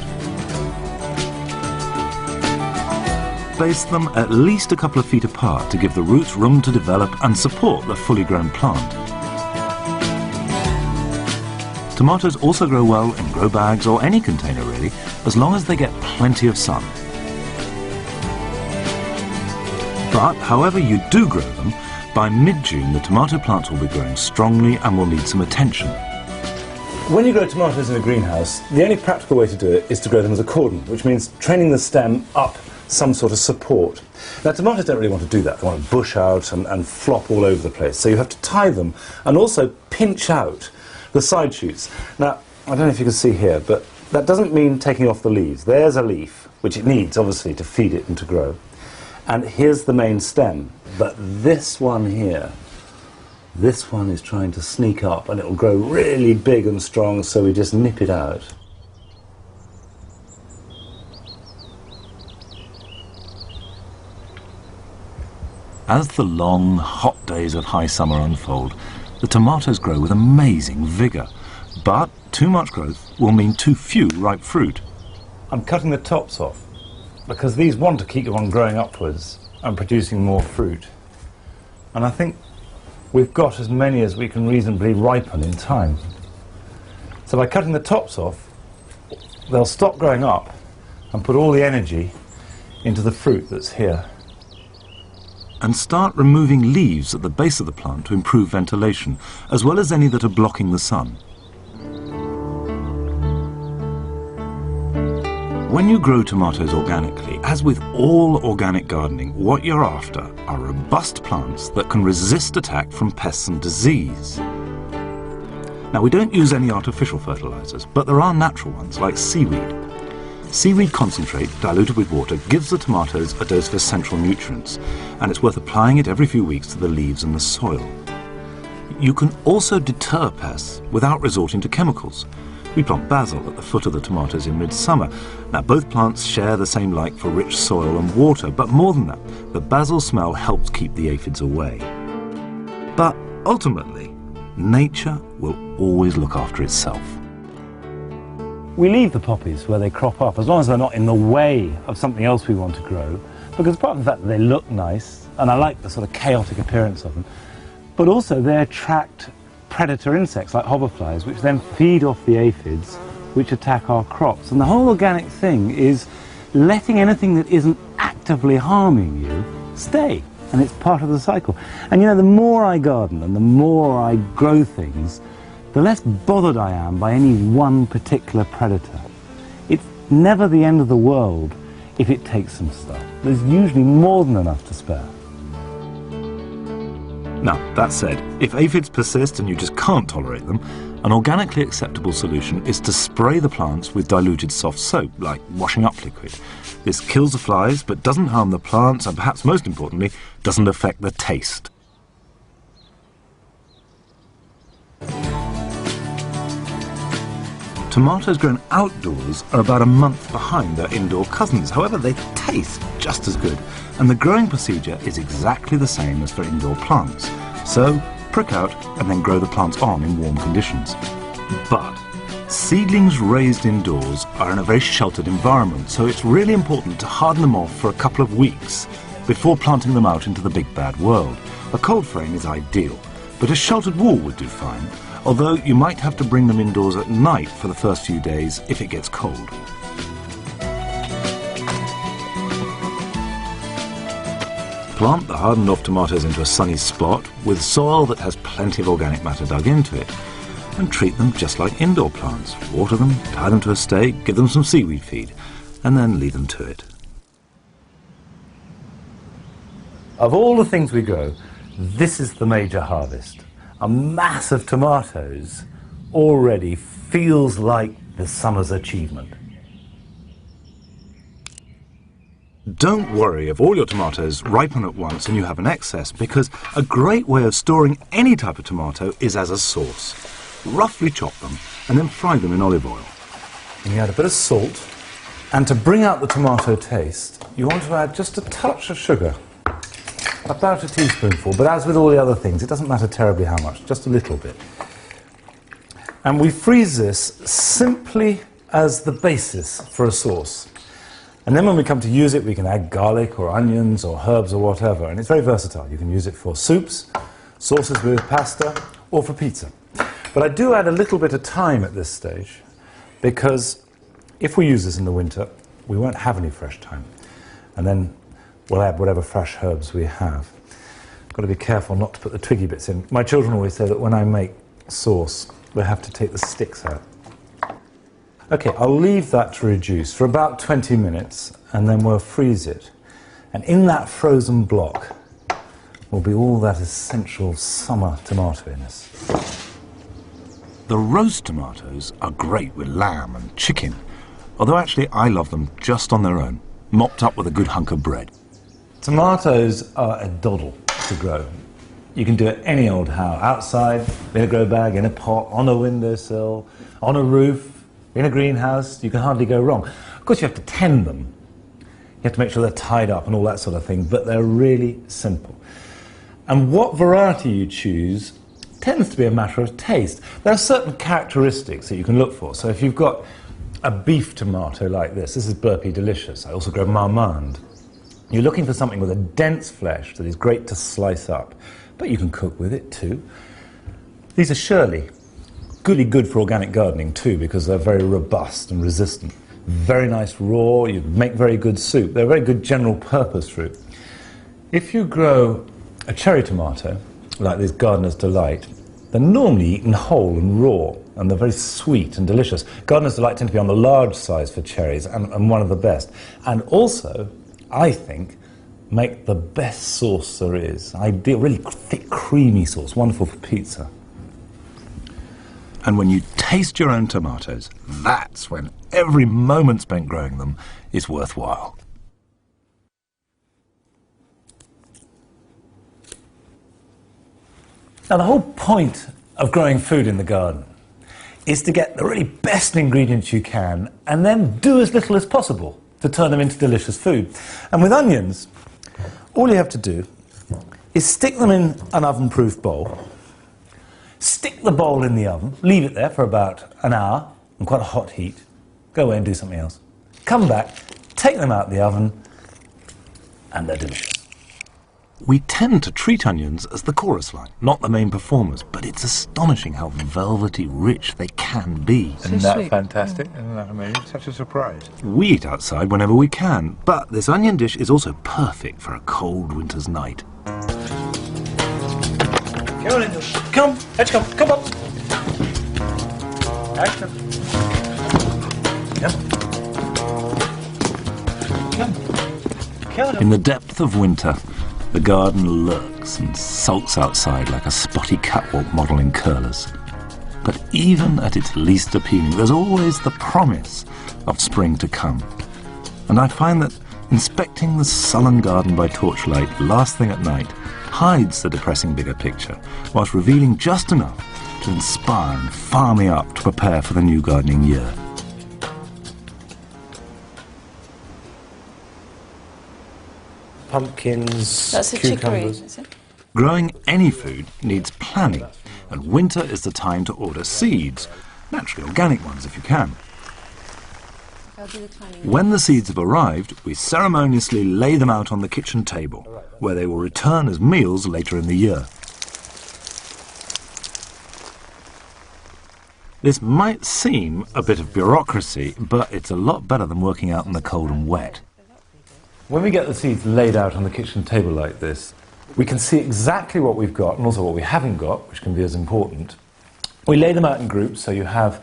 S3: Place them at least a couple of feet apart to give the roots room to develop and support the fully grown plant. Tomatoes also grow well in grow bags or any container really, as long as they get plenty of sun. But however you do grow them, by mid-June the tomato plants will be growing strongly and will need some attention.
S1: When you grow tomatoes in a greenhouse, the only practical way to do it is to grow them as a cordon, which means training the stem up some sort of support. Now tomatoes don't really want to do that, they want to bush out and flop all over the place, so you have to tie them and also pinch out the side shoots. Now I don't know if you can see here, but that doesn't mean taking off the leaves. There's a leaf, which it needs obviously to feed it and to grow. And here's the main stem, but this one here, this one is trying to sneak up and it'll grow really big and strong, so we just nip it out.
S3: As the long, hot days of high summer unfold, the tomatoes grow with amazing vigour, but too much growth will mean too few ripe fruit.
S1: I'm cutting the tops off, because these want to keep on growing upwards and producing more fruit. And I think we've got as many as we can reasonably ripen in time. So by cutting the tops off, they'll stop growing up and put all the energy into the fruit that's here.
S3: And start removing leaves at the base of the plant to improve ventilation, as well as any that are blocking the sun. When you grow tomatoes organically, as with all organic gardening, what you're after are robust plants that can resist attack from pests and disease. Now, we don't use any artificial fertilizers, but there are natural ones like seaweed. Seaweed concentrate, diluted with water, gives the tomatoes a dose of essential nutrients, and it's worth applying it every few weeks to the leaves and the soil. You can also deter pests without resorting to chemicals. We plant basil at the foot of the tomatoes in midsummer. Now, both plants share the same like for rich soil and water, but more than that, the basil smell helps keep the aphids away. But ultimately, nature will always look after itself.
S1: We leave the poppies where they crop up, as long as they're not in the way of something else we want to grow, because apart from the fact that they look nice, and I like the sort of chaotic appearance of them, but also they attract predator insects like hoverflies, which then feed off the aphids, which attack our crops. And the whole organic thing is letting anything that isn't actively harming you stay, and it's part of the cycle. And you know, the more I garden and the more I grow things, the less bothered I am by any one particular predator. It's never the end of the world if it takes some stuff. There's usually more than enough to spare.
S3: Now, that said, if aphids persist and you just can't tolerate them, an organically acceptable solution is to spray the plants with diluted soft soap, like washing up liquid. This kills the flies, but doesn't harm the plants, and perhaps most importantly, doesn't affect the taste. Tomatoes grown outdoors are about a month behind their indoor cousins. However, they taste just as good, and the growing procedure is exactly the same as for indoor plants. So, prick out and then grow the plants on in warm conditions. But seedlings raised indoors are in a very sheltered environment, so it's really important to harden them off for a couple of weeks before planting them out into the big bad world. A cold frame is ideal, but a sheltered wall would do fine, although you might have to bring them indoors at night for the first few days if it gets cold. Plant the hardened off tomatoes into a sunny spot with soil that has plenty of organic matter dug into it, and treat them just like indoor plants. Water them, tie them to a stake, give them some seaweed feed, and then leave them to it.
S1: Of all the things we grow, this is the major harvest. A mass of tomatoes already feels like the summer's achievement.
S3: Don't worry if all your tomatoes ripen at once and you have an excess, because a great way of storing any type of tomato is as a sauce. Roughly chop them and then fry them in olive oil.
S1: And you add a bit of salt, and to bring out the tomato taste, you want to add just a touch of sugar. About a teaspoonful, but as with all the other things, it doesn't matter terribly how much, just a little bit. And we freeze this simply as the basis for a sauce. And then when we come to use it, we can add garlic or onions or herbs or whatever, and it's very versatile. You can use it for soups, sauces with pasta, or for pizza. But I do add a little bit of thyme at this stage, because if we use this in the winter, we won't have any fresh thyme. And then we'll add whatever fresh herbs we have. Got to be careful not to put the twiggy bits in. My children always say that when I make sauce, we have to take the sticks out. Okay, I'll leave that to reduce for about 20 minutes, and then we'll freeze it. And in that frozen block will be all that essential summer tomato-iness.
S3: The roast tomatoes are great with lamb and chicken, although actually I love them just on their own, mopped up with a good hunk of bread.
S1: Tomatoes are a doddle to grow. You can do it any old how, outside, in a grow bag, in a pot, on a windowsill, on a roof, in a greenhouse. You can hardly go wrong. Of course, you have to tend them. You have to make sure they're tied up and all that sort of thing, but they're really simple. And what variety you choose tends to be a matter of taste. There are certain characteristics that you can look for. So if you've got a beef tomato like this is Burpee Delicious. I also grow Marmande. You're looking for something with a dense flesh that is great to slice up, but you can cook with it too. These are Shirley. Goodly good for organic gardening too, because they're very robust and resistant. Very nice raw, you make very good soup. They're a very good general purpose fruit. If you grow a cherry tomato, like this Gardener's Delight, they're normally eaten whole and raw, and they're very sweet and delicious. Gardener's Delight tend to be on the large size for cherries, and one of the best. And also, I think, make the best sauce there is. Ideal, really thick, creamy sauce, wonderful for pizza.
S3: And when you taste your own tomatoes, that's when every moment spent growing them is worthwhile.
S1: Now, the whole point of growing food in the garden is to get the really best ingredients you can and then do as little as possible to turn them into delicious food. And with onions, all you have to do is stick them in an oven-proof bowl, stick the bowl in the oven, leave it there for about an hour on quite a hot heat, go away and do something else. Come back, take them out of the oven, and they're delicious.
S3: We tend to treat onions as the chorus line, not the main performers, but it's astonishing how velvety rich they can be.
S5: Isn't that fantastic? Isn't that amazing? Such a surprise.
S3: We eat outside whenever we can, but this onion dish is also perfect for a cold winter's night.
S1: Come on, Angel. Come, let's come, come on. Action. Come.
S3: In the depth of winter, the garden lurks and sulks outside like a spotty catwalk model in curlers. But even at its least appealing, there's always the promise of spring to come. And I find that inspecting the sullen garden by torchlight last thing at night hides the depressing bigger picture, whilst revealing just enough to inspire and fire me up to prepare for the new gardening year.
S1: Pumpkins,
S2: That's a chicory, is it?
S3: Growing any food needs planning, and winter is the time to order seeds, naturally organic ones if you can.
S2: I'll do the planning.
S3: When the seeds have arrived, we ceremoniously lay them out on the kitchen table, where they will return as meals later in the year. This might seem a bit of bureaucracy, but it's a lot better than working out in the cold and wet.
S1: When we get the seeds laid out on the kitchen table like this, we can see exactly what we've got and also what we haven't got, which can be as important. We lay them out in groups, so you have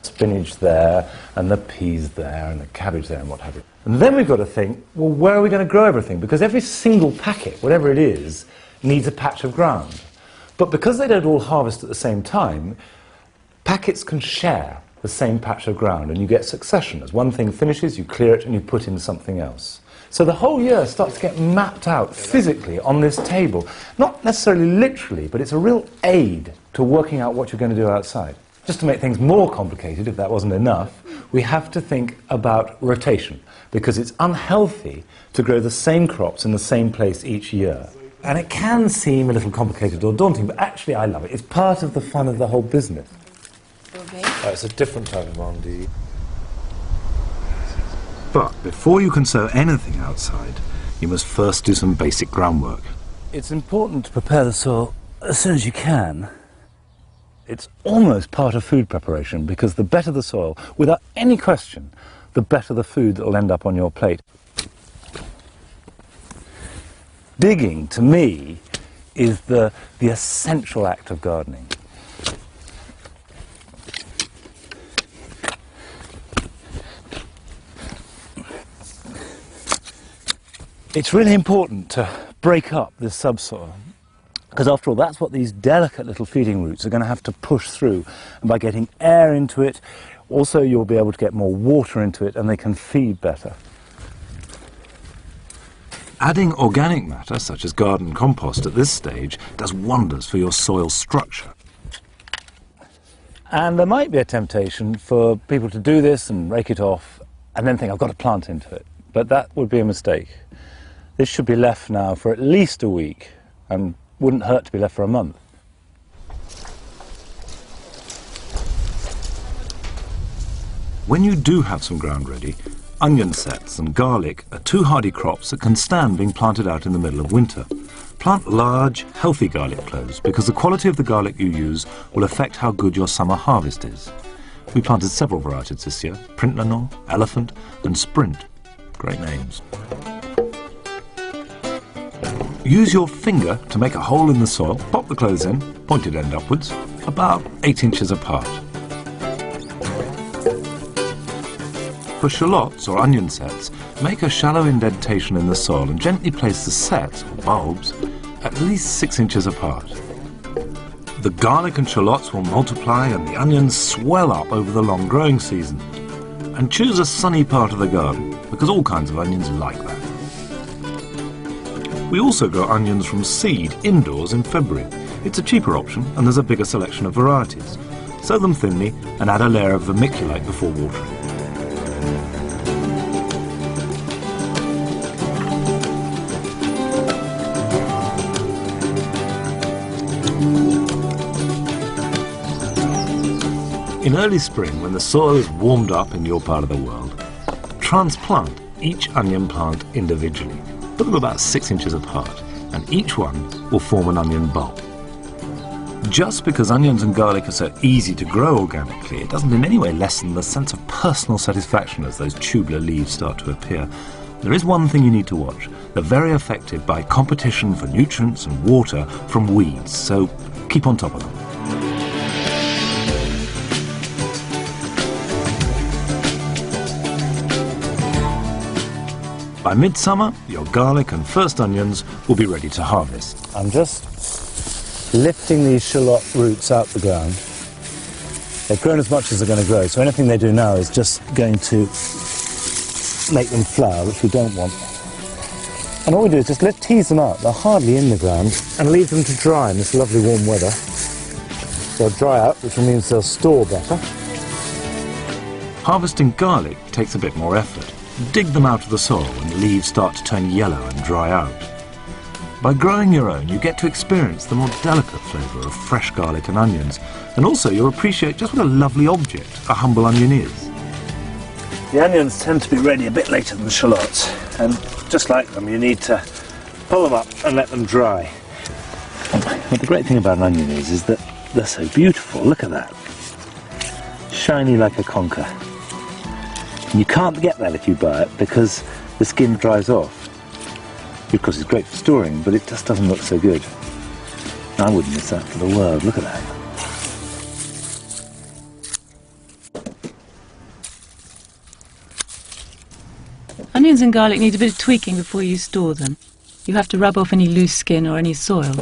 S1: spinach there, and the peas there, and the cabbage there, and what have you. And then we've got to think, well, where are we going to grow everything? Because every single packet, whatever it is, needs a patch of ground. But because they don't all harvest at the same time, packets can share the same patch of ground, and you get succession. As one thing finishes, you clear it and you put in something else. So the whole year starts to get mapped out physically on this table. Not necessarily literally, but it's a real aid to working out what you're going to do outside. Just to make things more complicated, if that wasn't enough, we have to think about rotation, because it's unhealthy to grow the same crops in the same place each year. And it can seem a little complicated or daunting, but actually I love it. It's part of the fun of the whole business.
S2: Okay.
S3: It's a different type of Monty. But before you can sow anything outside, you must first do some basic groundwork.
S1: It's important to prepare the soil as soon as you can. It's almost part of food preparation, because the better the soil, without any question, the better the food that will end up on your plate. Digging, to me, is the essential act of gardening. It's really important to break up this subsoil, because after all, that's what these delicate little feeding roots are going to have to push through. And by getting air into it, also you'll be able to get more water into it, and they can feed better.
S3: Adding organic matter, such as garden compost at this stage, does wonders for your soil structure.
S1: And there might be a temptation for people to do this and rake it off and then think, I've got to plant into it. But that would be a mistake. This should be left now for at least a week, and wouldn't hurt to be left for a month.
S3: When you do have some ground ready, onion sets and garlic are two hardy crops that can stand being planted out in the middle of winter. Plant large, healthy garlic cloves, because the quality of the garlic you use will affect how good your summer harvest is. We planted several varieties this year: Printlenor, Elephant and Sprint. Great names. Use your finger to make a hole in the soil, pop the cloves in, pointed end upwards, about 8 inches apart. For shallots or onion sets, make a shallow indentation in the soil and gently place the sets, or bulbs, at least 6 inches apart. The garlic and shallots will multiply and the onions swell up over the long growing season. And choose a sunny part of the garden, because all kinds of onions like that. We also grow onions from seed indoors in February. It's a cheaper option and there's a bigger selection of varieties. Sow them thinly and add a layer of vermiculite before watering. In early spring, when the soil is warmed up in your part of the world, transplant each onion plant individually. Put them about 6 inches apart, and each one will form an onion bulb. Just because onions and garlic are so easy to grow organically, it doesn't in any way lessen the sense of personal satisfaction as those tubular leaves start to appear. There is one thing you need to watch. They're very affected by competition for nutrients and water from weeds, so keep on top of them. By midsummer, your garlic and first onions will be ready to harvest.
S1: I'm just lifting these shallot roots out the ground. They've grown as much as they're going to grow, so anything they do now is just going to make them flower, which we don't want. And all we do is just tease them out. They're hardly in the ground, and leave them to dry in this lovely warm weather. They'll dry out, which means they'll store better.
S3: Harvesting garlic takes a bit more effort. Dig them out of the soil when the leaves start to turn yellow and dry out. By growing your own, you get to experience the more delicate flavour of fresh garlic and onions, and also you'll appreciate just what a lovely object a humble onion is.
S1: The onions tend to be ready a bit later than the shallots, and just like them, you need to pull them up and let them dry. But the great thing about an onion is that they're so beautiful. Look at that. Shiny like a conker. And you can't get that if you buy it, because the skin dries off. Of course, it's great for storing, but it just doesn't look so good. I wouldn't miss that for the world. Look at that.
S2: onions and garlic need a bit of tweaking before you store them. You have to rub off any loose skin or any soil.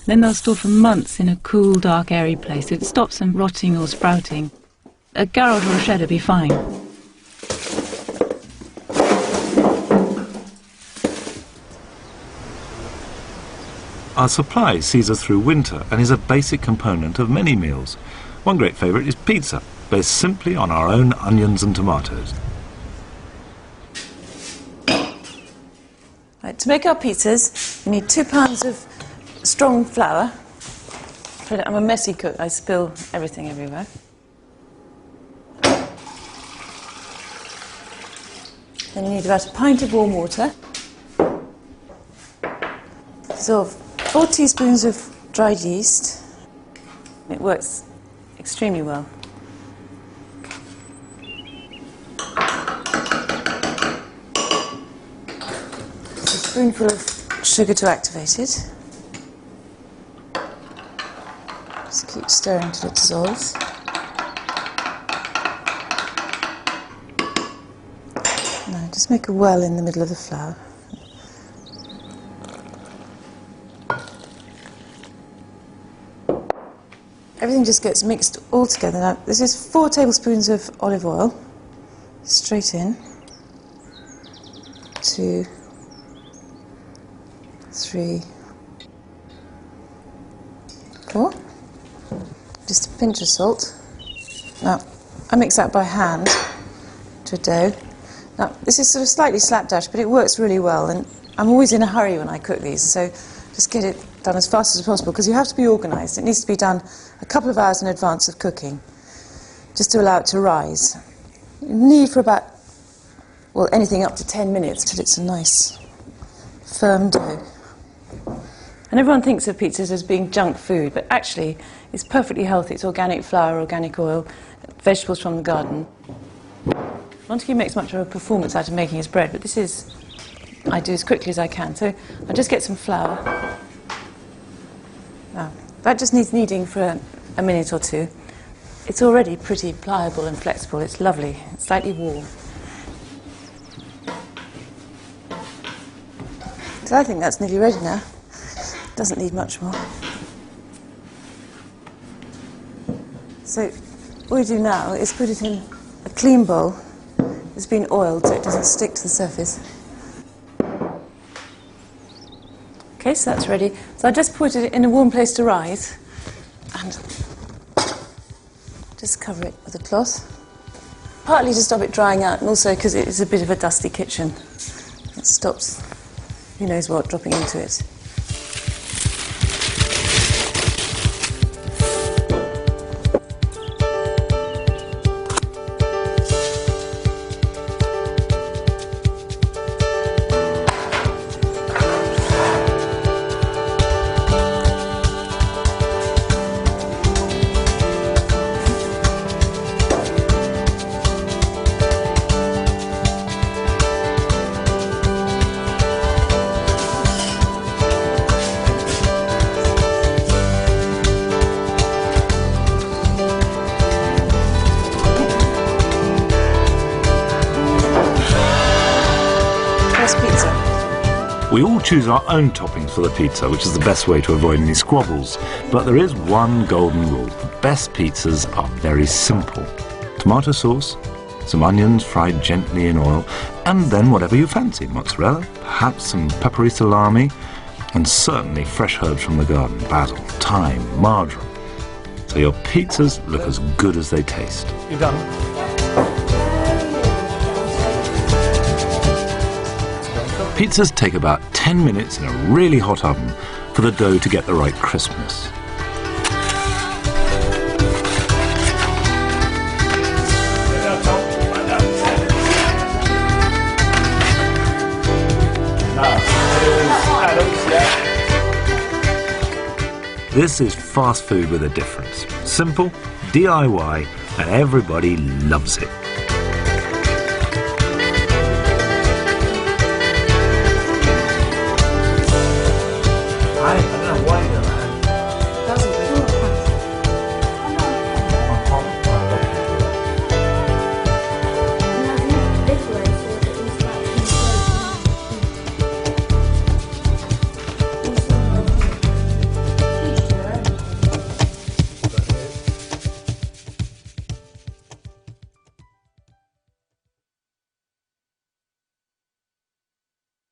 S2: Then they'll store for months in a cool, dark, airy place. It stops them rotting or sprouting. A garret or a shed would be fine.
S3: Our supply sees us through winter and is a basic component of many meals. One great favourite is pizza, based simply on our own onions and tomatoes.
S2: Right, to make our pizzas, you need 2 pounds of strong flour. I'm a messy cook, I spill everything everywhere. Then you need about a pint of warm water. Dissolve 4 teaspoons of dried yeast. It works extremely well. A spoonful of sugar to activate it. Just keep stirring until it dissolves. Now just make a well in the middle of the flour. Everything just gets mixed all together. Now, this is 4 tablespoons of olive oil, straight in, 2, 3, 4. Just a pinch of salt. Now, I mix that by hand to a dough. Now, this is sort of slightly slapdash, but it works really well, and I'm always in a hurry when I cook these, so just get it done as fast as possible, because you have to be organised. It needs to be done a couple of hours in advance of cooking, just to allow it to rise. You need for about, well, anything up to 10 minutes till it's a nice, firm dough. And everyone thinks of pizzas as being junk food, but actually it's perfectly healthy. It's organic flour, organic oil, vegetables from the garden. Monty makes much of a performance out of making his bread, but this is, I do as quickly as I can. So I just get some flour. Now, that just needs kneading for a minute or 2. It's already pretty pliable and flexible. It's lovely. It's slightly warm. So I think that's nearly ready now. Doesn't need much more. So all we do now is put it in a clean bowl. It's been oiled so it doesn't stick to the surface. Okay, so that's ready. So I just put it in a warm place to rise and just cover it with a cloth. Partly to stop it drying out, and also because it is a bit of a dusty kitchen. It stops, who knows what, dropping into it.
S3: We all choose our own toppings for the pizza, which is the best way to avoid any squabbles. But there is one golden rule. The best pizzas are very simple. Tomato sauce, some onions fried gently in oil, and then whatever you fancy. Mozzarella, perhaps some peppery salami, and certainly fresh herbs from the garden. Basil, thyme, marjoram. So your pizzas look as good as they taste.
S1: You're done.
S3: Pizzas take about 10 minutes in a really hot oven for the dough to get the right crispness. This is fast food with a difference. Simple, DIY, and everybody loves it.